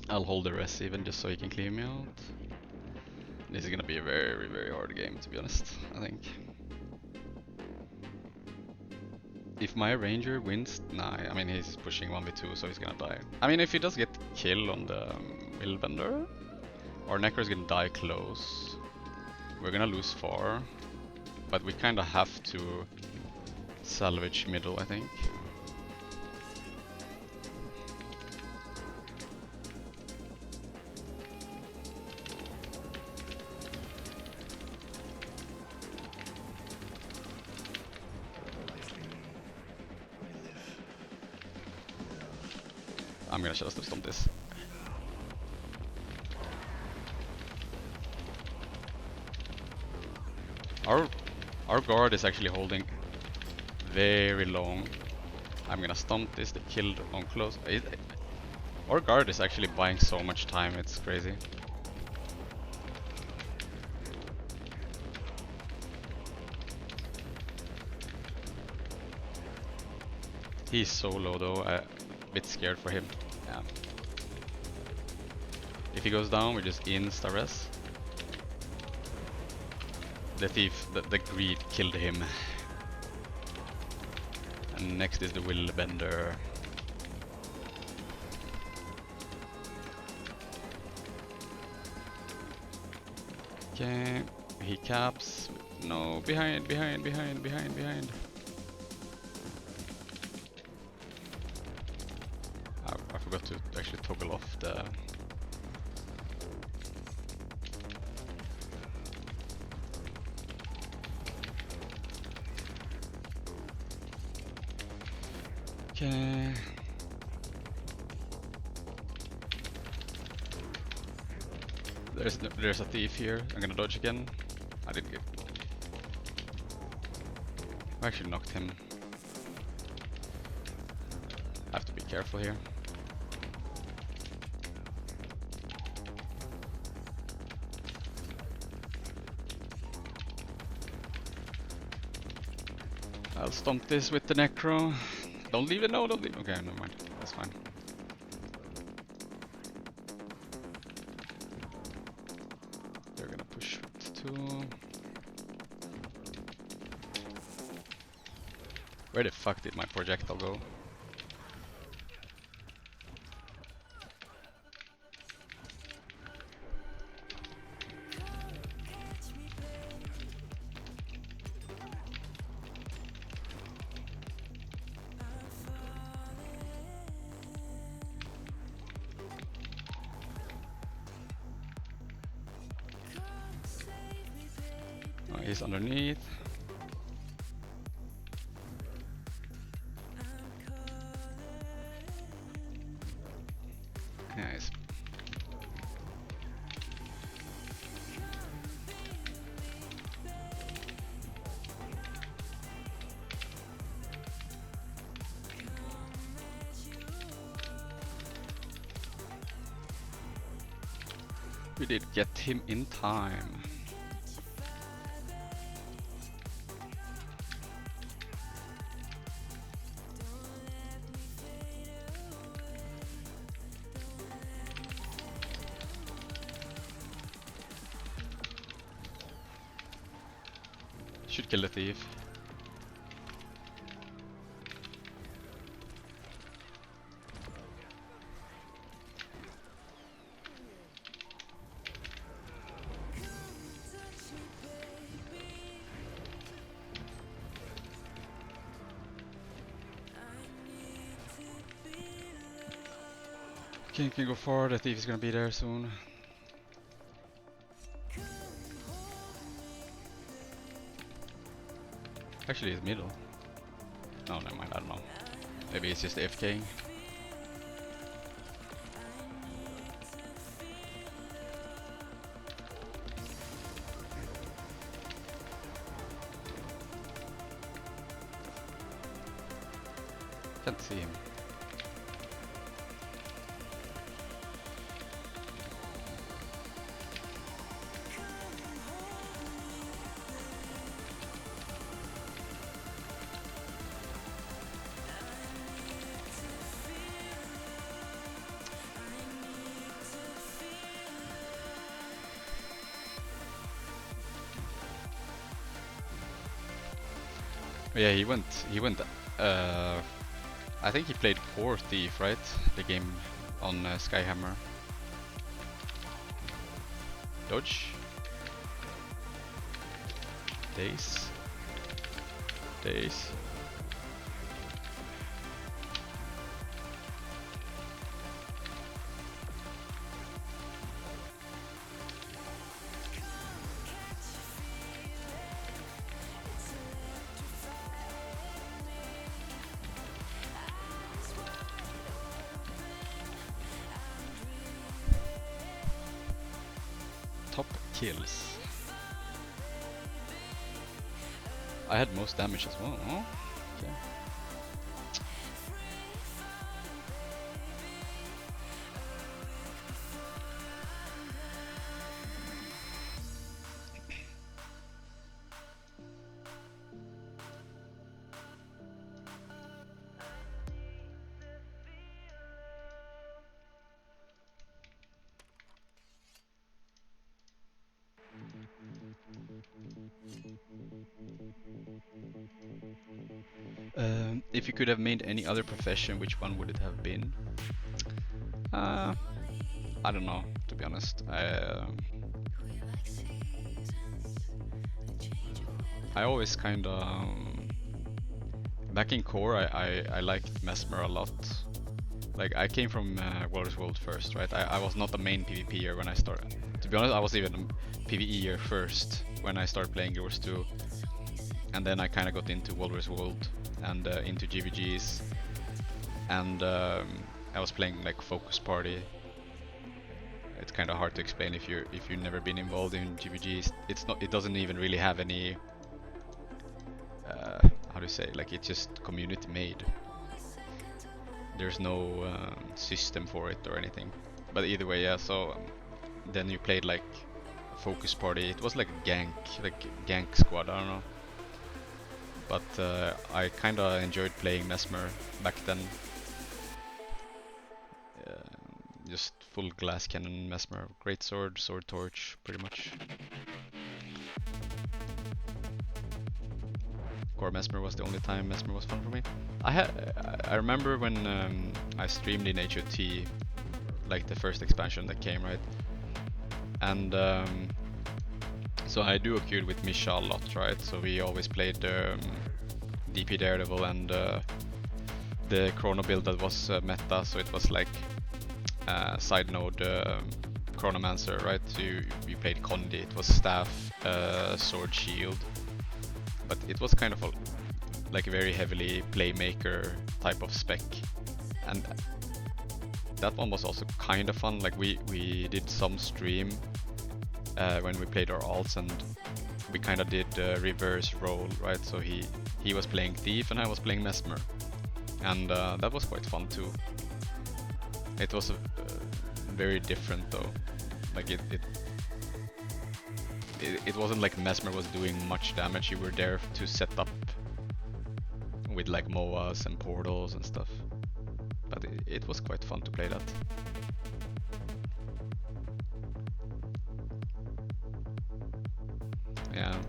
I'll hold the rest even just so he can clear me out. This is gonna be a very, very hard game, to be honest, I think. If my ranger wins, nah, I mean he's pushing 1v2, so he's gonna die. I mean if he does get kill on the Willbender, our Necro is gonna die close. We're gonna lose far. But we kinda have to salvage middle, I think. I'm gonna just stomp this. Our guard is actually holding very long. I'm gonna stomp this, they killed on close. Our guard is actually buying so much time, it's crazy. He's so low though, I'm a bit scared for him. Yeah. If he goes down, we just insta-res. The thief, the greed killed him. And next is the Willbender. Okay, he caps. No, behind. I forgot to actually toggle off the... Okay. There's a thief here. I'm gonna dodge again. I didn't get... I actually knocked him. I have to be careful here. I'll stomp this with the Necro. Don't leave it, no, don't leave. Okay, never mind. That's fine. They're gonna push it too. Where the fuck did my projectile go? Oh, he's underneath. Nice. We did get him in time. Should kill the thief. King can go forward, the thief is gonna be there soon. Actually, it's middle. No, never mind, I don't know. Maybe it's just AFKing. Can't see him. Yeah, he went, I think he played core thief, right? The game on Skyhammer. Dodge. Daze. Daze. Top kills. I had most damage as well. Oh, okay. If you could have made any other profession, which one would it have been? I don't know, to be honest. I always kind of back in core. I liked Mesmer a lot. Like I came from Warriors World first, right? I was not the main PvPer when I started. To be honest, I was even a PvEer first when I started playing Guild Wars 2, and then I kind of got into Warriors World and into GVGs, and I was playing like Focus Party. It's kind of hard to explain if you've never been involved in GVGs. It doesn't even really have any how do you say, like it's just community made. There's no system for it or anything. But either way, yeah. So then you played like Focus Party. It was like a gank squad. I don't know. but I kinda enjoyed playing Mesmer back then. Just full glass cannon Mesmer, great sword, sword torch, pretty much. Core Mesmer was the only time Mesmer was fun for me. I remember when I streamed in HOT, like the first expansion that came, right? And so I do queued with Misha a lot, right? So we always played DP Daredevil and the Chrono build that was meta, so it was like side node Chronomancer, right? So you played Condi, it was staff, sword, shield, but it was kind of like a very heavily playmaker type of spec, and that one was also kind of fun. Like we did some stream when we played our alts, and we kind of did reverse role, right? So he was playing Thief and I was playing Mesmer, and that was quite fun too. It was very different though. Like it wasn't like Mesmer was doing much damage. You were there to set up with like MOAs and portals and stuff. But it was quite fun to play that. Yeah.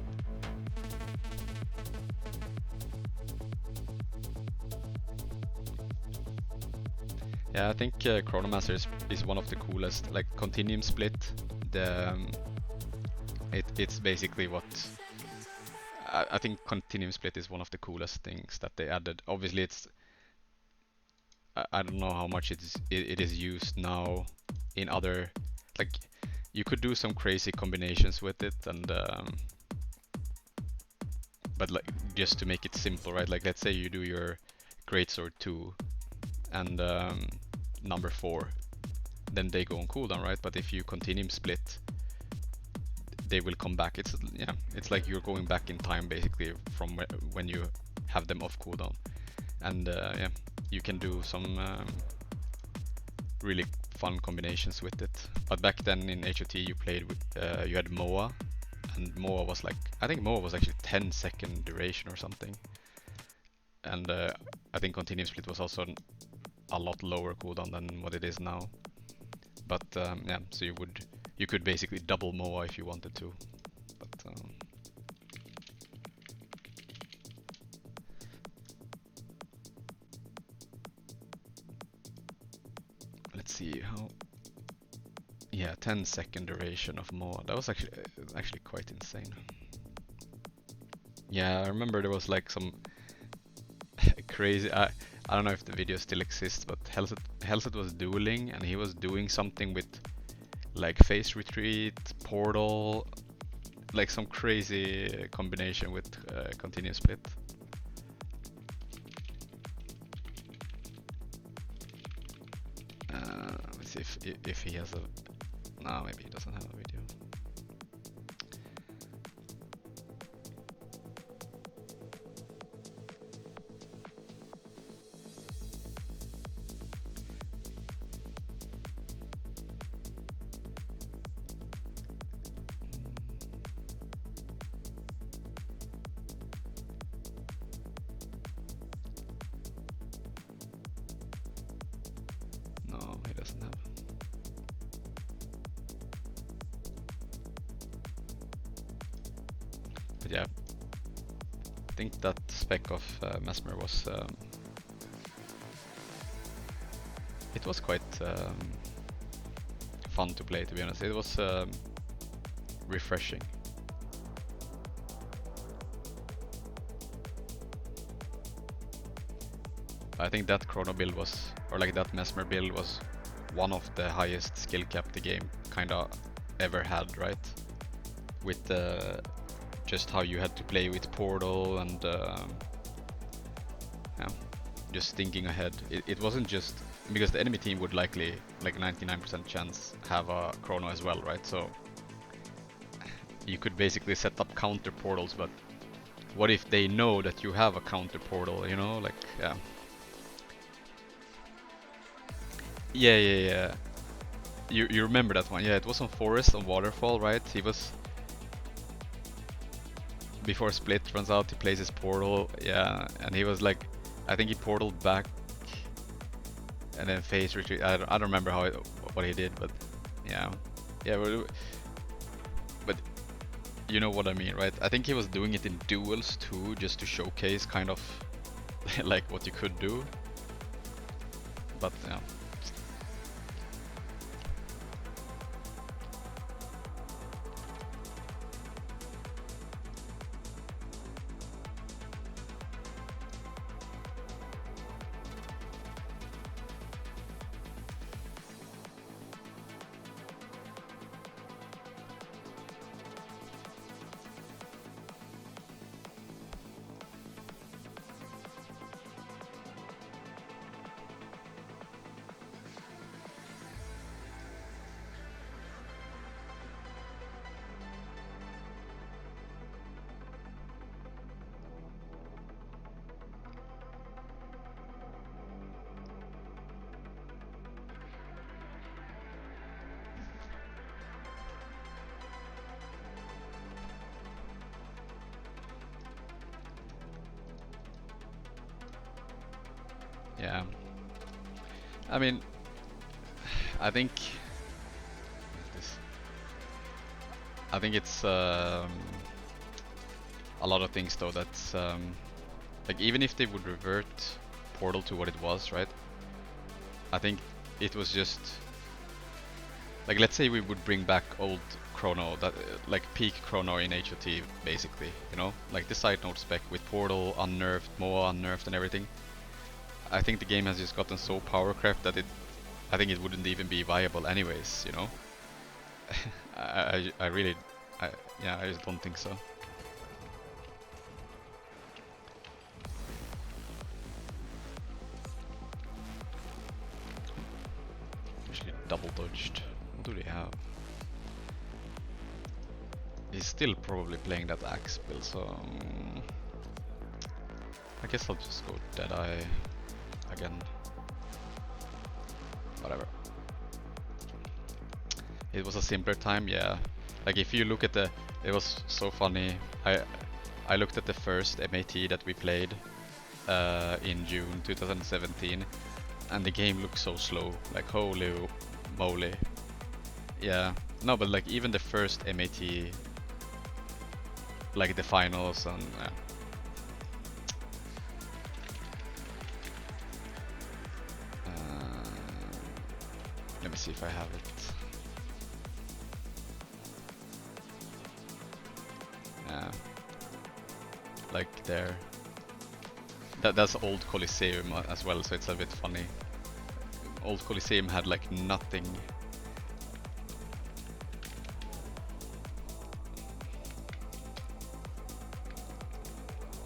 Yeah, I think Chronomancer is one of the coolest. Like Continuum Split, it's basically what I think Continuum Split is one of the coolest things that they added. Obviously, it's I don't know how much it is used now in other, like you could do some crazy combinations with it, and but like just to make it simple, right? Like let's say you do your Greatsword 2 and number 4, then they go on cooldown, right? But if you Continuum Split, they will come back. It's like you're going back in time basically from when you have them off cooldown, and yeah, you can do some really fun combinations with it. But back then in HOT you played with you had MOA, and MOA was like, I think MOA was actually 10-second duration or something, and I think Continuum Split was also a lot lower cooldown than what it is now. But yeah, so you could basically double MOA if you wanted to. But let's see how. Yeah, 10-second duration of MOA. That was actually quite insane. Yeah, I remember there was like some crazy. I don't know if the video still exists, but Hellset was dueling, and he was doing something with like phase retreat, portal, like some crazy combination with Continuum Split. Let's see if he has a. No, maybe he doesn't have a video. No, he doesn't have. But yeah, I think that spec of Mesmer was it was quite fun to play, to be honest. It was refreshing. I think that Chrono build was, or like that Mesmer build was one of the highest skill cap the game kinda ever had, right? With just how you had to play with Portal and yeah, just thinking ahead. It wasn't just because the enemy team would likely, like 99% chance, have a Chrono as well, right? So you could basically set up counter portals, but what if they know that you have a counter portal, you know? Like, yeah. Yeah. You remember that one? Yeah, it was on Forest on Waterfall, right? He was. before Split runs out, he plays his portal. Yeah, and he was like, I think he portaled back and then phase retreat. I don't remember what he did, but yeah, yeah. But you know what I mean, right? I think he was doing it in duels too, just to showcase kind of like what you could do. But yeah. Yeah. I mean, I think this. I think it's a lot of things though. That's like even if they would revert Portal to what it was, right? I think it was just like, let's say we would bring back old Chrono, that like peak Chrono in HOT basically, you know, like the side note spec with Portal unnerfed, Moa unnerfed, and everything. I think the game has just gotten so power crept that I think it wouldn't even be viable anyways, you know. I really, yeah, I just don't think so. Actually double dodged. What do they have? He's still probably playing that axe build, so I guess I'll just go Deadeye again. Whatever. It was a simpler time, yeah. Like if you look at it was so funny. I looked at the first MAT that we played in June 2017, and the game looked so slow. Like holy moly. Yeah. No, but like even the first MAT, like the finals and let me see if I have it. Like there. That's old Coliseum as well, so it's a bit funny. Old Coliseum had like nothing.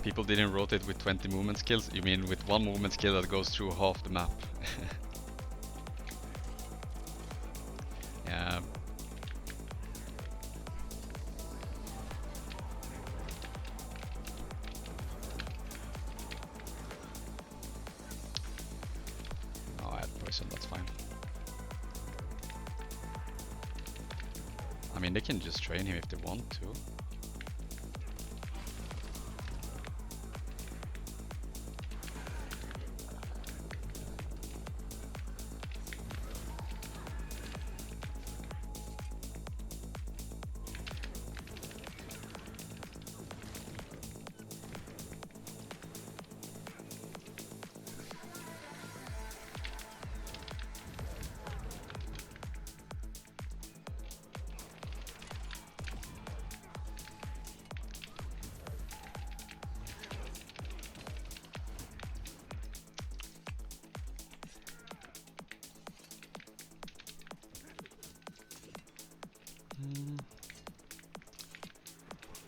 People didn't rotate with 20 movement skills? You mean with one movement skill that goes through half the map? Yeah. Oh, I had poison, that's fine. I mean, they can just train him if they want to.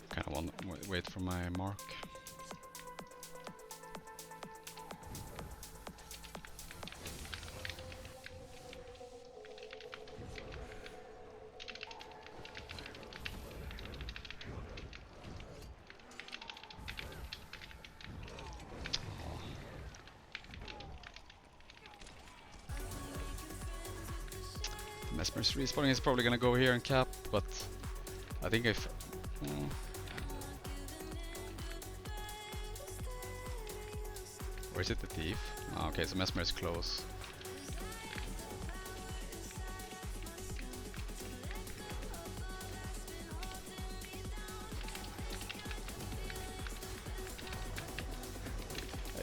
Kinda want to wait for my mark. Mesmer's respawning is probably gonna go here and cap, but I think if Or is it the thief? Oh, okay, so Mesmer is close.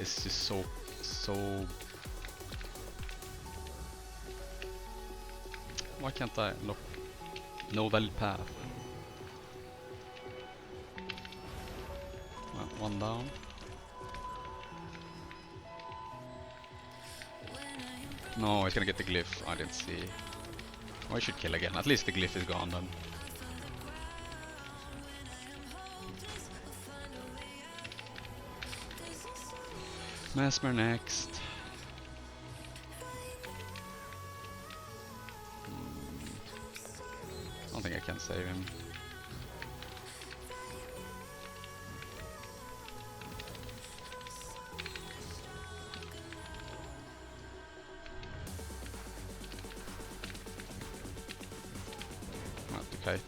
It's just so... Why can't I? Look. No valid path. Well, one down. No, he's gonna get the glyph. I didn't see. Oh, I should kill again. At least the glyph is gone then. Mesmer next. I don't think I can save him. Not the kite.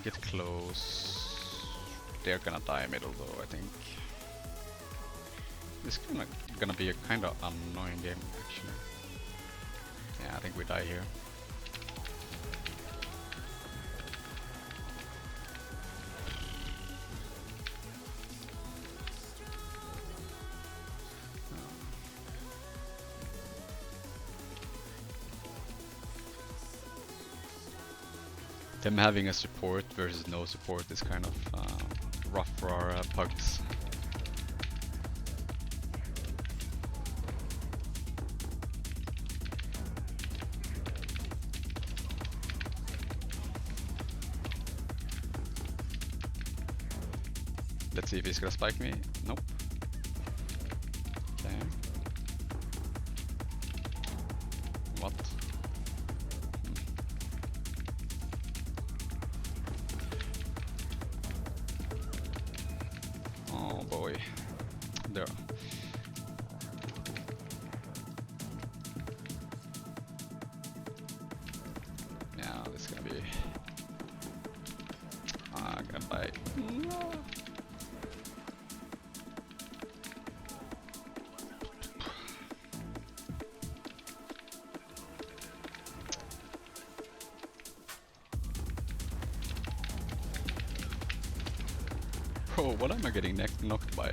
Get close. They're gonna die middle though, I think. This is gonna be a kind of annoying game actually. Yeah, I think we die here. Them having a support versus no support is kind of rough for our pugs. Let's see if he's gonna spike me. Nope. Okay. What? Oh boy. There. Yeah, this is gonna be... I'm gonna die. No. Bro, what am I getting knocked by?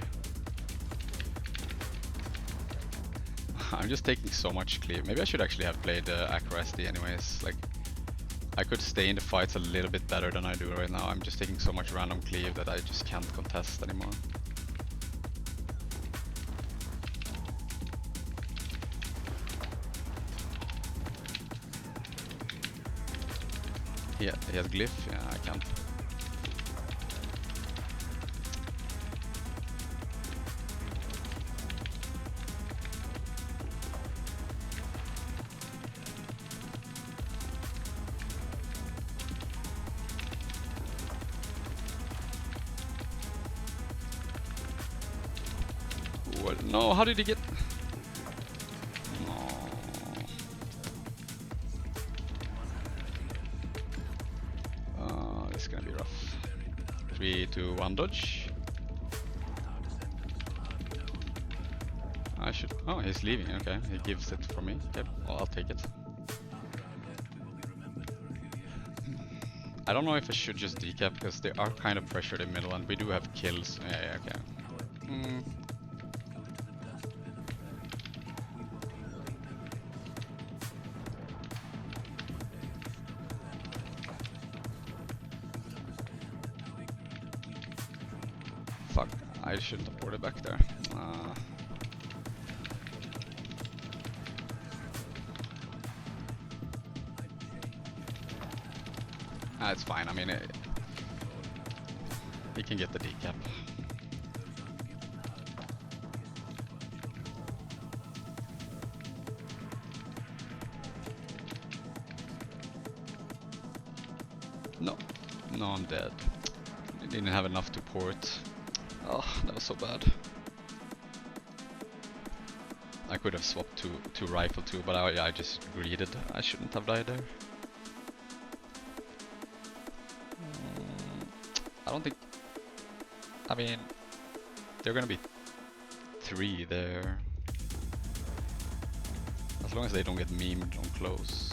I'm just taking so much cleave. Maybe I should actually have played Acro SD anyways. Like, I could stay in the fights a little bit better than I do right now. I'm just taking so much random cleave that I just can't contest anymore. Yeah, he has glyph. Yeah, I can't. What? No, how did he get? No. This is gonna be rough. 3, 2, 1, dodge. I should. Oh, he's leaving. Okay, he gives it for me. Okay, well, I'll take it. I don't know if I should just decap because they are kind of pressured in middle and we do have kills. Yeah, okay. Fuck, I shouldn't have poured it back there. It's fine, I mean, he can get the decap. No, I'm dead. I didn't have enough to port. Oh, that was so bad. I could have swapped to rifle too, but I just greeded. I shouldn't have died there. I mean, they're gonna be 3 there. As long as they don't get memed on close.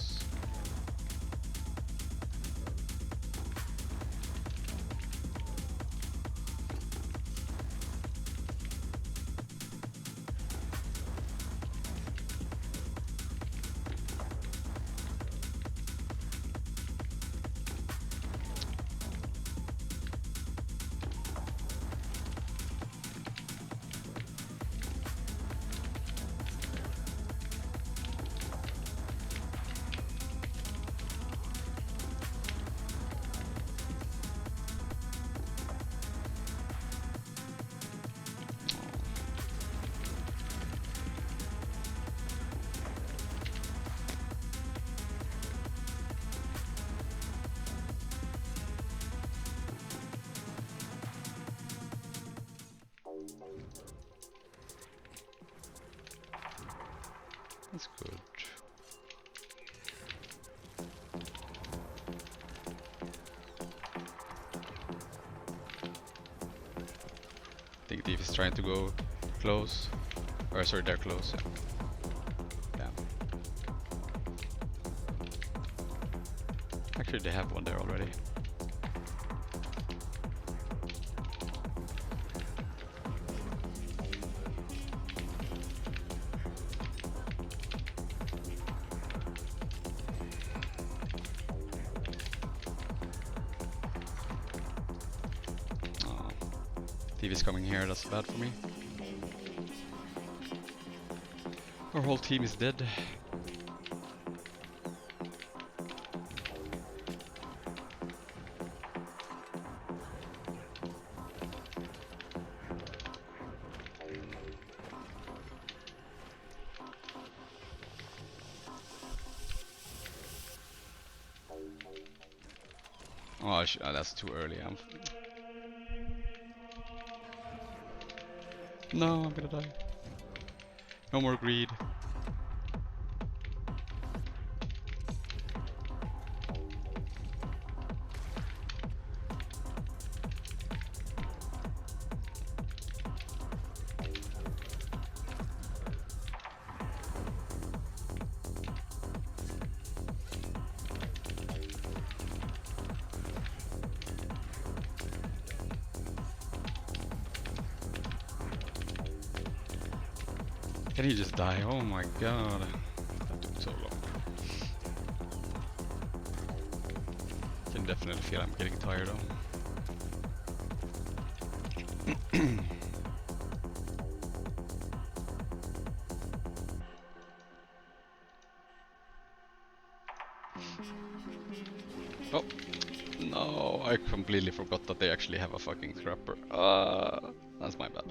That's good. I think Thief is trying to go close. Or sorry, they're close. Yeah. Damn. Actually, they have one there already. Thief is coming here, that's bad for me. Our whole team is dead. Oh, that's too early. No, I'm gonna die. No more greed. Can he just die? Oh my god. That took so long. Can definitely feel I'm getting tired though. Oh no, I completely forgot that they actually have a fucking scrapper. That's my bad.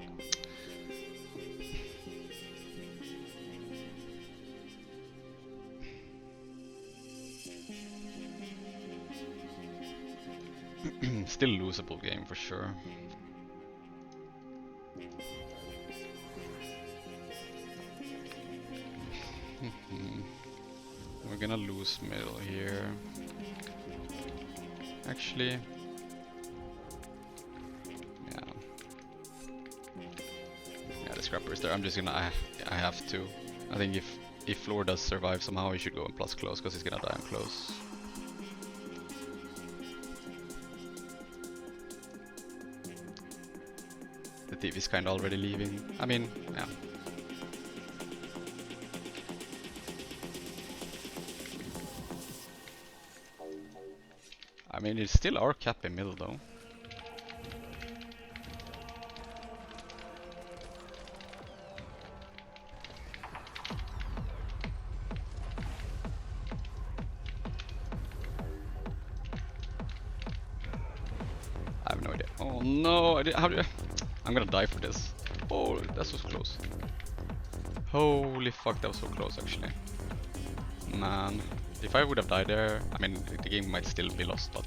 Still losable game for sure. We're gonna lose middle here. Actually, yeah, the scrapper is there. I'm just gonna. I have to. I think if Floor does survive somehow, he should go in plus close because he's gonna die on close. The thief is kind of already leaving. I mean, yeah. I mean, it's still our cap in middle though. I have no idea. Oh no! How do I? I'm gonna die for this. Oh, that was close. Holy fuck, that was so close actually. Man, if I would have died there, I mean, the game might still be lost, but...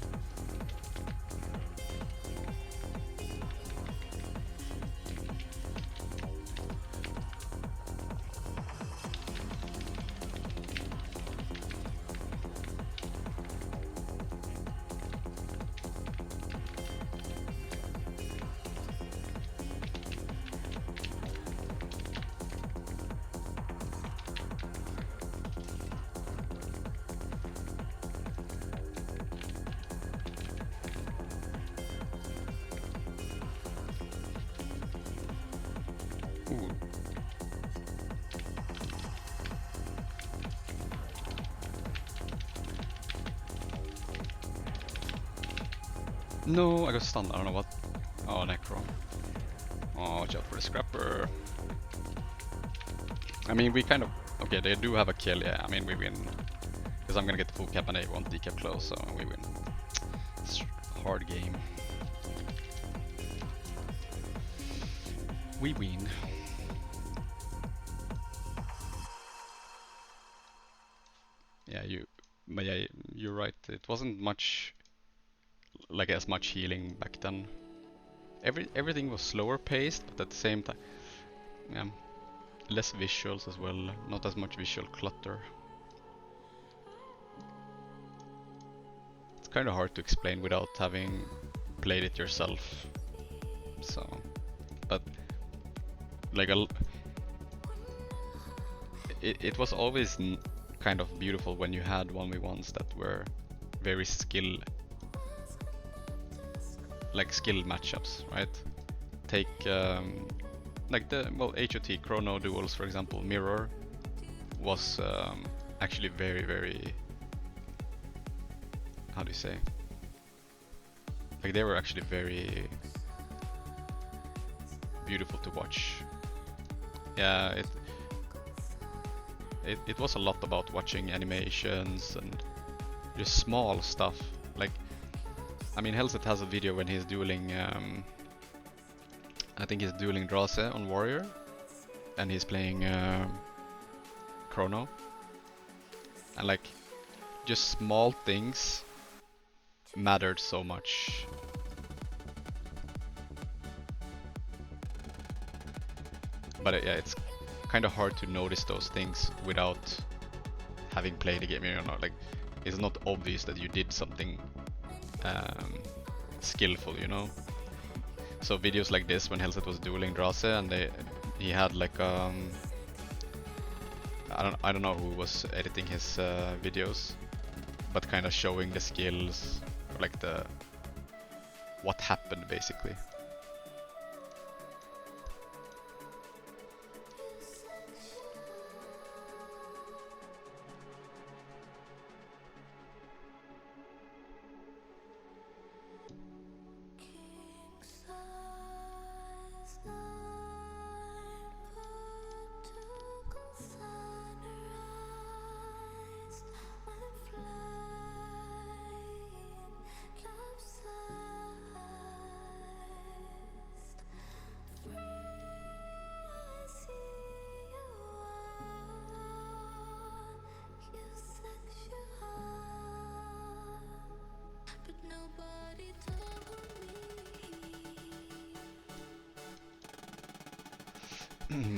No, I got stunned. I don't know what. Oh, Necro. Oh, watch out for the Scrapper. I mean, we kind of... Okay, they do have a kill, yeah. I mean, we win. Because I'm gonna get the full cap and they won't decap close, so we win. It's a hard game. We win. But yeah, you're right. It wasn't much, like as much healing back then. Everything was slower paced, but at the same time, yeah, less visuals as well. Not as much visual clutter. It's kind of hard to explain without having played it yourself. So, but like it was always kind of beautiful when you had 1v1s that were very skill matchups, right? Take like the HOT Chrono duels, for example. Mirror was actually very, how do you say? Like they were actually very beautiful to watch. Yeah, it was a lot about watching animations and just small stuff. Like, I mean, Hellset has a video when he's dueling, I think he's dueling Drase on Warrior, and he's playing Chrono. And like, just small things mattered so much. But yeah, it's kind of hard to notice those things without having played the game. You know, like it's not obvious that you did something skillful, you know. So videos like this, when Hellset was dueling Drase, and he had like I don't know who was editing his videos, but kind of showing the skills, like what happened basically.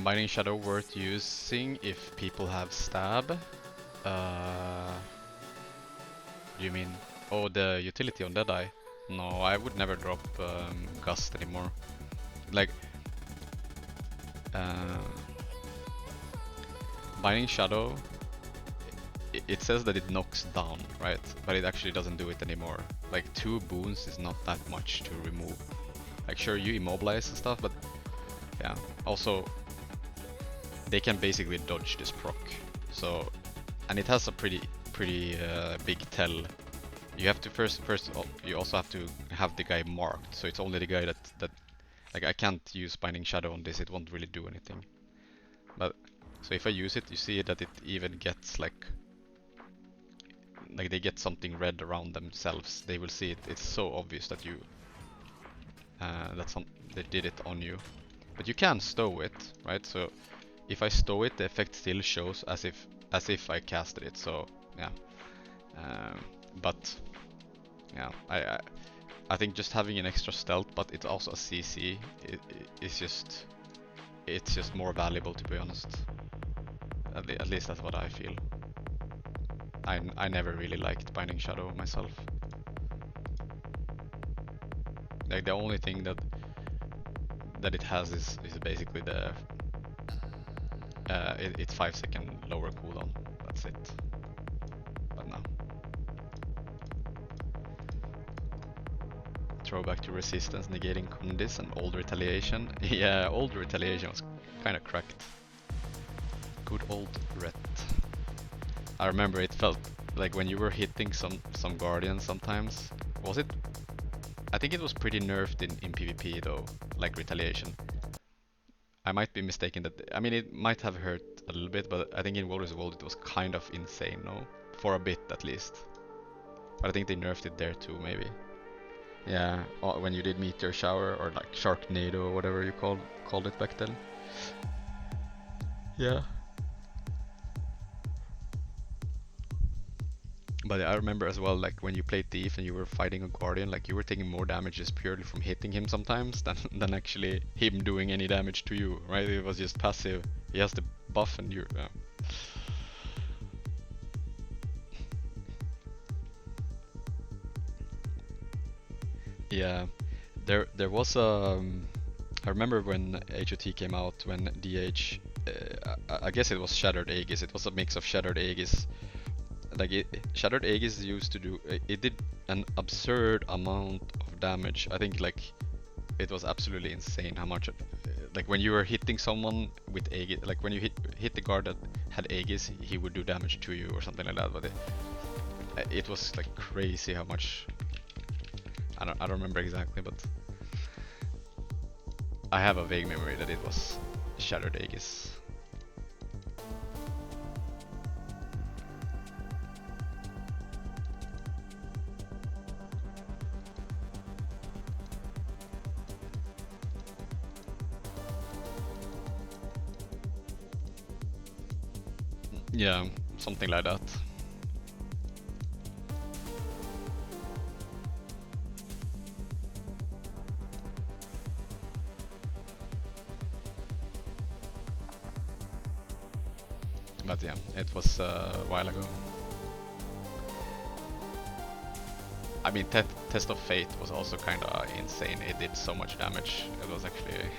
Binding Shadow worth using if people have stab? Do you mean? Oh, the utility on Deadeye? No, I would never drop Gust anymore. Like, Binding Shadow, it says that it knocks down, right? But it actually doesn't do it anymore. Like, 2 boons is not that much to remove. Like, sure, you immobilize and stuff, but yeah. Also, they can basically dodge this proc. So, and it has a pretty big tell. You have to first you also have to have the guy marked. So it's only the guy that like I can't use Binding Shadow on this. It won't really do anything. But so if I use it, you see that it even gets like they get something red around themselves. They will see it. It's so obvious that you they did it on you. But you can stow it, right? So if I stow it, the effect still shows as if I casted it. So yeah, but yeah, I think just having an extra stealth, but it's also a CC, it's just more valuable, to be honest. At least that's what I feel. I never really liked Binding Shadow myself. Like the only thing that it has is basically the it's 5-second lower cooldown. That's it. But no. Throwback to resistance, negating Kundis and old retaliation. Yeah, old retaliation was kind of cracked. Good old ret. I remember it felt like when you were hitting some guardians sometimes. Was it I think it was pretty nerfed in PvP though, like retaliation. I might be mistaken that, I mean, it might have hurt a little bit, but I think in Warriors World it was kind of insane, no? For a bit at least. But I think they nerfed it there too, maybe. Yeah, when you did Meteor Shower or like Sharknado or whatever you called it back then. Yeah. But I remember as well, like when you played Thief and you were fighting a Guardian, like you were taking more damage just purely from hitting him sometimes than actually him doing any damage to you, right? It was just passive. He has the buff and you. Yeah, there was a. I remember when HOT came out, when DH, I guess it was Shattered Aegis. It was a mix of Shattered Aegis. Like Shattered Aegis used to do, it did an absurd amount of damage. I think like it was absolutely insane how much. Like when you were hitting someone with Aegis, like when you hit the guard that had Aegis, he would do damage to you or something like that. But it was like crazy how much. I don't remember exactly, but I have a vague memory that it was Shattered Aegis. Yeah, something like that. But yeah, it was a while ago. I mean, Test of Fate was also kind of insane. It did so much damage. It was actually...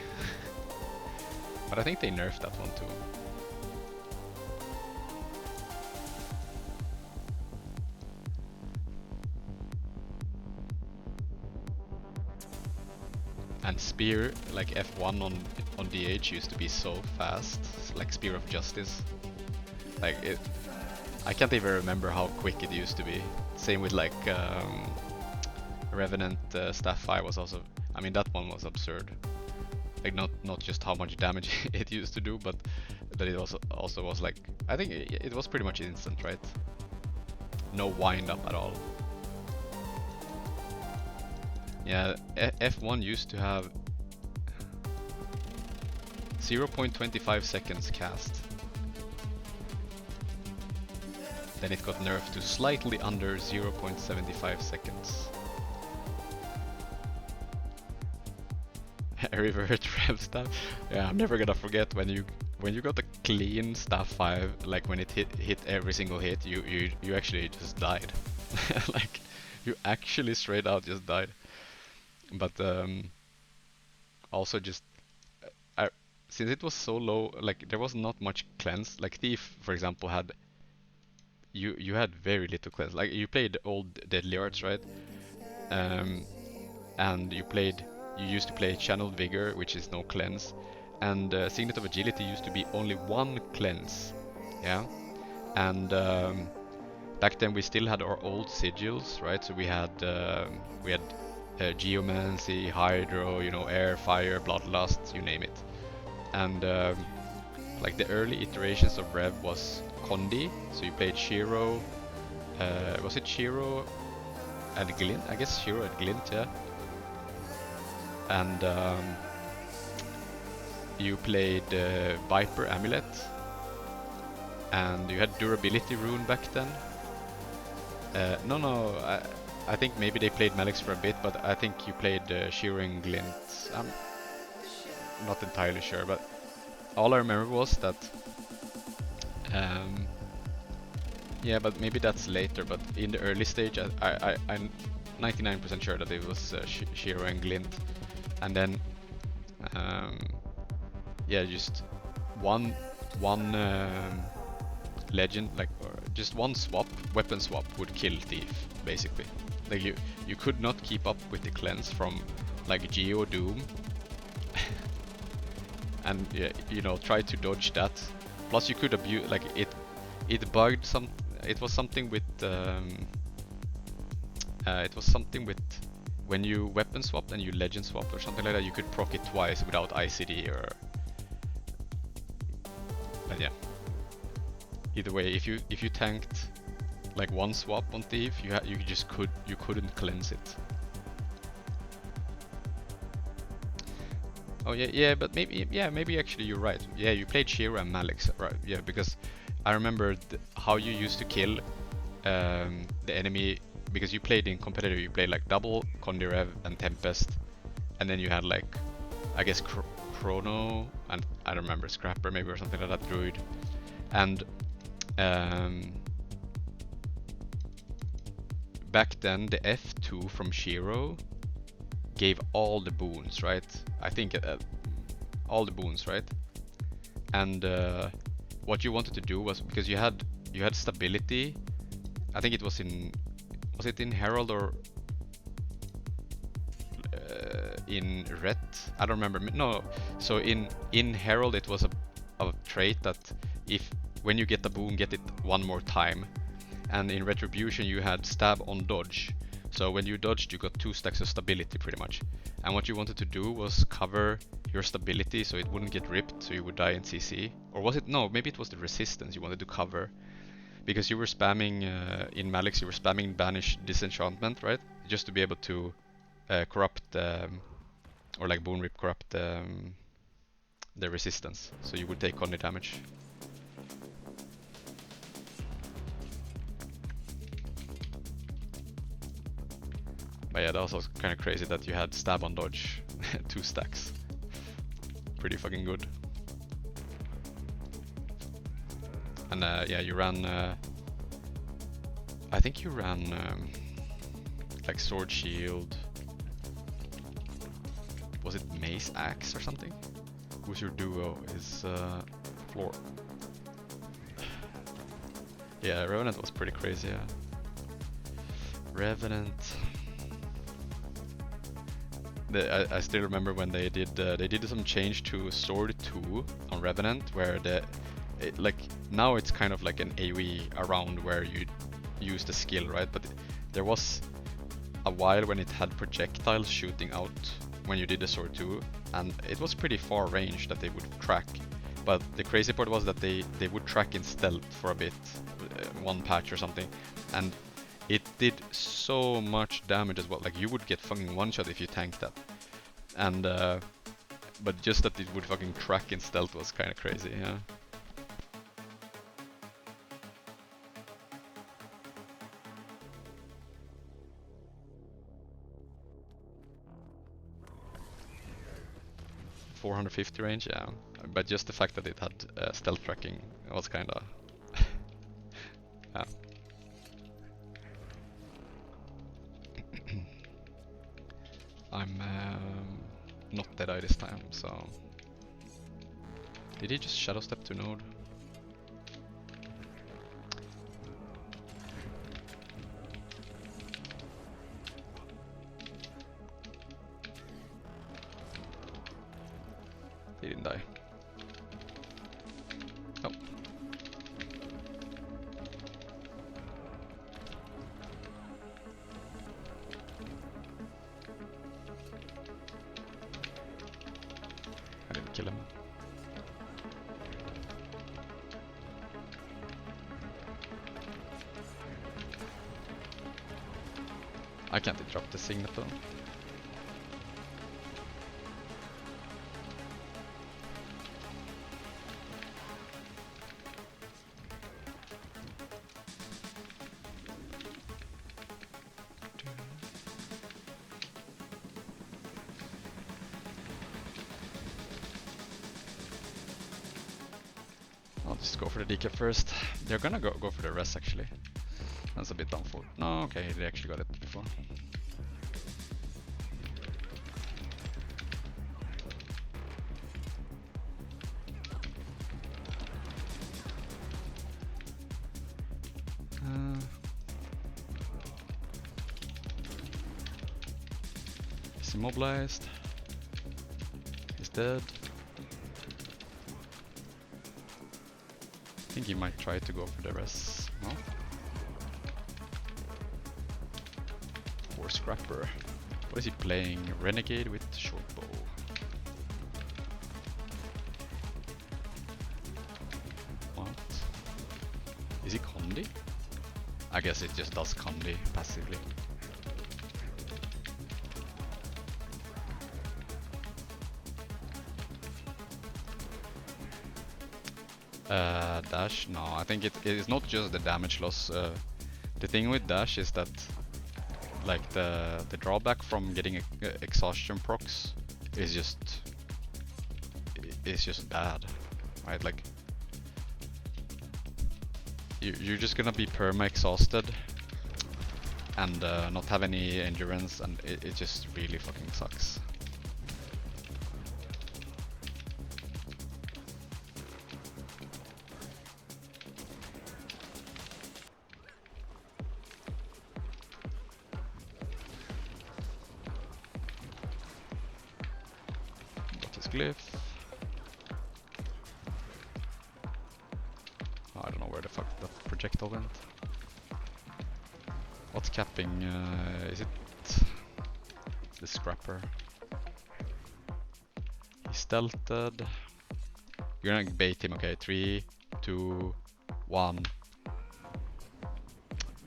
But I think they nerfed that one too. And Spear, like F1 on DH used to be so fast, like Spear of Justice. Like it, I can't even remember how quick it used to be. Same with like Revenant Staff 5 was also, I mean that one was absurd. Like not just how much damage it used to do, but that it also was like, I think it was pretty much instant, right? No wind up at all. Yeah, F1 used to have 0.25 seconds cast. Then it got nerfed to slightly under 0.75 seconds. Revert rev staff. Yeah, I'm never gonna forget when you got a clean staff 5, like when it hit every single hit, you actually just died. Like you actually straight out just died. But also just since it was so low, like there was not much cleanse. Like Thief, for example, had you had very little cleanse. Like you played old Deadly Arts, right? And you used to play Channeled Vigor, which is no cleanse, and Signet of Agility used to be only one cleanse. Yeah, and back then we still had our old sigils, right? So we had Geomancy, Hydro, you know, Air, Fire, Bloodlust, you name it. And like the early iterations of Rev was Condi, so you played Shiro, was it Shiro and Glint? I guess Shiro and Glint, yeah. And you played Viper Amulet, and you had Durability Rune back then. No, I think maybe they played Malix for a bit, but I think you played Shiro and Glint. I'm not entirely sure, but all I remember was that yeah, but maybe that's later, but in the early stage I'm 99% sure that it was Shiro and Glint, and then yeah, just one legend, like, or just one weapon swap would kill Thief, basically. Like you could not keep up with the cleanse from like Geo Doom and yeah, you know, try to dodge that. Plus you could abuse, like it bugged it was something with when you weapon swapped and you legend swapped or something like that, you could proc it twice without ICD or. But yeah. Either way, if you tanked like one swap on Thief, you couldn't cleanse it. Oh yeah, but maybe actually you're right. Yeah, you played Shira and Malix, right? Yeah, because I remember how you used to kill the enemy, because you played in competitive. You played like double Kondirev and Tempest, and then you had like, I guess Chrono and I don't remember, Scrapper maybe or something like that, Druid, and back then the F2 from Shiro gave all the boons, right? I think all the boons, right? And what you wanted to do was, because you had stability. I think it was it in Herald or in Ret? I don't remember. No. So in Herald it was a trait that if when you get the boon, get it one more time. And in Retribution you had stab on dodge. So when you dodged, you got 2 stacks of stability pretty much. And what you wanted to do was cover your stability so it wouldn't get ripped, so you would die in CC. Or was it? No, maybe it was the resistance you wanted to cover. Because you were spamming, in Malix, you were spamming Banish Disenchantment, right? Just to be able to corrupt, or like Boon Rip corrupt the resistance. So you would take Condi damage. But yeah, that was also kind of crazy that you had stab on dodge, 2 stacks. Pretty fucking good. And yeah, you ran. I think you ran like sword shield. Was it mace axe or something? Who's your duo? Is floor. Yeah, Revenant was pretty crazy. Yeah. Revenant. I still remember when they did some change to Sword 2 on Revenant, where like now it's kind of like an AoE around where you use the skill, right? But there was a while when it had projectiles shooting out when you did the Sword 2, and it was pretty far range that they would track. But the crazy part was that they would track in stealth for a bit, one patch or something, and it did so much damage as well. Like you would get fucking one shot if you tanked that, and but just that it would fucking track in stealth was kind of crazy, yeah. .450 range, yeah. But just the fact that it had stealth tracking was kind of yeah. I'm not Deadeye this time, so... Did he just shadow step to node? He didn't die. Oh. I didn't kill him. I can't interrupt the signet though. I'll just go for the decap first. They're gonna go for the rest actually. That's a bit downfall. No, okay, they actually got it before. He's immobilized. He's dead. I think he might try to go for the rest. No? Or Scrapper. What is he playing? Renegade with short bow. What? Is he Condi? I guess it just does Condi passively. Dash? No, I think it is not just the damage loss. The thing with dash is that like the drawback from getting exhaustion procs is just bad, right? Like you're just gonna be perma exhausted and not have any endurance, and it just really fucking sucks. Glyph. Oh, I don't know where the fuck that projectile went. What's capping? Is it the scrapper? He's stealthed. You're gonna bait him, okay? 3, 2, 1.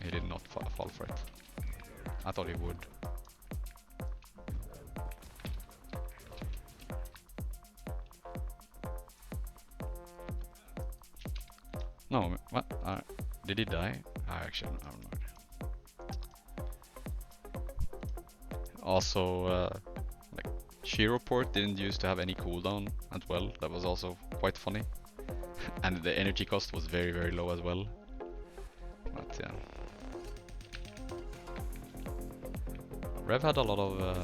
He did not fall for it. I thought he would. No, what? Did he die? I actually don't know. Also, like Shiroport didn't used to have any cooldown as well. That was also quite funny. And the energy cost was very, very low as well. But yeah. Rev had a lot of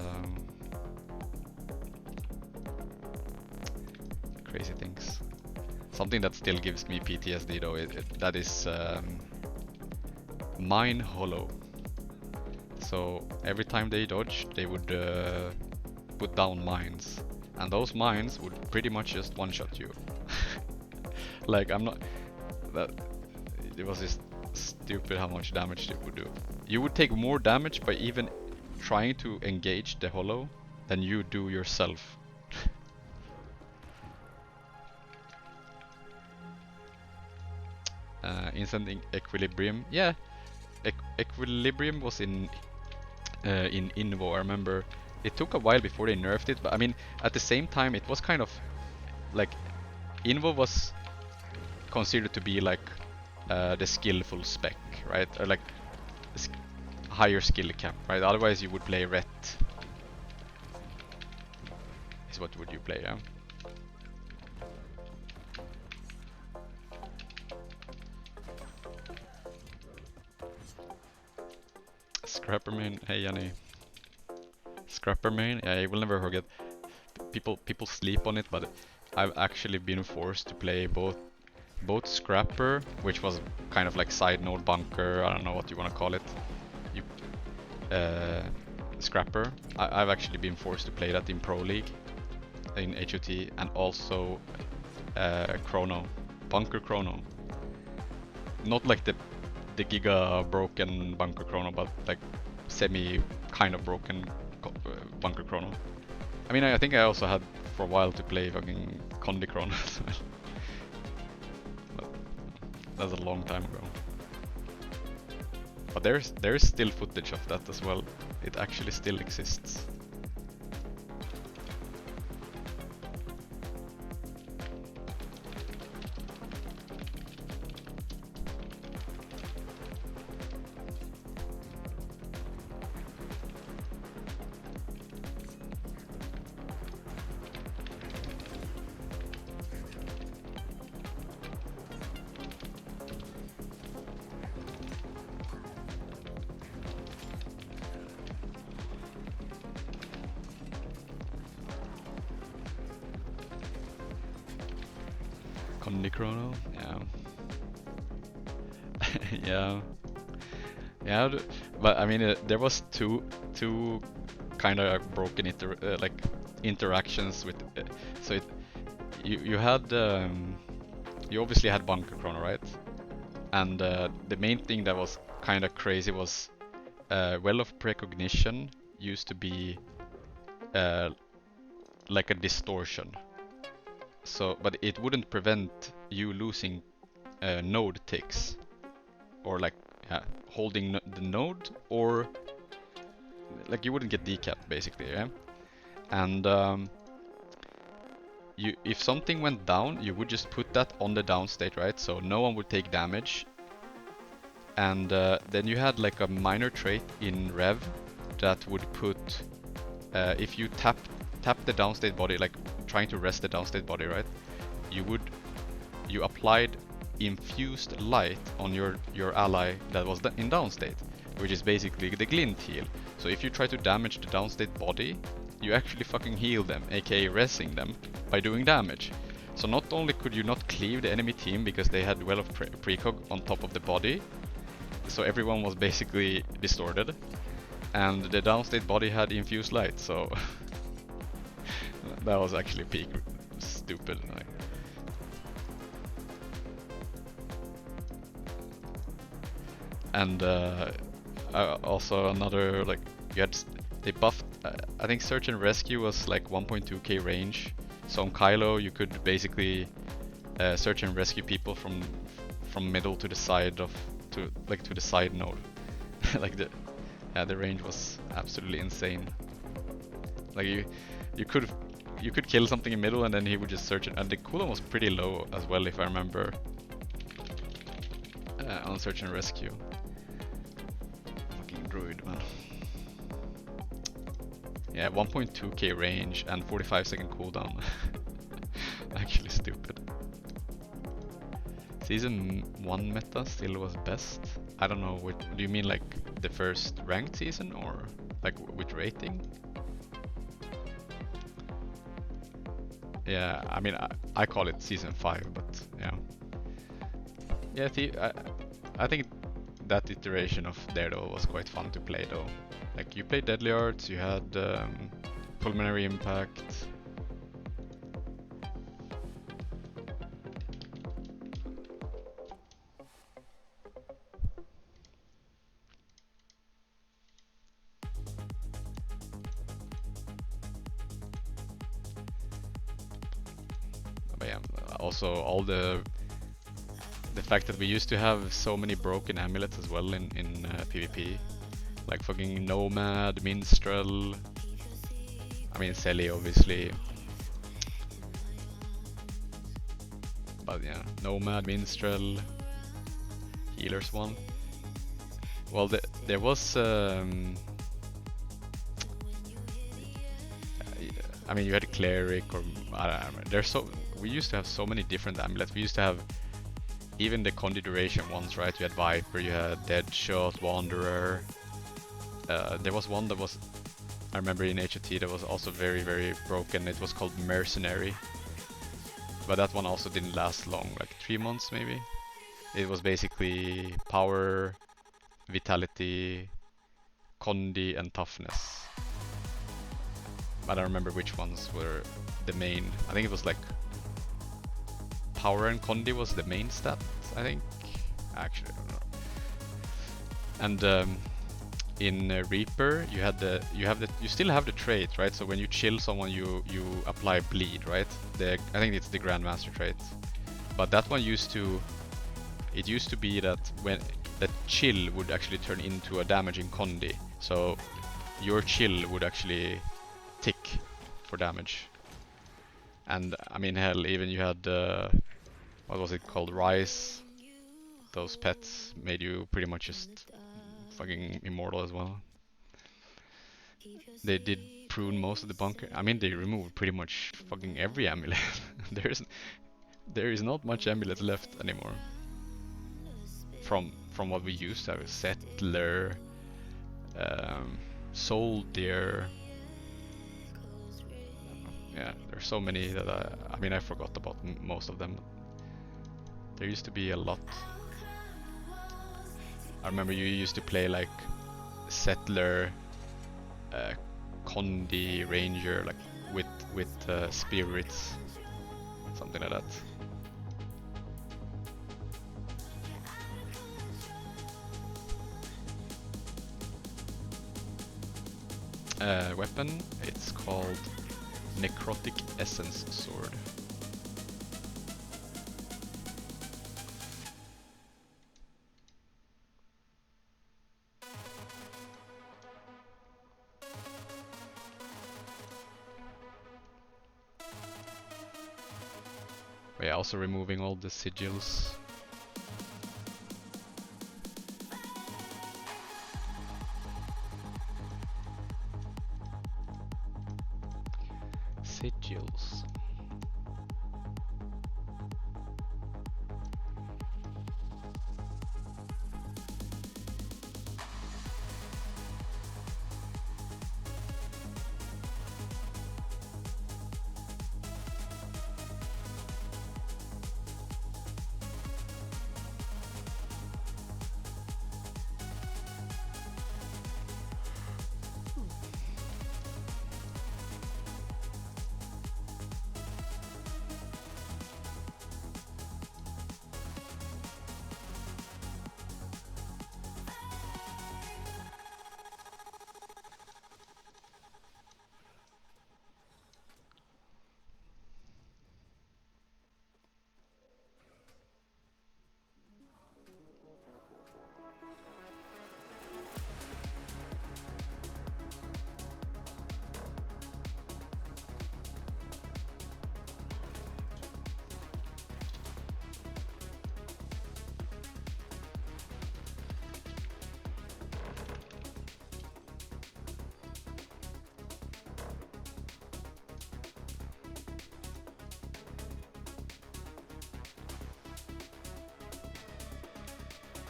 crazy things. Something that still gives me PTSD though, that is mine hollow. So every time they dodged, they would put down mines, and those mines would pretty much just one-shot you. Like I'm not. It was just stupid how much damage they would do. You would take more damage by even trying to engage the hollow than you do yourself. Instant equilibrium, yeah. Equilibrium was in Invo. I remember it took a while before they nerfed it, but I mean at the same time it was kind of like Invo was considered to be like the skillful spec, right? Or like higher skill cap, right? Otherwise you would play Ret. Is what would you play, yeah? Scrapper main, hey Yanni. Scrapper main, yeah, you will never forget. People sleep on it, but I've actually been forced to play both Scrapper, which was kind of like side node bunker, I don't know what you want to call it. Scrapper. I've actually been forced to play that in Pro League, in HOT, and also Chrono, Bunker Chrono. Not like the giga broken Bunker Chrono, but like semi kind of broken Bunker Chrono. I mean, I think I also had for a while to play fucking Condi Chrono as well. But that's a long time ago. But there's still footage of that as well. It actually still exists. Condi Chrono, yeah. Yeah. Yeah, but I mean, there was two kind of broken like interactions with. So you had you obviously had Bunker Chrono, right? And the main thing that was kind of crazy was Well of Precognition used to be like a distortion. So, but it wouldn't prevent you losing node ticks, or like holding the node, or like you wouldn't get decapped basically, yeah. And if something went down, you would just put that on the down state, right? So no one would take damage. And then you had like a minor trait in Rev that would put, if you tap the downstate body, like trying to rest the downstate body, right? You applied infused light on your ally that was in downstate, which is basically the glint heal. So if you try to damage the downstate body, you actually fucking heal them, aka resing them, by doing damage. So not only could you not cleave the enemy team because they had well of precog on top of the body, so everyone was basically distorted, and the downstate body had infused light, so that was actually peak stupid. And also another, like, they buffed, I think Search and Rescue was like 1.2k range, so on Kylo you could basically search and rescue people from middle to the side to the side node. Like the range was absolutely insane. Like you could kill something in middle and then he would just search it, and the cooldown was pretty low as well, if I remember, on Search and Rescue. Fucking druid, man. Yeah, 1.2k range and 45-second cooldown. Actually stupid. Season 1 meta still was best. I don't know, do you mean like the first ranked season, or like with rating? Yeah, I mean, I call it season 5, but yeah. Yeah, I think that iteration of Daredevil was quite fun to play though. Like, you played Deadly Arts, you had Pulmonary Impact. But yeah, also all the fact that we used to have so many broken amulets as well in PvP. Like fucking Nomad, Minstrel, I mean Selly obviously. But yeah, Nomad, Minstrel, Healer's one. Well, there was I mean, you had Cleric, or I don't know. We used to have so many different amulets. We used to have even the Condi duration ones, right? You had Viper, you had Deadshot, Wanderer. There was one that was, I remember in HOT, that was also very, very broken. It was called Mercenary. But that one also didn't last long, like 3 months maybe. It was basically power, vitality, Condi, and toughness. I don't remember which ones were the main. I think it was like power and Condi was the main stat, I think. Actually, I don't know. And in Reaper, you still have the trait, right? So when you chill someone, you apply bleed, right? I think it's the Grandmaster trait. But that one used to be that when that chill would actually turn into a damaging Condi. So your chill would actually tick for damage. And I mean, hell, even you had what was it called, Rise? Those pets made you pretty much just fucking immortal as well. They did prune most of the bunker. I mean, they removed pretty much fucking every amulet. there is not much amulet left anymore. From what we used to have, Settler, Soldier. Yeah, there's so many that I mean, I forgot about most of them. There used to be a lot. I remember you used to play like Settler, Condi, Ranger, like with spirits, something like that. weapon. It's called Necrotic Essence Sword. Yeah, also removing all the sigils. Sigils.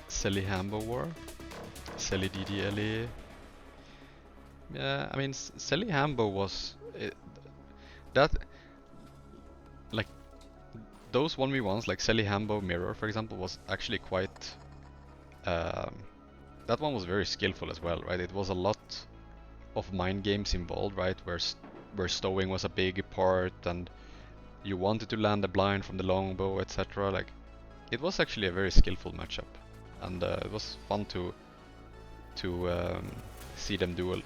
Selly Hambo War, Selly DDLE. Yeah, I mean, Selly Hambo was that like those 1v1s, like Selly Hambo Mirror, for example, was actually quite. That one was very skillful as well, right? It was a lot of mind games involved, right? Where stowing was a big part, and you wanted to land a blind from the longbow, etc. Like, it was actually a very skillful matchup, and it was fun to see them duel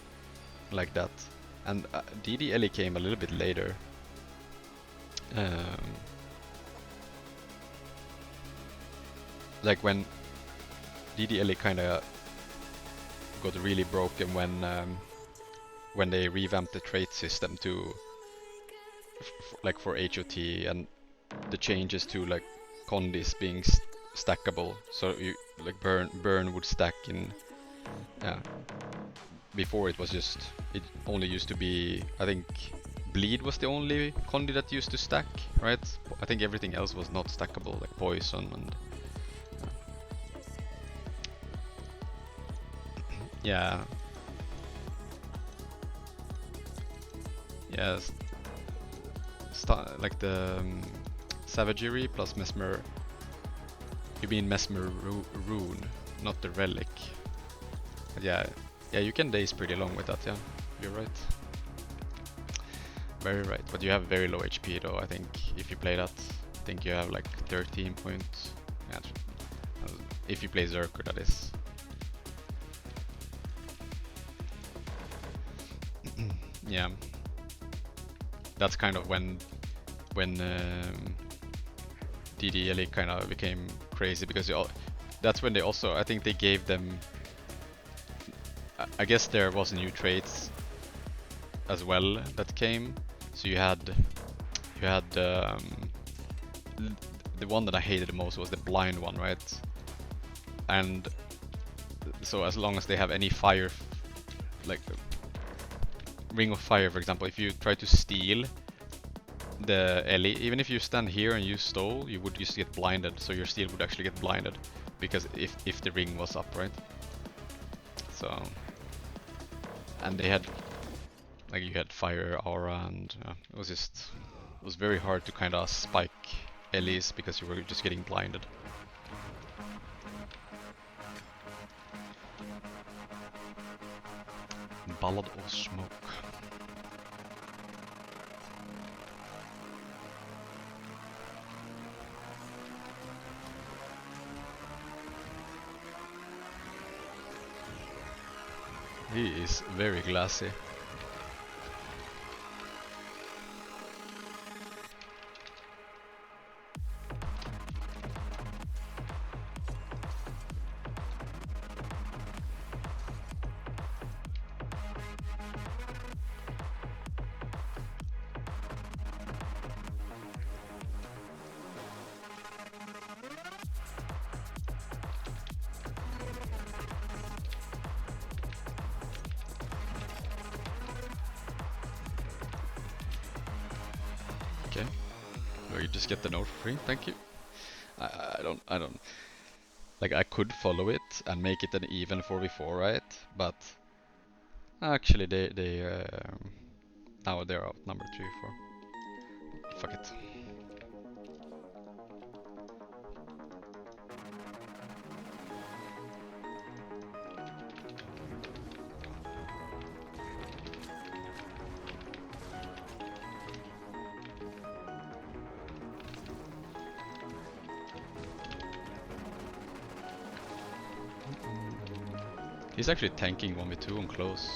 like that. And DDLE came a little bit later. Like when DDLE kind of got really broken when they revamped the trait system to like for HOT, and the changes to like condis being stackable, so you like burn would stack in. Yeah. Before it only used to be, I think bleed was the only condi that used to stack, right? I think everything else was not stackable, like poison and yeah. Yes. Like the Savagery plus Mesmer. You mean Mesmer Rune, not the Relic. But yeah, you can daze pretty long with that, yeah. You're right. Very right. But you have very low HP though, I think, if you play that. I think you have like 13 points. Yeah, if you play Zerker, that is. Yeah. That's kind of when DDLE kind of became crazy, because that's when they also, I think they gave them, I guess there was new traits as well that came. So you had the one that I hated the most was the blind one, right? And so as long as they have any fire, like ring of fire, for example, if you try to steal the Ellie, even if you stand here and you stole, you would just get blinded, so your steal would actually get blinded, because if the ring was up, right? So, and they had, like, you had fire aura, and it was very hard to kind of spike Ellies because you were just getting blinded. Ballad of Smoke. He is very glassy. Okay. Or you just get the note for free. Thank you. I don't. Like, I could follow it and make it an even 4v4, right? But actually, now they're out number 3-4. Fuck it. He's actually tanking 1v2 on close.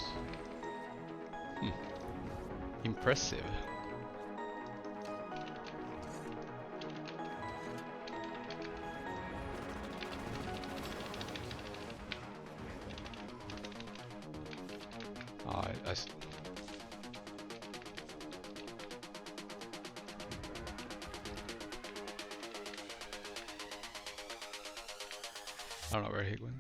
Impressive. I don't know where he went.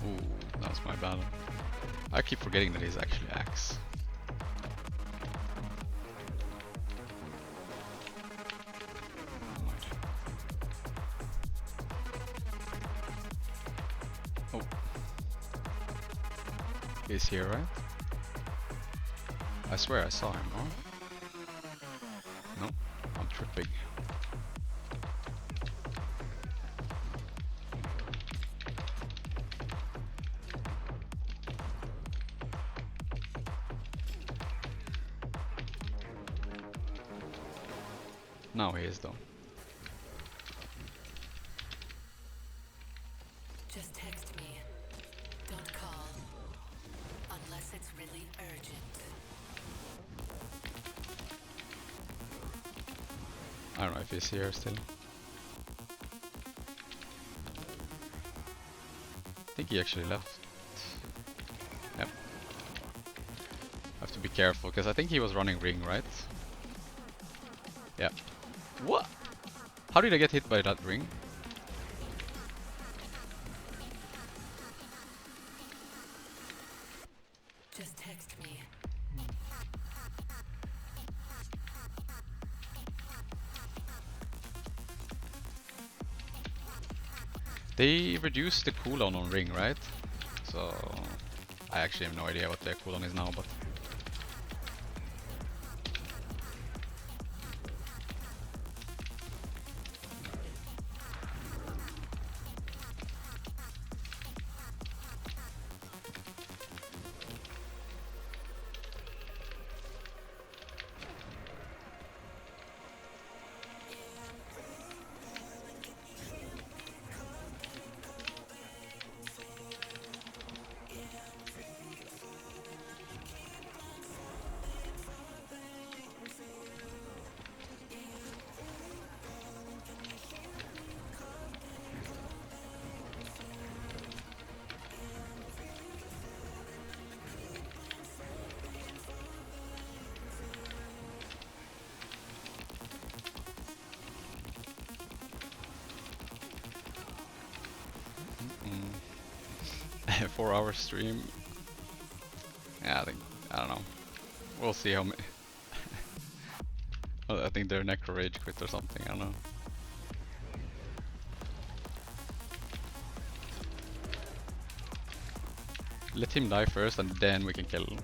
Ooh, that was my bad. I keep forgetting that he's actually Axe. Oh. He's here, right? I swear I saw him, no? No? I'm tripping. Now he is though. Just text me. Don't call. Unless it's really urgent. I don't know if he's here still. I think he actually left. Yep. Have to be careful because I think he was running ring, right? Yeah. What? How did I get hit by that ring? Just text me. They reduced the cooldown on ring, right? So I actually have no idea what their cooldown is now, but a 4-hour stream. Yeah, I don't know. We'll see how many. I think they're necro rage quit or something. I don't know. Let him die first, and then we can kill him.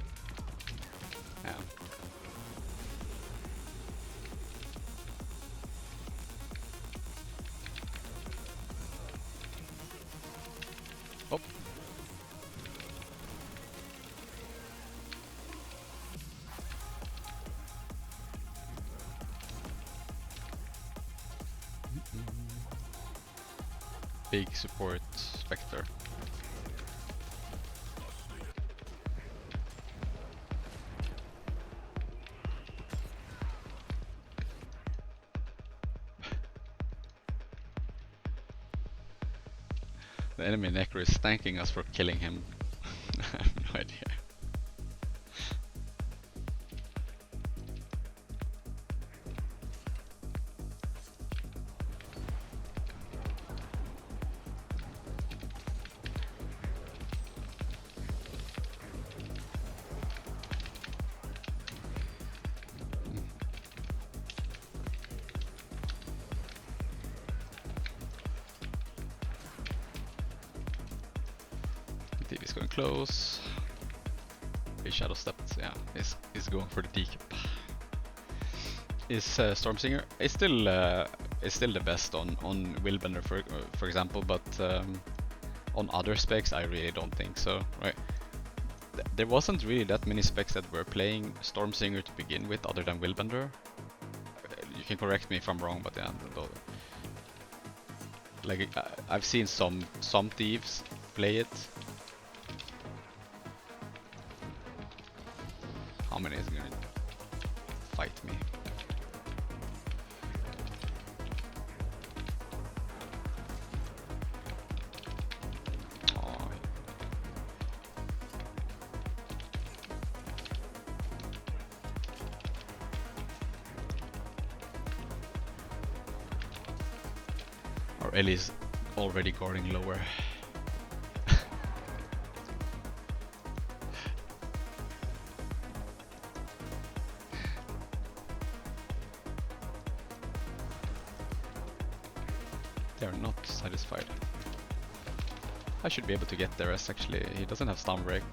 Yeah. Oh. Big support Spectre. The enemy necro is thanking us for killing him. I have no idea. Coming close. His shadow stepped, yeah, is going for the decap. Is Stormsinger is still the best on Willbender for example, but on other specs I really don't think so. Right? There wasn't really that many specs that were playing Stormsinger to begin with, other than Willbender. You can correct me if I'm wrong, but yeah, like I've seen some thieves play it. How many is gonna fight me? Oh. Our Ellie's already guarding lower. They're not satisfied. I should be able to get there as actually he doesn't have stun break.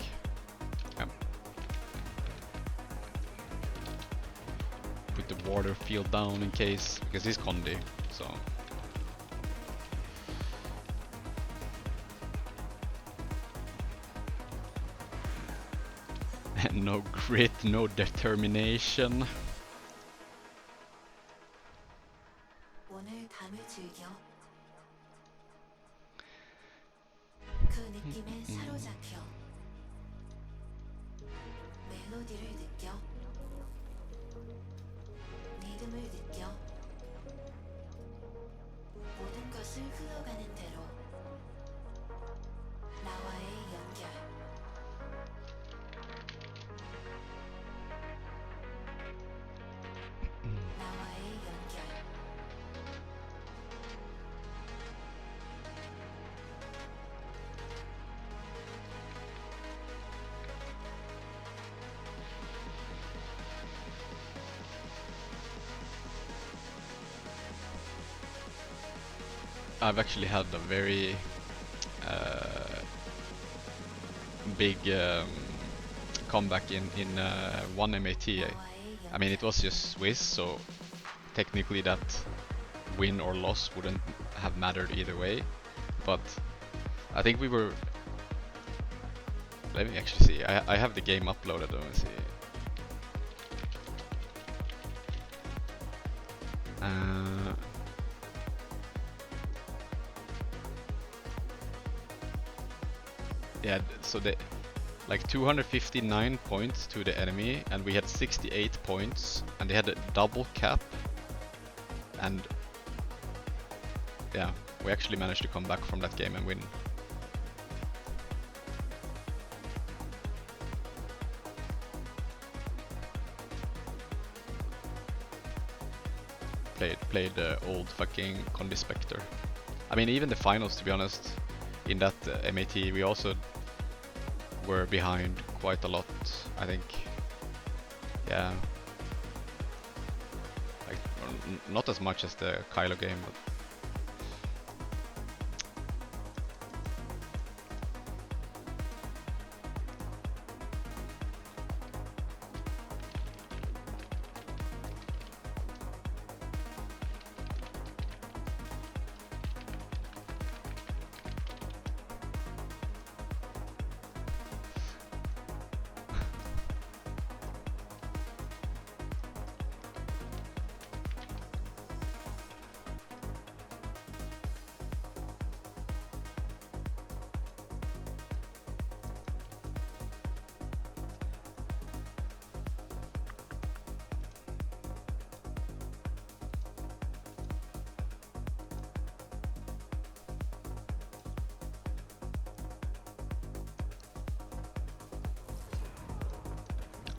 Yeah. Put the water field down in case, because he's Condi, so. No grit, no determination. 오늘 밤을 즐겨. 그 느낌에 사로잡혀. 멜로디를 느껴. 리듬을 느껴. 모든 것을 흘러가는 대로. 나와의 연결. 나와의 연결. I've actually had a very big comeback in one MAT. I mean, it was just Swiss, so technically that win or loss wouldn't have mattered either way. But I think we were. Let me actually see. I have the game uploaded. Let me see. Yeah, so they like 259 points to the enemy, and we had 68 points, and they had a double cap, and yeah, we actually managed to come back from that game and win. Played the old fucking Condi Spectre. I mean, even the finals, to be honest, in that MAT, we also were behind quite a lot, I think. Yeah. Like, not as much as the Kylo game, but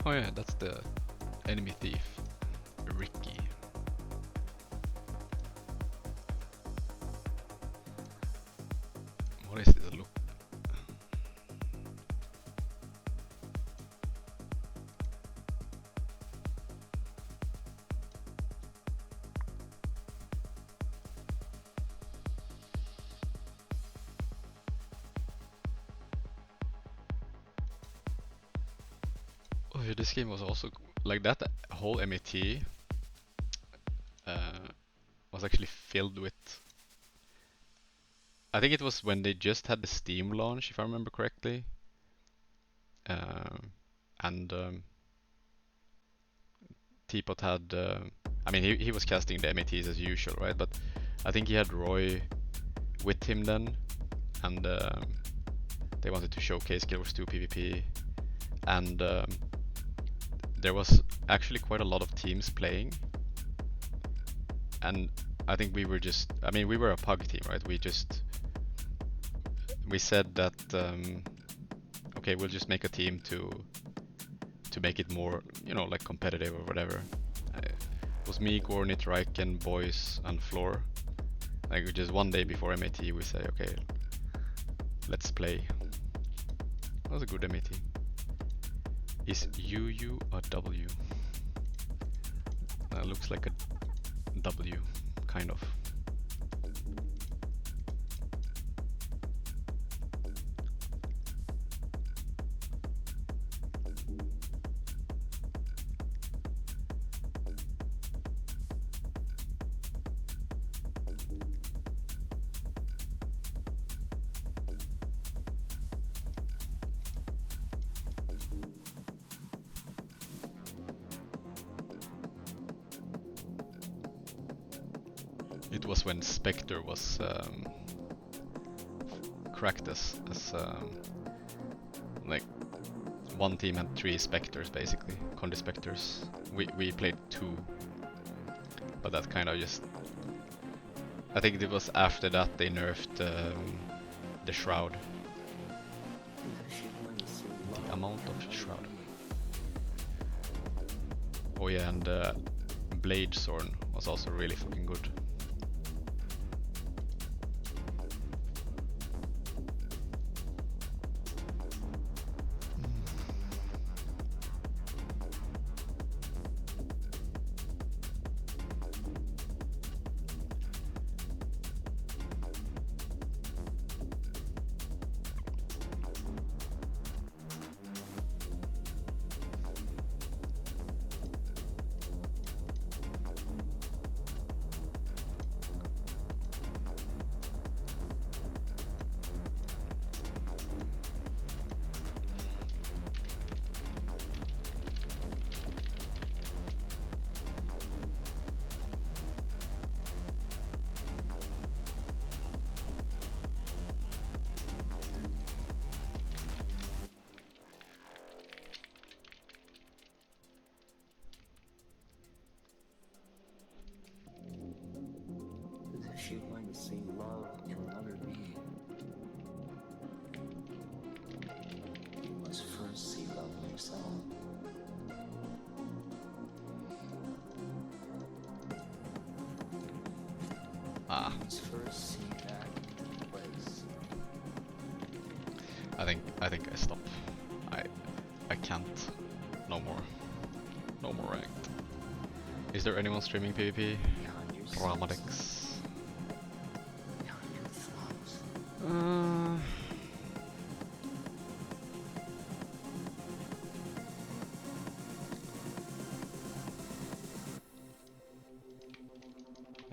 oh yeah, that's the enemy thief, Ricky. What is this look? This game was also like that whole MAT was actually filled with. I think it was when they just had the Steam launch, if I remember correctly. And Teapot had, I mean, he was casting the MATs as usual, right? But I think he had Roy with him then, and they wanted to showcase Guild Wars 2 PvP, and there was actually quite a lot of teams playing, and I think we were just, I mean, we were a pug team, right? We said that, okay, we'll just make a team to make it more, you know, like competitive or whatever. It was me, Gornit, Riken, Boys, and Floor. Like just one day before MAT, we say, okay, let's play. That was a good MAT. Is UU a W? That looks like a W, kind of. It was when Spectre was cracked as like one team had 3 Spectres basically, Condi Spectres. We played 2, but that kind of just. I think it was after that they nerfed the Shroud. The amount of Shroud. Oh yeah, and Blade Zorn was also really fucking good. She wanted to see love in another being. You must first see love in yourself. Ah. You must first see that place. I think I stop. I can't. No more. No more ranked. Is there anyone streaming PvP? Beyond your Ramadix. beyond your thoughts.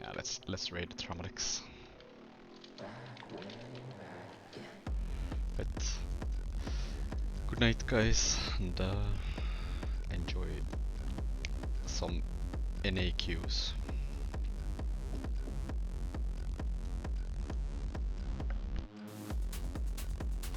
Yeah, let's raid the Tramadix. But good night, guys, and enjoy some NAQs.